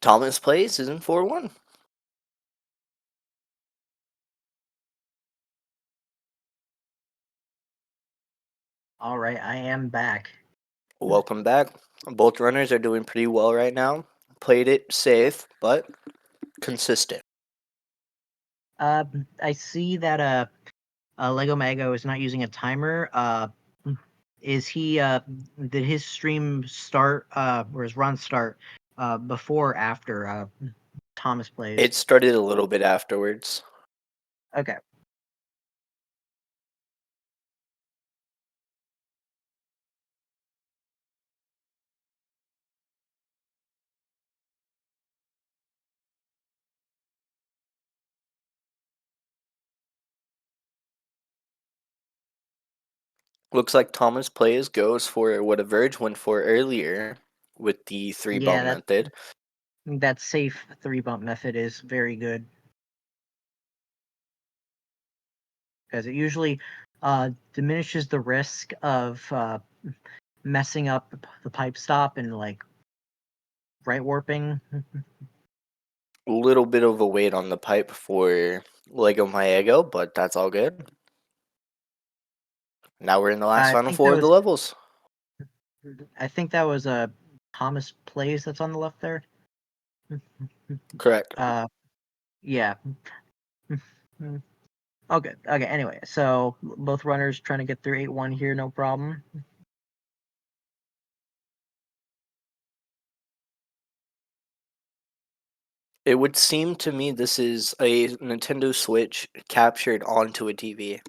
Thomas plays is in 4-1. All right, I am back. Welcome back. Both runners are doing pretty well right now. Played it safe, but consistent. I see that Lego Mago is not using a timer. Is he did his stream start or his run start before or after Thomas plays? It started a little bit afterwards. Okay. Looks like Thomas plays goes for what a Verge went for earlier with the 3 bump Yeah, method. that safe 3-bump method is very good. Because it usually diminishes the risk of messing up the pipe stop and like right warping. A little bit of a weight on the pipe for Lego Maego, but that's all good. Now we're in the last I final think 4 that of the was levels. Thomas Plays that's on the left there. Correct. Yeah. Okay. Okay. Anyway, so both runners trying to get through 8-1 here, no problem. It would seem to me this is a Nintendo Switch captured onto a TV.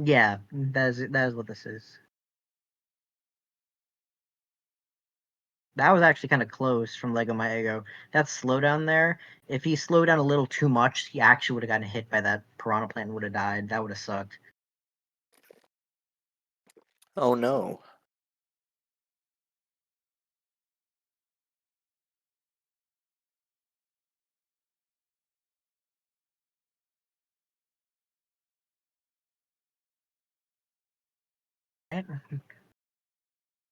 Yeah, that is what this is. That was actually kind of close from Lego Maego. That slowdown there, if he slowed down a little too much, he actually would have gotten hit by that piranha plant and would have died. That would have sucked. Oh no. Right.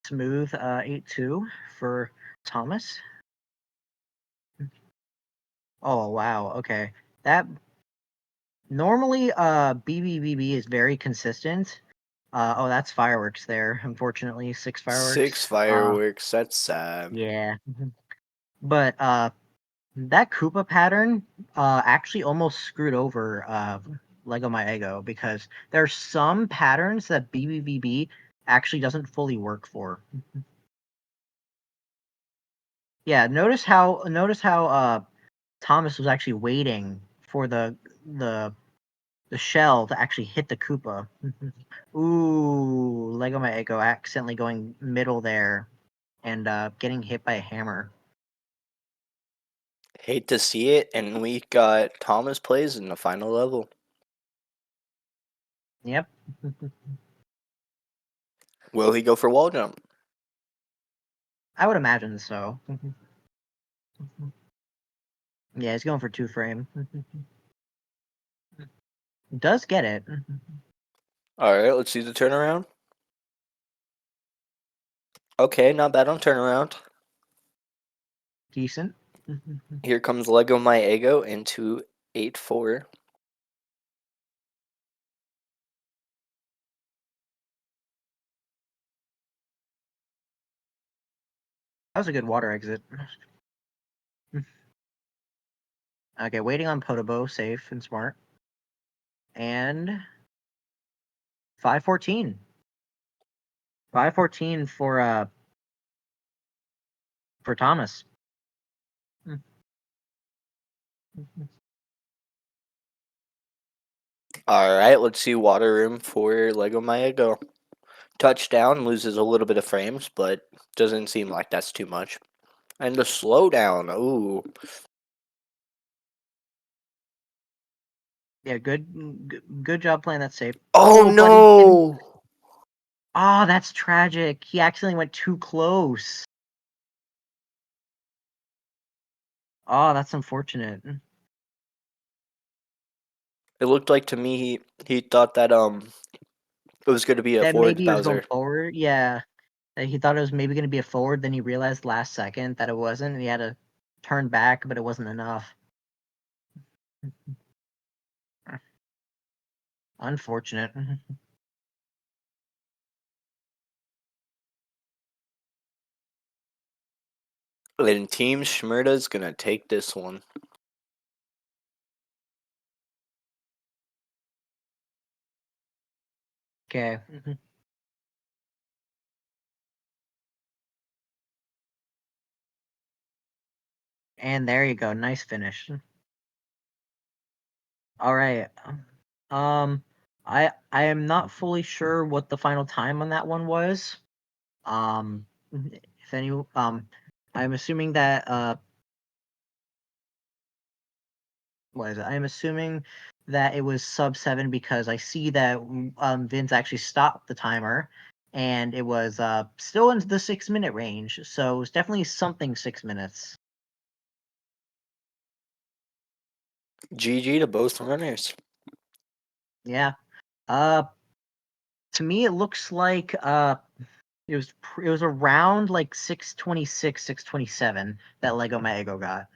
Smooth 8-2 for Thomas. Oh wow, okay. That normally BBBB is very consistent. Oh, that's fireworks there. Unfortunately, 6 fireworks. 6 fireworks, that's sad. Yeah. But that Koopa pattern actually almost screwed over Lego Maego because there's some patterns that BBBB actually doesn't fully work for. Yeah, notice how Thomas was actually waiting for the shell to actually hit the Koopa. Ooh, Lego Maego accidentally going middle there and getting hit by a hammer. Hate to see it, and we got Thomas Plays in the final level. Yep. Will he go for wall jump? I would imagine so. Yeah, he's going for 2-frame. Does get it. Alright, let's see the turnaround. Okay, not bad on turnaround. Decent. Here comes Lego Maego into 8-4. That was a good water exit. Okay, waiting on Podobo, safe and smart. And 514. 514 for Thomas. Alright, let's see water room for Lego Maego. Touchdown, loses a little bit of frames, but doesn't seem like that's too much. And the slowdown, ooh. Yeah, good job playing that safe. Oh buddy. no! Oh, that's tragic. He accidentally went too close. Oh, that's unfortunate. It looked like to me he thought that it was going to be a That forward maybe he was going Bowser. forward. Yeah. He thought it was maybe going to be a forward, then he realized last second that it wasn't, and he had to turn back, but it wasn't enough. Unfortunate. Then Team Schmurda's gonna take this one. Okay. And there you go. Nice finish. All right. I am not fully sure what the final time on that one was. If any I'm assuming that what is it? I'm assuming that it was sub 7 because I see that Vince actually stopped the timer and it was still into the 6-minute range. So it's definitely something 6 minutes. GG to both runners. Yeah. To me it looks like it was around like 6:26, 6:27 that Lego My Ego got.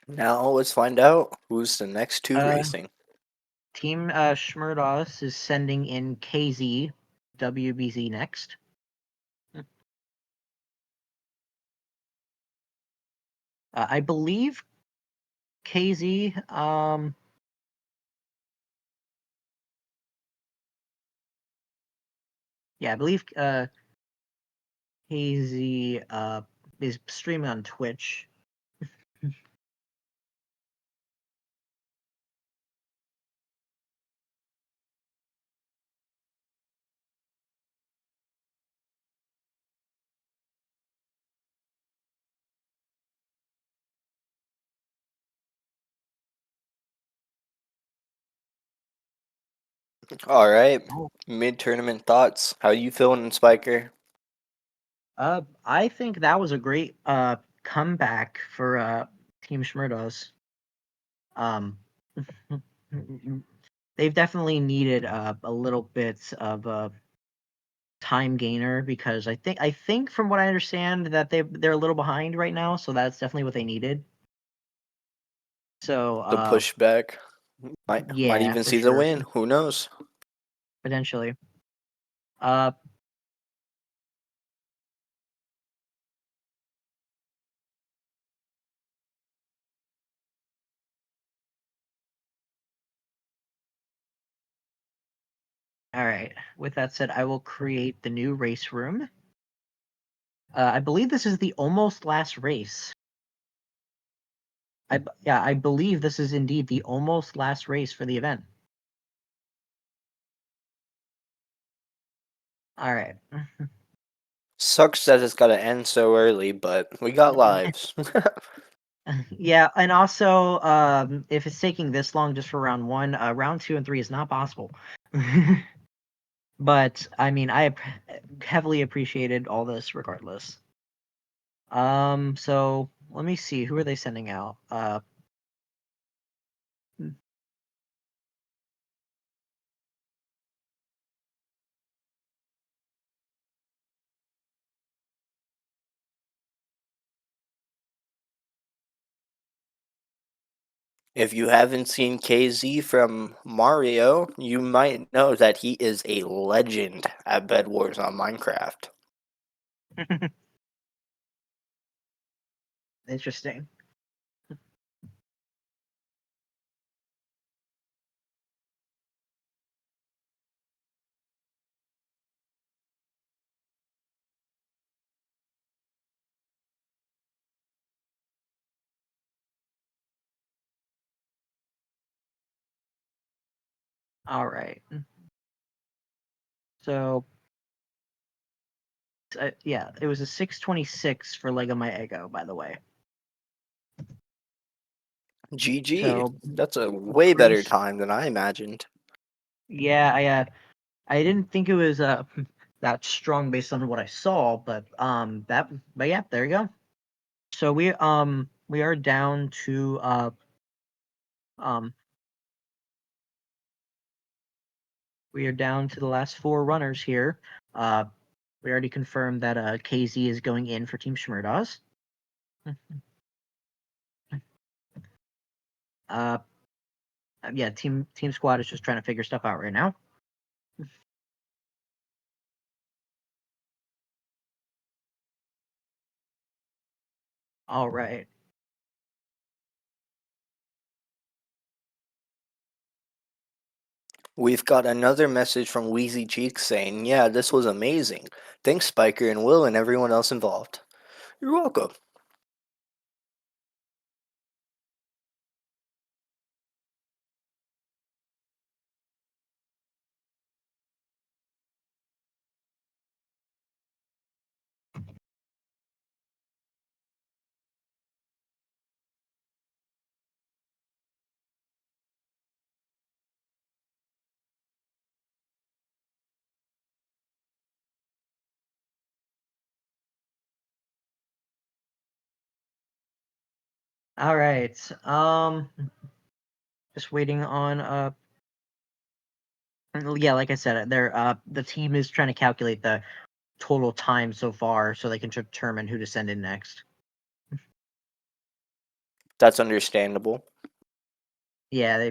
Now let's find out who's the next two racing. Team Schmurdos is sending in KZ WBZ next. I believe KZ yeah, I believe KZ is streaming on Twitch. All right. Oh. Mid-tournament thoughts. How you feeling, Spiker? I think that was a great comeback for Team Schmurdos. They've definitely needed a little bit of a time gainer because I think from what I understand that they're a little behind right now, so that's definitely what they needed. So The pushback might yeah, even for see the sure. win. Who knows? Potentially. All right. With that said, I will create the new race room. I believe this is the almost last race. I believe this is indeed the almost last race for the event. All right. Sucks that it's got to end so early, but we got lives. Yeah, and also, if it's taking this long just for round 1, round 2 and 3 is not possible. But I mean, heavily appreciated all this regardless. So let me see, who are they sending out? If you haven't seen KZ from Mario, you might know that he is a legend at Bed Wars on Minecraft. Interesting. All right. So, yeah, it was a 6:26 for Lego My Ego, by the way. GG. So, That's a way better race- time than I imagined. Yeah, I didn't think it was that strong based on what I saw, but yeah, there you go. So we are down to we are down to the last 4 runners here. We already confirmed that KZ is going in for Team Schmurdos. Yeah, team squad is just trying to figure stuff out right now. All right. We've got another message from Wheezy Cheeks saying, "Yeah, this was amazing. Thanks, Spiker and Will and everyone else involved." You're welcome. All right. Just waiting on yeah, like I said, the team is trying to calculate the total time so far so they can determine who to send in next. That's understandable. Yeah,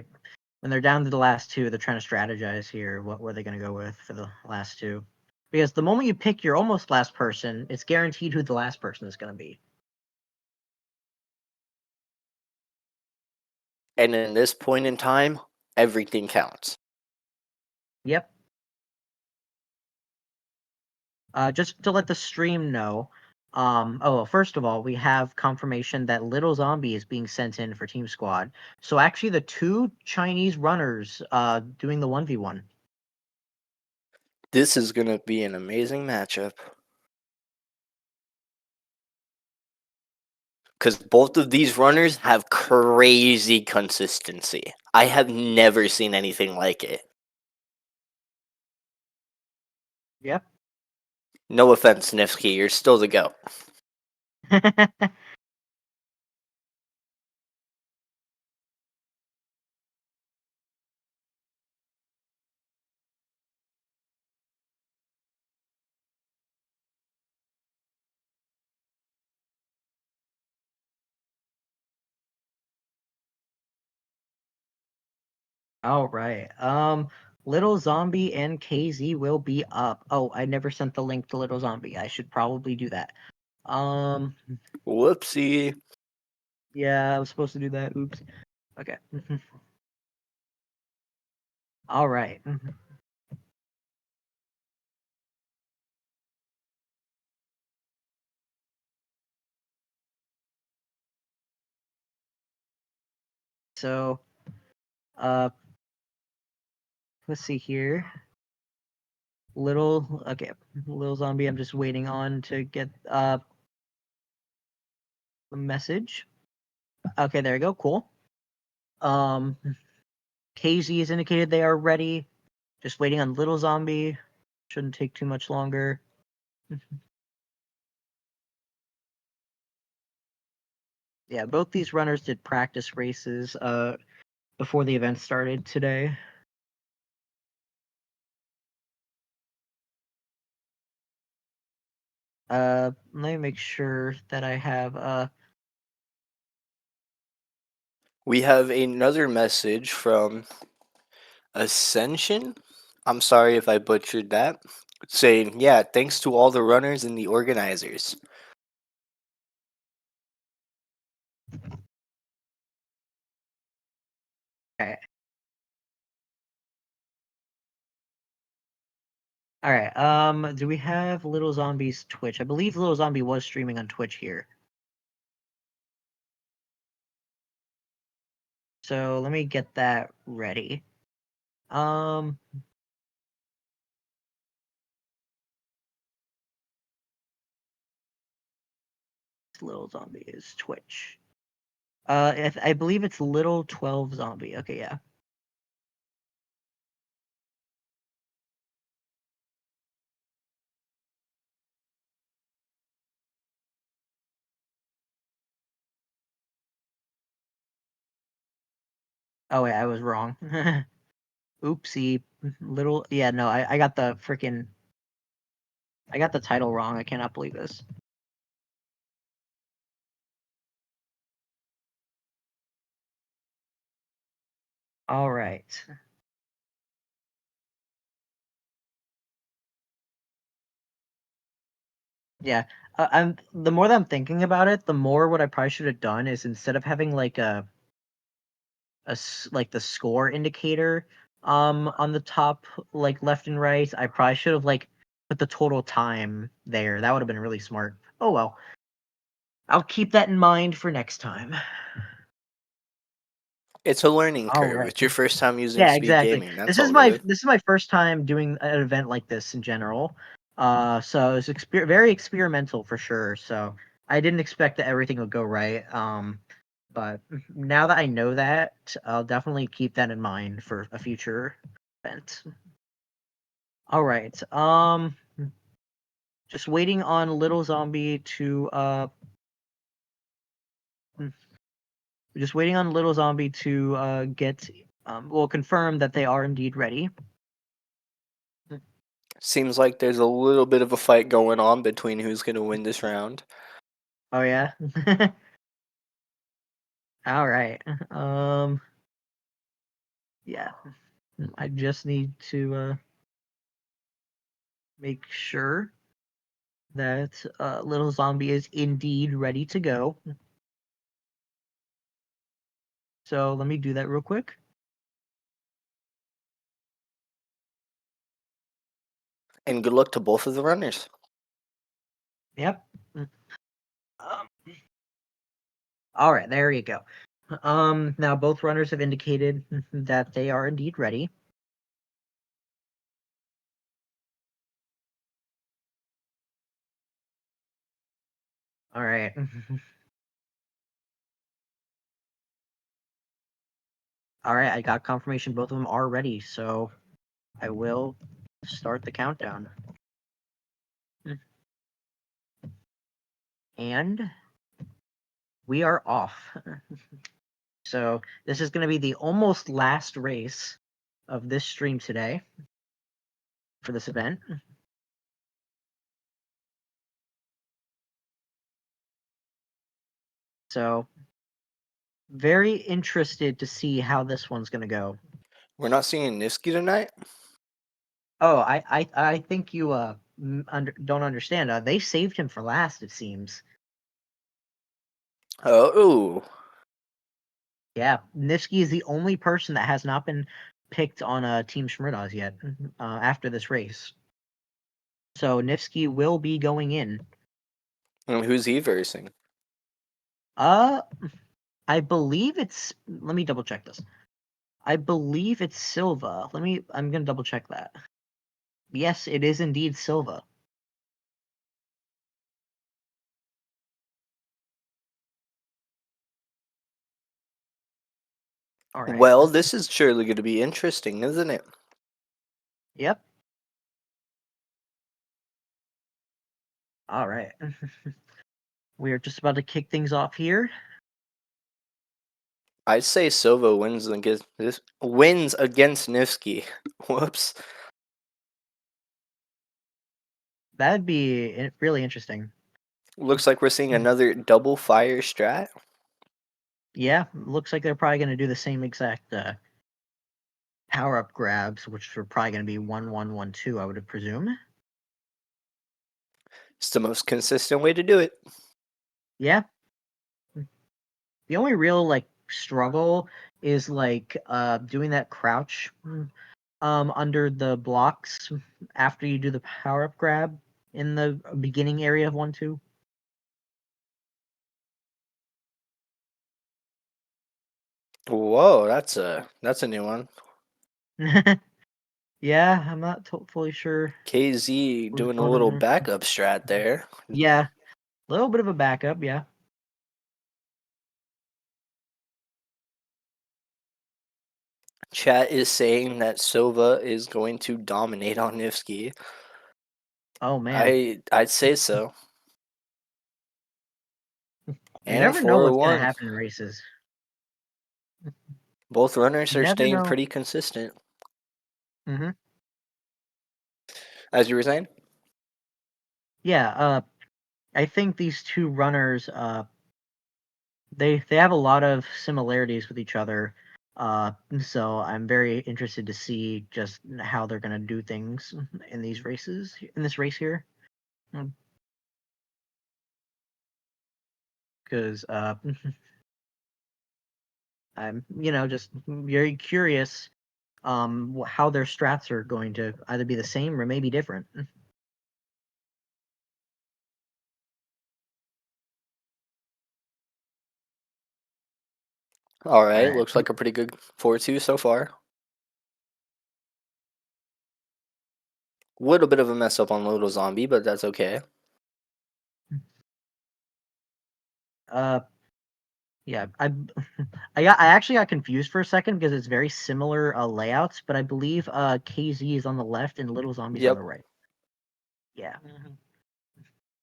when they're down to the last two, they're trying to strategize here. What were they going to go with for the last two? Because the moment you pick your almost last person, it's guaranteed who the last person is going to be. And in this point in time, everything counts. Yep. Just to let the stream know, well, first of all, we have confirmation that Little Zombie is being sent in for Team Squad. So actually, the two Chinese runners doing the 1v1. This is going to be an amazing matchup. Because both of these runners have crazy consistency. I have never seen anything like it. Yep. No offense, Nifsky, you're still the GOAT. All right. Little Zombie and KZ will be up. Oh, I never sent the link to Little Zombie. I should probably do that. Whoopsie. Yeah, I was supposed to do that. Oops. Okay. All right. So, uh, let's see here. Little Zombie. I'm just waiting on to get the message. Okay, there you go. Cool. KZ has indicated they are ready. Just waiting on Little Zombie. Shouldn't take too much longer. Yeah, both these runners did practice races before the event started today. Let me make sure that I have We have another message from Ascension. I'm sorry if I butchered that. Saying, "Yeah, thanks to all the runners and the organizers." Okay. All right. Do we have Little Zombie's Twitch? I believe Little Zombie was streaming on Twitch here. So let me get that ready. Little Zombie is Twitch. I believe it's Little 12 Zombie. Okay, yeah. Oh wait, I was wrong. Oopsie. Little. Yeah, no, I got the freaking. I got the title wrong. I cannot believe this. All right. Yeah, I'm the more that I'm thinking about it, the more what I probably should have done is instead of having like like the score indicator on the top like left and right, I probably should have like put the total time there. That would have been really smart. Oh well. I'll keep that in mind for next time. It's a learning All curve. right. It's your first time using Yeah, speed exactly. gaming. That's This is all it is. my first time doing an event like this in general. So it's very experimental for sure. So I didn't expect that everything would go right. But now that I know that, I'll definitely keep that in mind for a future event. All right. Just waiting on Little Zombie to just waiting on Little Zombie to get will confirm that they are indeed ready. Seems like there's a little bit of a fight going on between who's going to win this round. Oh yeah. All right. Yeah. I just need to make sure that Little Zombie is indeed ready to go. So let me do that real quick. And good luck to both of the runners. Yep. All right, there you go. Now both runners have indicated that they are indeed ready. All right. All right, I got confirmation both of them are ready, so I will start the countdown. And we are off. So this is going to be the almost last race of this stream today for this event. So very interested to see how this one's going to go. We're not seeing Niski tonight? Oh, I think you don't understand. They saved him for last, it seems. Oh. Yeah, Nifsky is the only person that has not been picked on Team Shmurdas yet after this race. So Nifsky will be going in. And who's he versing? I believe it's. Let me double check this. I believe it's Silva. I'm gonna double check that. Yes, it is indeed Silva. All right. Well, this is surely going to be interesting, isn't it? Yep. All right. We are just about to kick things off here. I'd say Silva wins against Nifsky. Whoops. That'd be really interesting. Looks like we're seeing another double fire strat. Yeah, looks like they're probably going to do the same exact power up grabs, which are probably going to be 1-1-1-2, I would presume. It's the most consistent way to do it. Yeah. The only real like struggle is like doing that crouch under the blocks after you do the power up grab in the beginning area of 1-2. Whoa, that's a new one. Yeah, I'm not fully sure. KZ what's doing a going little on. backup strat there. Yeah, a little bit of a backup, yeah. Chat is saying that Silva is going to dominate on Nifsky. Oh man, I'd say so. you And never know what's gonna 401. happen in races. Both runners You are never staying know. pretty consistent. Mm-hmm. As you were saying? Yeah, I think these two runners, they have a lot of similarities with each other. So I'm very interested to see just how they're gonna do things in these races, in this race here. Because I'm, just very curious how their strats are going to either be the same or maybe different. All right, Alright. looks like a pretty good 4-2 so far. Little bit of a mess up on Little Zombie, but that's okay. Yeah, I actually got confused for a second because it's very similar layouts, but I believe KZ is on the left and Little Zombie's on Yep. the right. Yeah.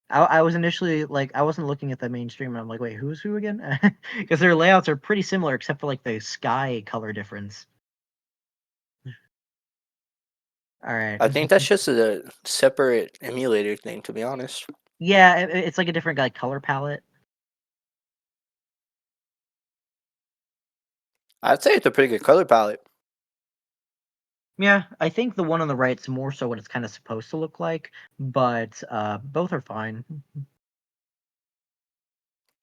I was initially like, I wasn't looking at the mainstream, and I'm like, wait, who's who again? Because their layouts are pretty similar except for like the sky color difference. All right. I think that's just a separate emulator thing, to be honest. Yeah, it's like a different like color palette. I'd say it's a pretty good color palette. Yeah, I think the one on the right's more so what it's kind of supposed to look like, but both are fine.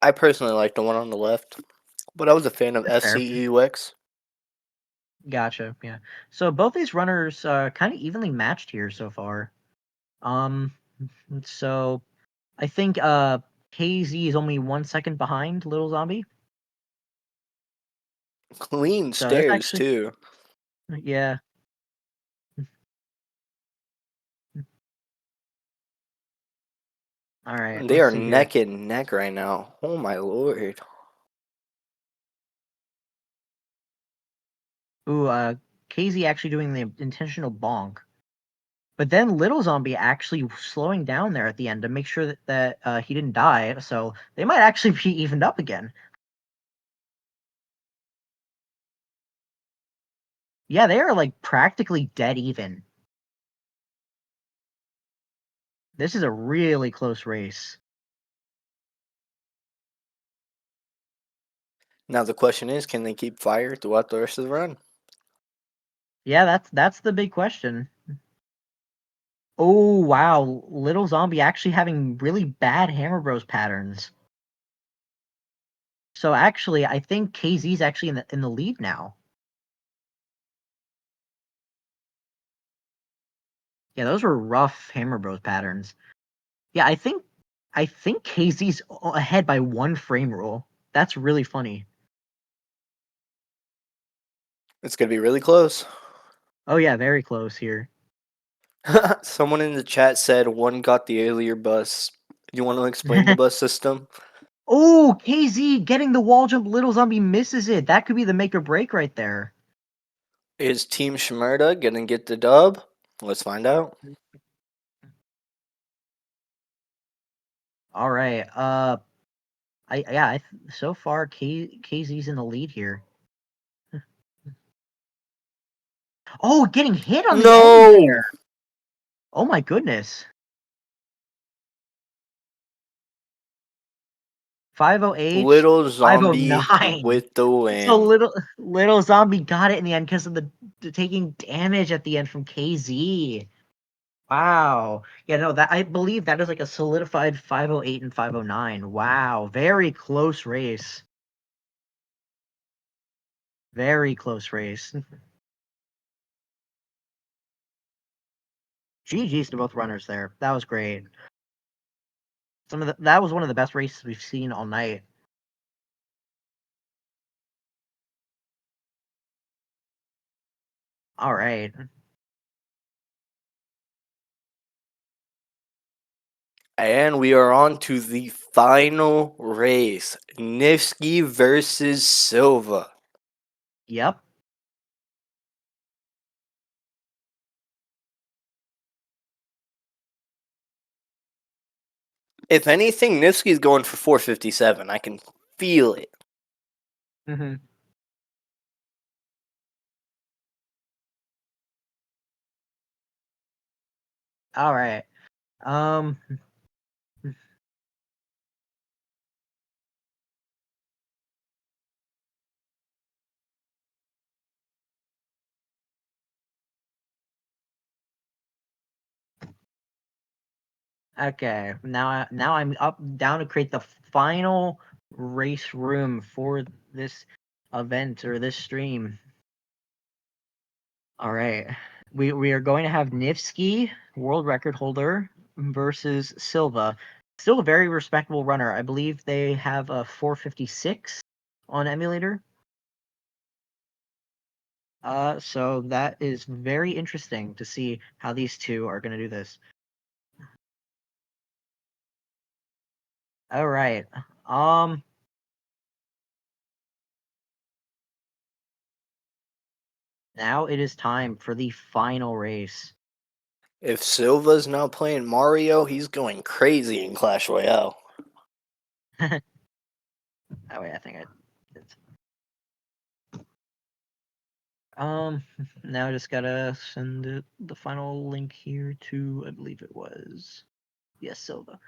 I personally like the one on the left, but I was a fan of That's fair. FCEUX. Gotcha. Yeah. So both these runners kind of evenly matched here so far. Um, so I think KZ is only 1 second behind Little Zombie. Clean So that's stairs, actually, too. yeah. All right. They Let's are see here. neck and neck right now. Oh, my lord. Ooh, KZ actually doing the intentional bonk. But then Little Zombie actually slowing down there at the end to make sure that he didn't die. So they might actually be evened up again. Yeah, they are like practically dead even. This is a really close race. Now the question is, can they keep fire throughout the rest of the run? Yeah, that's the big question. Oh wow, Little Zombie actually having really bad Hammer Bros patterns. So actually, I think KZ's actually in the lead now. Yeah, those were rough Hammer Bros patterns. Yeah, I think KZ's ahead by 1 frame rule. That's really funny. It's going to be really close. Oh yeah, very close here. Someone in the chat said one got the earlier bus. You want to explain the bus system? Oh, KZ getting the wall jump. Little Zombie misses it. That could be the make or break right there. Is Team Shmurda going to get the dub? Let's find out. All right. So far KZ's in the lead here. Oh, getting hit on the end No! there. Oh my goodness. 508, Little Zombie 509. with the So win. little Zombie got it in the end because of the taking damage at the end from KZ. Wow. Yeah, no, that I believe that is like a solidified 508 and 509. Wow. Very close race. Very close race. GG's to both runners there. That was great. That was one of the best races we've seen all night. All right. And we are on to the final race. Nifsky versus Silva. Yep. If anything, Nifsky's going for 457. I can feel it. Mm-hmm. All right. Um. Okay, now I'm up down to create the final race room for this event or this stream. All right, we are going to have Nifsky, world record holder, versus Silva. Still a very respectable runner. I believe they have a 456 on emulator. So that is very interesting to see how these two are going to do this. All right. Now it is time for the final race. If Silva's not playing Mario, he's going crazy in Clash Royale. Oh wait, I think I did. Now I just gotta send the final link here to, I believe it was, yes, Silva.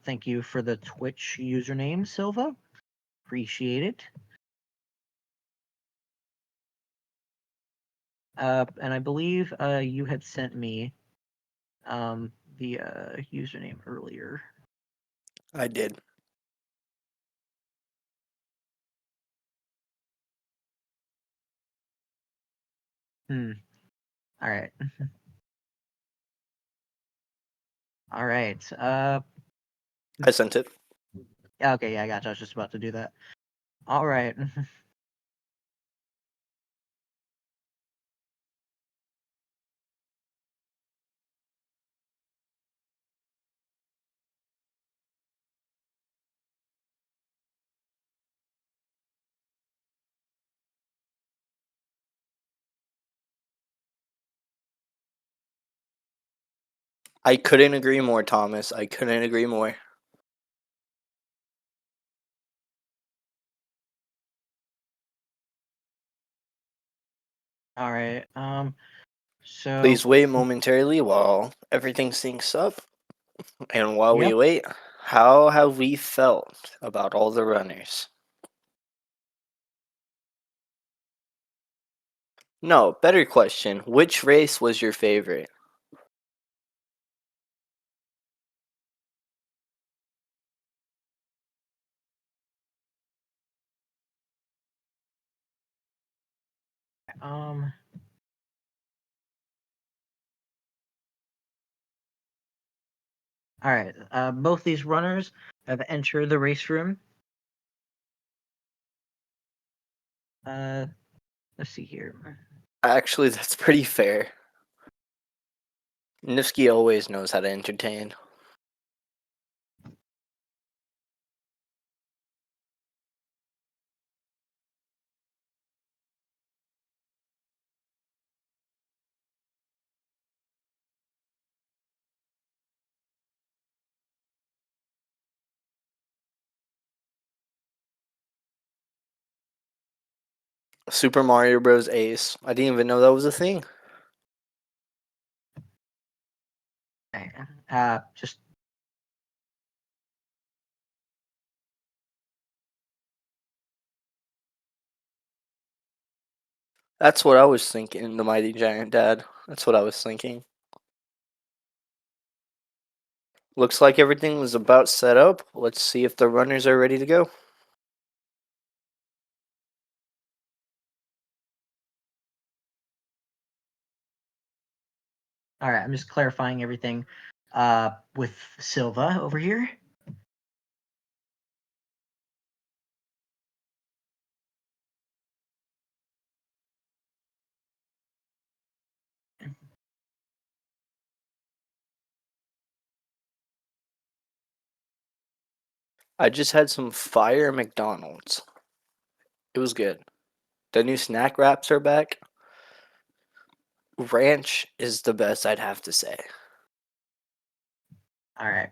Thank you for the Twitch username, Silva. Appreciate it. And I believe you had sent me the username earlier. I did. All right. All right. I sent it. Okay, yeah, I gotcha. I was just about to do that. All right. I couldn't agree more, Thomas. I couldn't agree more. All right. So Please wait momentarily while everything syncs up. And while we Yep. wait, how have we felt about all the runners? No, better question. Which race was your favorite? um all right. Both these runners have entered the race room. Let's see here. Actually, that's pretty fair. Nifsky always knows how to entertain. Super Mario Bros. Ace. I didn't even know that was a thing. Okay, just That's what I was thinking, the Mighty Giant Dad. That's what I was thinking. Looks like everything was about set up. Let's see if the runners are ready to go. all right. I'm just clarifying everything with Silva over here. I just had some fire McDonald's. It was good. The new snack wraps are back. Ranch is the best, I'd have to say. All right.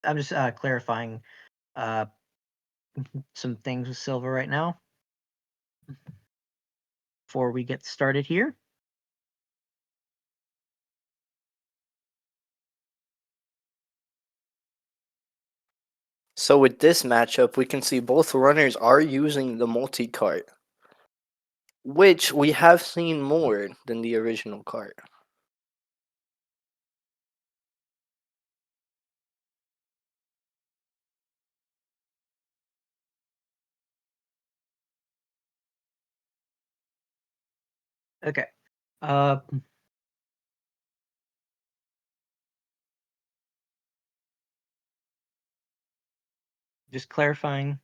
I'm just clarifying some things with Silva right now before we get started here. So with this matchup, we can see both runners are using the multi-cart, which we have seen more than the original cart. Okay. Just clarifying.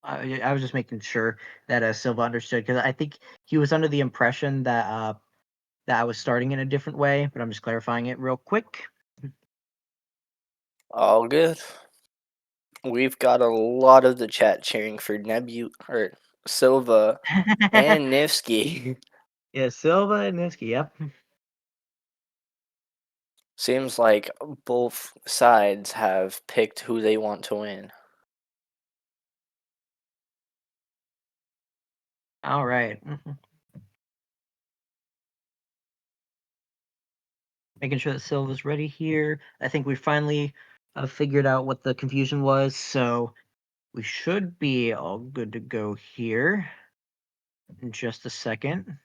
I was just making sure that Silva understood because I think he was under the impression that I was starting in a different way, but I'm just clarifying it real quick. All good. We've got a lot of the chat cheering for Silva and Nifsky. Yeah, Silva and Niski. Yep. Seems like both sides have picked who they want to win. All right. Making sure that Silva's ready here. I think we finally figured out what the confusion was, so we should be all good to go here in just a second.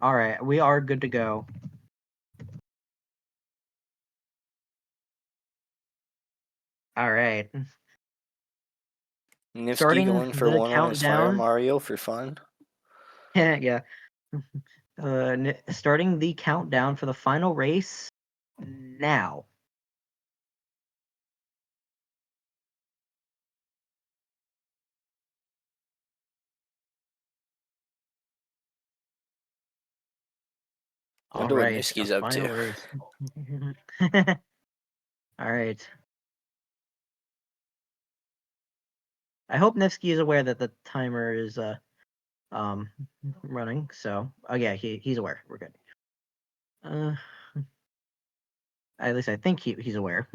All right, we are good to go. All right. Nifsky Starting going for the one on his Fire countdown. Mario for fun. Yeah. Starting the countdown for the final race now. All Wonder what right, Nifsky's a up final to. race. All right. I hope Nevsky is aware that the timer is um running. So, oh yeah, he's aware. We're good. At least I think he's aware.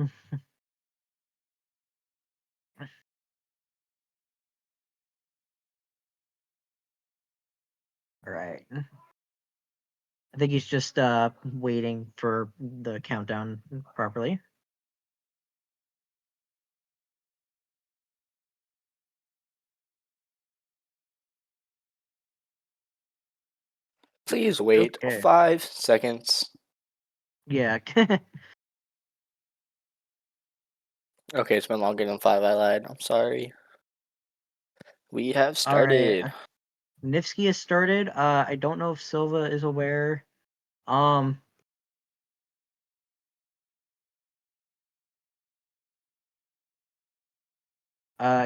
All right. I think he's just waiting for the countdown properly. Please wait Okay. 5 seconds. Yeah. Okay, it's been longer than 5. I lied. I'm sorry. We have All right. started. Nifsky has started. I don't know if Silva is aware. Um.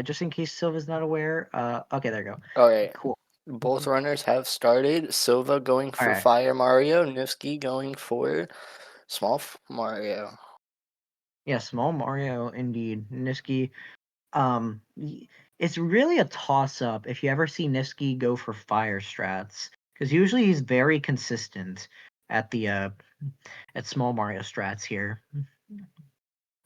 Just in case Silva's not aware. Okay, there you go. All right. Cool. Both runners have started. Silva going All for right. Fire Mario. Nifsky going for Mario. Yeah, small Mario indeed. Nifsky. It's really a toss up if you ever see Nifsky go for fire strats because usually he's very consistent at the at small Mario strats here.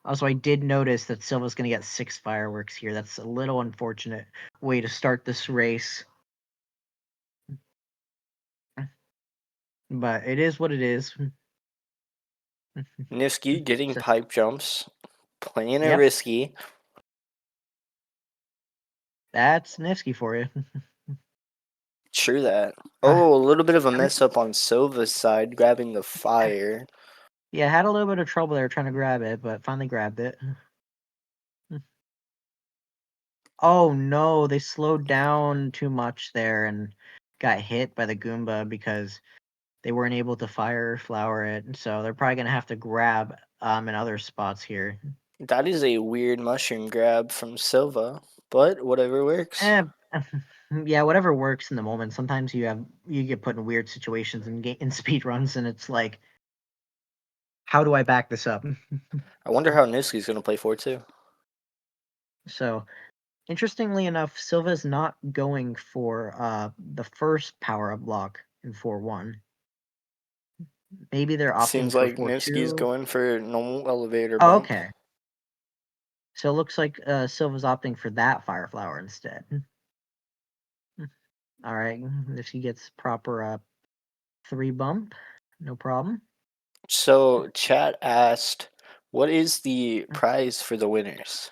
Also, I did notice that Silva's going to get 6 fireworks here. That's a little unfortunate way to start this race. But it is what it is. Nifsky getting So- pipe jumps. Playing it Yep. risky. That's Nifsky for you. True that. Oh, a little bit of a mess up on Silva's side, grabbing the fire. Yeah, had a little bit of trouble there trying to grab it, but finally grabbed it. Oh no, they slowed down too much there and got hit by the Goomba because they weren't able to fire flower it. So they're probably gonna have to grab in other spots here. That is a weird mushroom grab from Silva, but whatever works. Eh, yeah, whatever works in the moment. Sometimes you get put in weird situations in speed runs, and it's like, how do I back this up? I wonder how Nifsky's going to play 4-2. So, interestingly enough, Silva's not going for the first power up block in 4-1. Maybe they're opting Seems for like Nifsky's 4-2. going for normal elevator Oh, bump. okay. So it looks like Silva's opting for that Fire Flower instead. All right, if he gets proper 3 bump, no problem. So chat asked, what is the prize for the winners?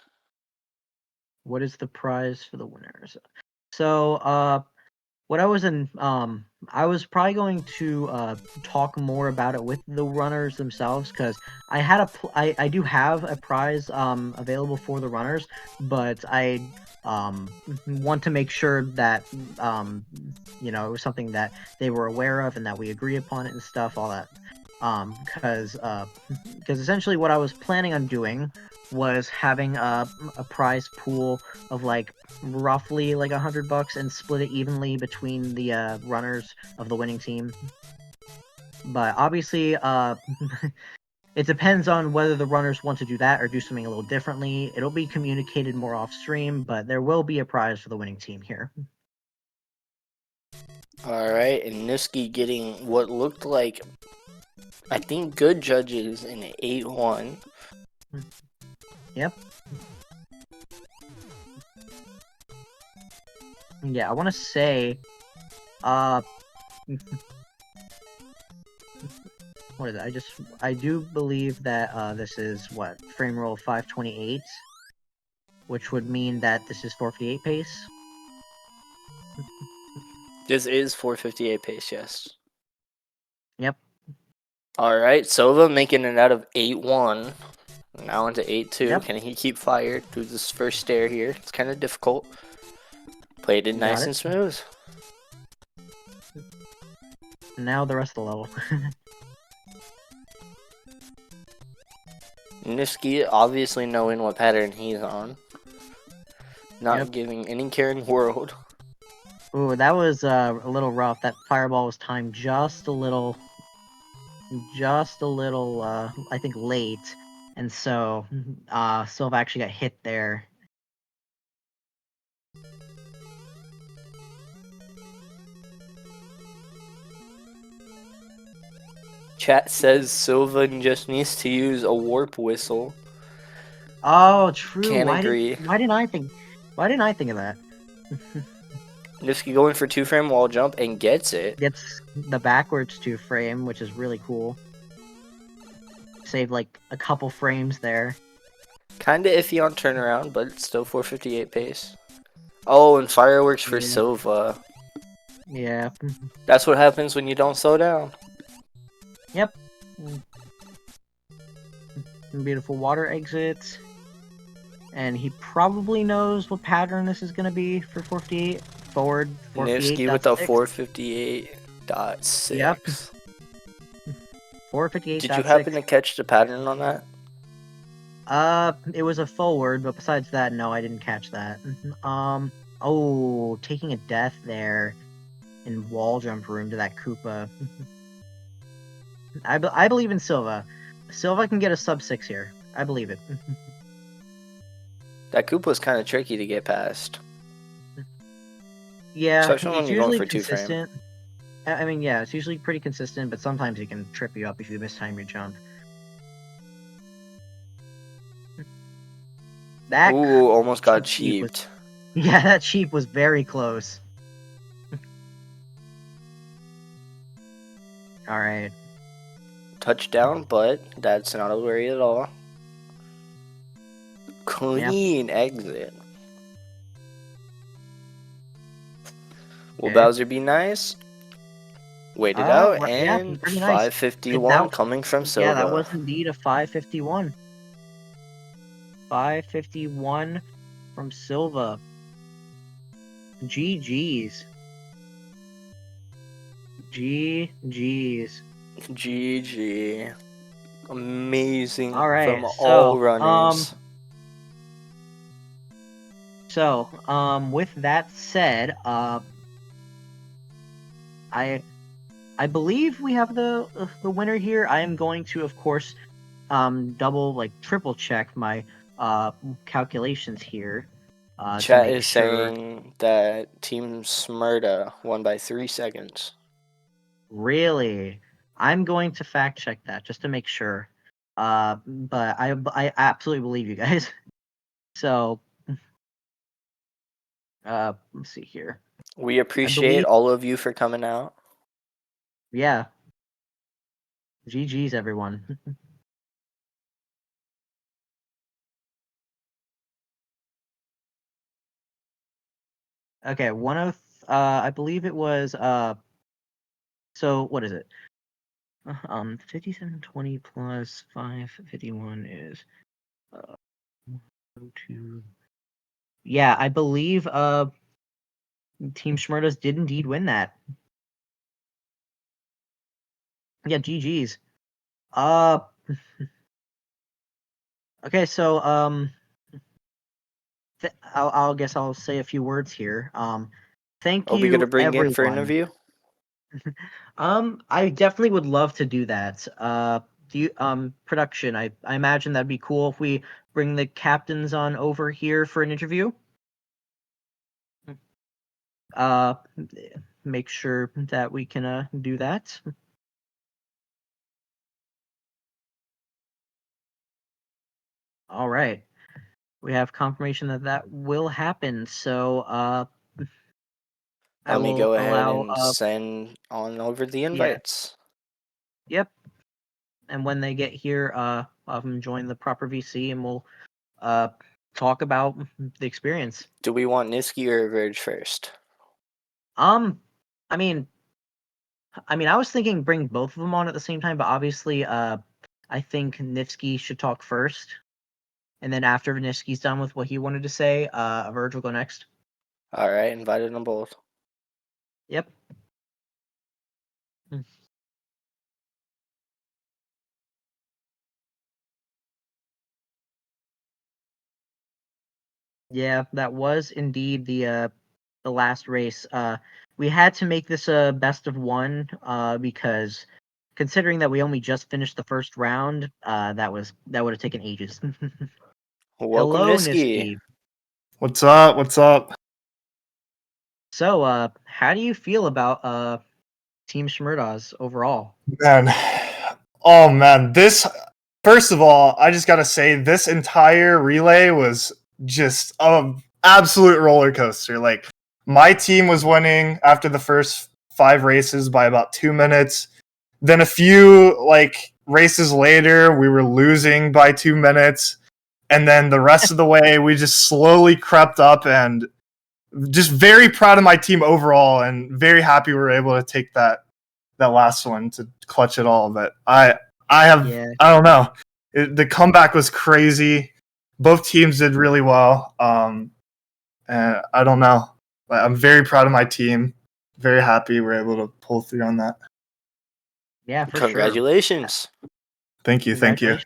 What is the prize for the winners? So what I was probably going to talk more about it with the runners themselves, because I do have a prize available for the runners, but I want to make sure that it was something that they were aware of and that we agree upon it and stuff, all that. Because essentially what I was planning on doing was having a prize pool of like roughly like $100 and split it evenly between the runners of the winning team. But obviously, it depends on whether the runners want to do that or do something a little differently. It'll be communicated more off stream, but there will be a prize for the winning team here. All right, and Niski getting what looked like, I think, good judges in 8-1. Yep. Yeah, I want to say, what is it? I do believe that this is what, frame roll 528, which would mean that this is 458 pace. This is 458 pace, yes. Yep. All right, Silva making it out of 8-1. Now into 8-2. Yep. Can he keep fire through this first stair here? It's kind of difficult. Played it nice and smooth. Now the rest of the level. Niski obviously knowing what pattern he's on. Not giving any care in the world. Ooh, that was a little rough. That fireball was timed just a little, I think late. And so, Silva actually got hit there. Chat says Silva just needs to use a warp whistle. Oh, true. Can't agree. Why didn't I think of that? Niski going for 2-frame wall jump and gets it. Gets the backwards 2-frame, which is really cool. Saved like a couple frames there. Kinda iffy on turnaround, but it's still 458 pace. Oh, and fireworks for Silva. Yeah. That's what happens when you don't slow down. Yep. Beautiful water exit. And he probably knows what pattern this is going to be for 458. Forward 458. Niski with the 458.6. Yep. 458. Did you happen to catch the pattern on that? It was a forward, but besides that, no, I didn't catch that. Oh, taking a death there in wall jump room to that Koopa. I believe in Silva. Silva can get a sub 6 here. I believe it. That Koopa was kind of tricky to get past. Yeah, especially when it's you're going usually for 2-frame. consistent. I mean, yeah, it's usually pretty consistent, but sometimes it can trip you up if you mistime your jump. That Ooh, almost got cheap was- cheaped. Yeah, that sheep was very close. Alright. Touchdown, but that's not a worry at all. Clean exit. Will Bowser be nice? Wait it out, yeah, and pretty nice. 551 coming from Silva. Yeah, that was indeed a 551. 551 from Silva. GG's. GG's. GG. Amazing Alright, from all runners. So, with that said, I believe we have the winner here. I am going to, of course, triple check my calculations here. Chat is saying that Team Smurda won by 3 seconds. Really? I'm going to fact check that just to make sure. But I absolutely believe you guys. So, let's see here. We appreciate believe- all of you for coming out. Yeah. GG's, everyone. Okay, one of I believe it was so what is it? 5720 plus 551 is 2. Yeah, I believe Team Schmurdas did indeed win that. Yeah, GG's. Okay, so I'll guess I'll say a few words here. Thank Are we gonna you, bring everyone. in for interview? I definitely would love to do that. Do you, production? I imagine that'd be cool if we bring the captains on over here for an interview. Uh, make sure that we can do that. All right, we have confirmation that that will happen. So I Let me will go ahead allow. and send on over the Yeah. invites. Yep. And when they get here, have them join the proper VC, and we'll talk about the experience. Do we want Niski or Verge first? I mean, I was thinking bring both of them on at the same time, but obviously, I think Nifsky should talk first, and then after Nifsky's done with what he wanted to say, Verge will go next. All right, invited them both. Yep. Yeah, that was indeed the last race. We had to make this a best of one because considering that we only just finished the first round, that would have taken ages. Welcome, Hello, Niski. Niski. What's up? What's up? So, how do you feel about Team Schmurdas overall? Man. Oh man. This first of all, I just gotta say this entire relay was just an absolute roller coaster. Like my team was winning after the first 5 races by about 2 minutes. Then a few races later, we were losing by 2 minutes. And then the rest of the way, we just slowly crept up, and just very proud of my team overall, and very happy we were able to take that last one to clutch it all. But I don't know. The comeback was crazy. Both teams did really well. And I don't know. But I'm very proud of my team. Very happy we're able to pull through on that. Yeah, for sure. Congratulations. Thank you. Thank you.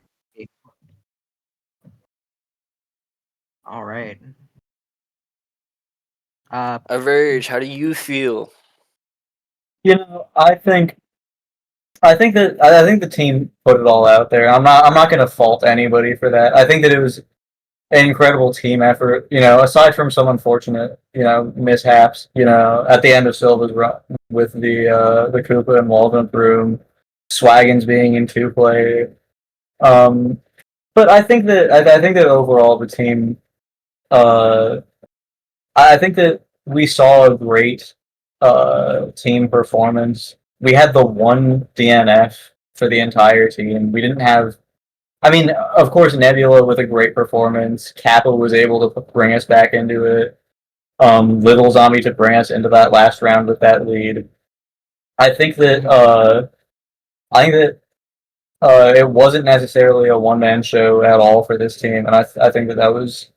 All right. Verge, how do you feel? You know, I think the team put it all out there. I'm not going to fault anybody for that. I think that it was an incredible team effort. You know, aside from some unfortunate, mishaps. You know, at the end of Silva's run with the Koopa and Walden Broom, Swaggins being in 2-play. But I think that overall the team. I think that we saw a great team performance. We had the one DNF for the entire team. We didn't have. I mean, of course, Nebula with a great performance. Kappa was able to bring us back into it. Little Zombie to bring us into that last round with that lead. I think that it wasn't necessarily a one-man show at all for this team, and I think that was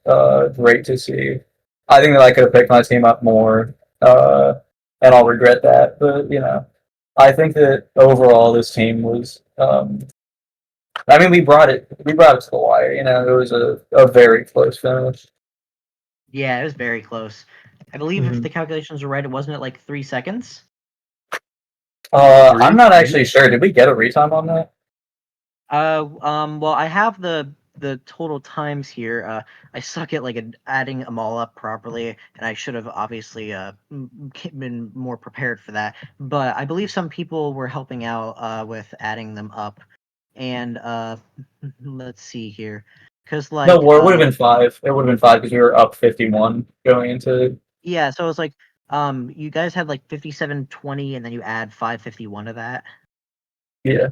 great to see. I think that I could have picked my team up more, and I'll regret that. But I think that overall this team was. I mean, we brought it to the wire. You know, it was a very close finish. Yeah, it was very close. I believe if the calculations are right, it wasn't at like 3 seconds. I'm not actually sure. Did we get a retime on that? Well, I have the total times here. I suck at adding them all up properly, and I should have obviously been more prepared for that. But I believe some people were helping out with adding them up, and let's see here, Because like No, well, it would have been 5. It would have been 5 because we were up 51 going into. yeah, so it's like you guys had like 57-20, and then you add 551 to that. Yeah.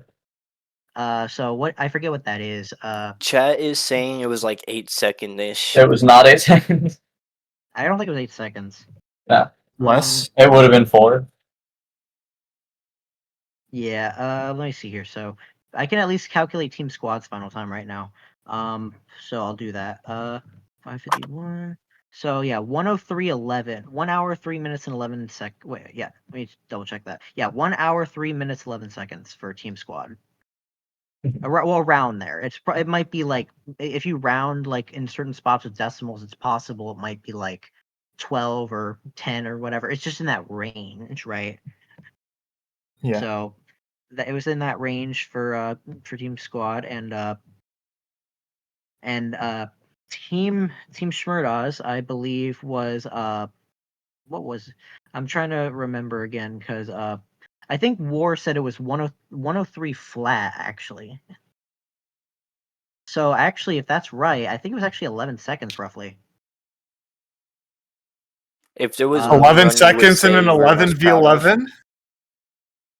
So what I forget what that is. Chat is saying it was like 8 second ish. It was not 8 seconds. I don't think it was 8 seconds. Less. It would have been 4. Yeah, let me see here. So I can at least calculate Team Squad's final time right now. So I'll do that. 551. So yeah, 103:11. 1 hour, 3 minutes, and 11 Wait, yeah, let me double check that. Yeah, 1 hour, 3 minutes, 11 seconds for Team Squad. Well, around there. It might be like if you round like in certain spots with decimals, it's possible it might be like 12 or 10 or whatever. It's just in that range, right? Yeah. So it was in that range for Team Squad and Team Schmerdaz, I believe was what was I'm trying to remember again because I think War said it was 103 flat actually. So actually, if that's right, I think it was actually 11 seconds roughly. If there was 11 one run, you would seconds say in an you were 11 most v proud of. 11.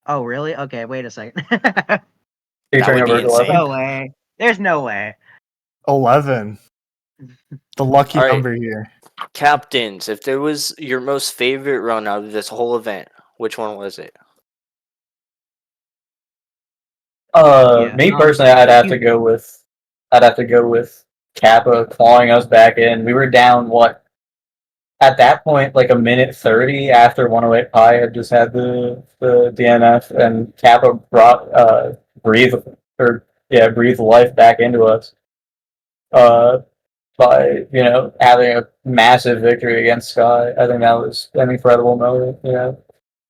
Oh really? Okay, wait a second. You're That turning would be over to insane. 11. No way. There's no way. 11. The lucky All right. number here. Captains, if there was your most favorite run out of this whole event, which one was it? Yeah, Me personally, I'd have to go with Kappa clawing us back in. We were down what at that point, like a minute 30 after 108 Pi had just had the DNF, and Kappa brought breathe life back into us. By having a massive victory against Sky. I think that was an incredible moment.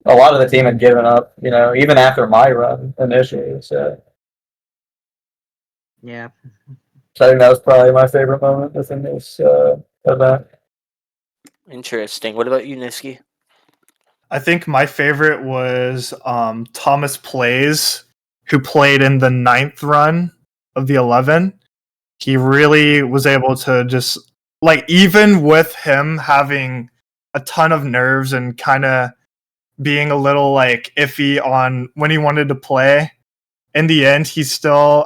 A lot of the team had given up. Even after my run initially. yeah. So I think that was probably my favorite moment within this event. Interesting. What about you, Niski? I think my favorite was Thomas Plays, who played in the 9th run of the 11. He really was able to just, like, even with him having a ton of nerves and kind of being a little, like, iffy on when he wanted to play, in the end,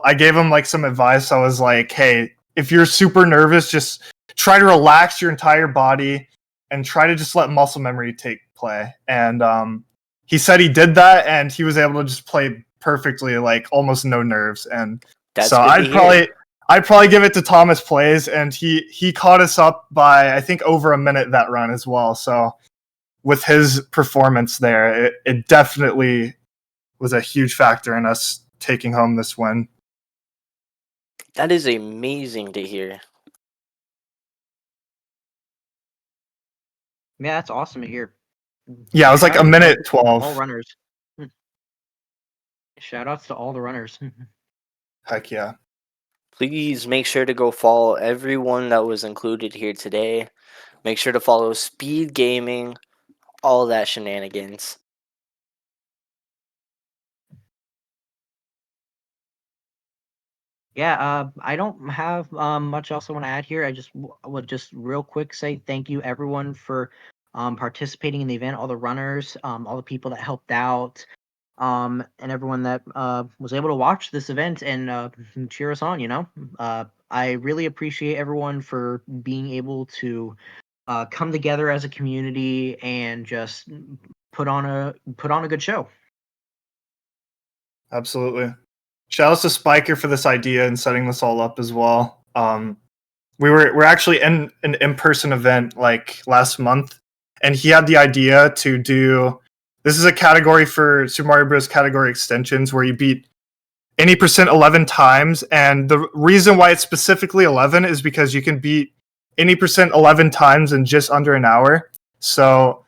I gave him, like, some advice. I was like, hey, if you're super nervous, just try to relax your entire body and try to just let muscle memory take play. And he said he did that, and he was able to just play perfectly, like, almost no nerves. And That's so good to hear. I'd probably give it to Thomas Plays, and he caught us up by, I think, over a minute that run as well. So with his performance there, it definitely was a huge factor in us taking home this win. That is amazing to hear. Yeah, that's awesome to hear. Yeah, it was like a minute 12. All runners. Shout outs to all the runners. Heck yeah. Please make sure to go follow everyone that was included here today. Make sure to follow Speed Gaming, all that shenanigans. Yeah, I don't have much else I want to add here. I just would just real quick say thank you everyone for participating in the event, all the runners, all the people that helped out, and everyone that was able to watch this event and cheer us on. I really appreciate everyone for being able to come together as a community and just put on a good show. Absolutely. Shout out to Spiker for this idea and setting this all up as well. We're actually in an in-person event like last month, and he had the idea to do. This is a category for Super Mario Bros. Category extensions where you beat any percent 11 times, and the reason why it's specifically 11 is because you can beat any percent 11 times in just under an hour. So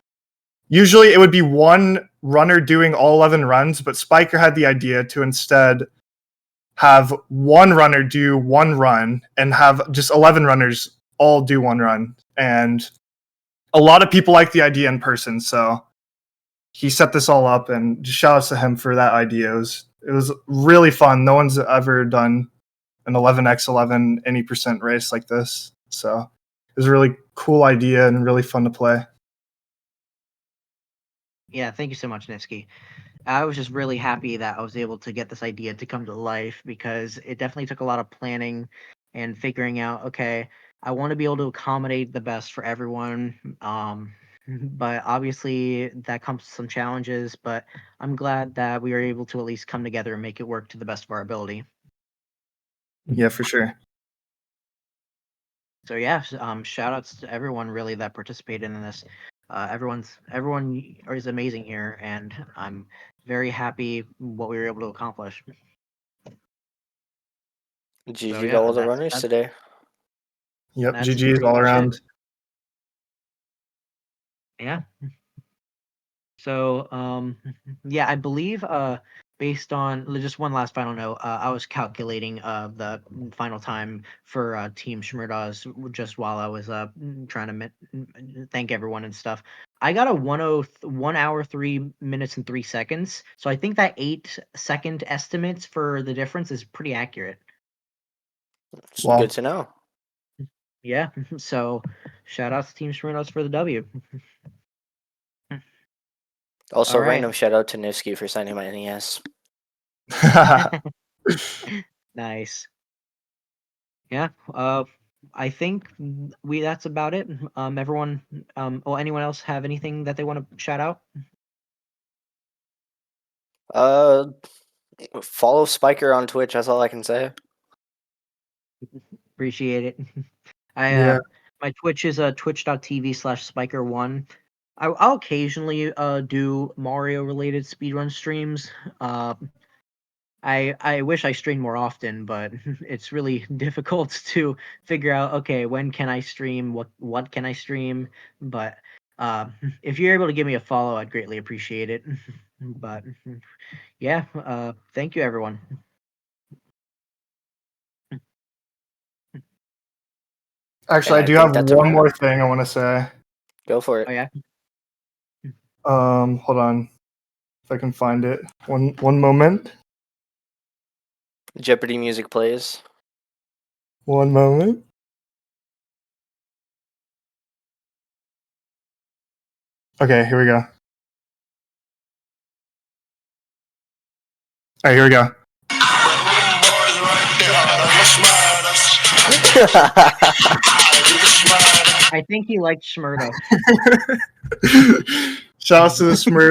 usually it would be one runner doing all 11 runs, but Spiker had the idea to instead have one runner do one run and have just 11 runners all do one run. And a lot of people like the idea in person, so he set this all up, and just shout outs to him for that idea. It was really fun. No one's ever done an 11x11 any percent race like this. So it was a really cool idea and really fun to play. Yeah, thank you so much, Nitsky. I was just really happy that I was able to get this idea to come to life because it definitely took a lot of planning and figuring out, okay, I want to be able to accommodate the best for everyone. But obviously that comes with some challenges, but I'm glad that we were able to at least come together and make it work to the best of our ability. Yeah, for sure. So yeah, shout outs to everyone really that participated in this. Everyone is amazing here, and I'm very happy what we were able to accomplish. GG So, to yeah, all the that's- runners that's- today. Yep, That's GG's pretty all much it. around. Yeah. So, yeah, I believe, based on just one last final note, I was calculating the final time for Team Shmurdas just while I was trying to thank everyone and stuff. I got a 1 hour 3 minutes and 3 seconds. So I think that 8-second estimates for the difference is pretty accurate. It's Wow. good to know. Yeah. So shout out to Team Shmurdas for the W. Also, All right. random shout out to Nifsky for signing my NES. Nice. Yeah. I think that's about it. Everyone. Or anyone else have anything that they want to shout out? Follow Spiker on Twitch. That's all I can say. Appreciate it. Yeah. My Twitch is twitch.tv/spiker1. I'll occasionally do Mario related speedrun streams. I wish I streamed more often, but it's really difficult to figure out, okay, when can I stream, what can I stream, but if you're able to give me a follow, I'd greatly appreciate it. But yeah, thank you everyone. Actually, I And do I think have that's a one wrap. more thing I want to say. Go for it. Oh yeah. Hold on, if I can find it. One moment. Jeopardy music plays. One moment. Okay, here we go. All right, here we go. I think he liked Shmurda. Shout out to the Smurf.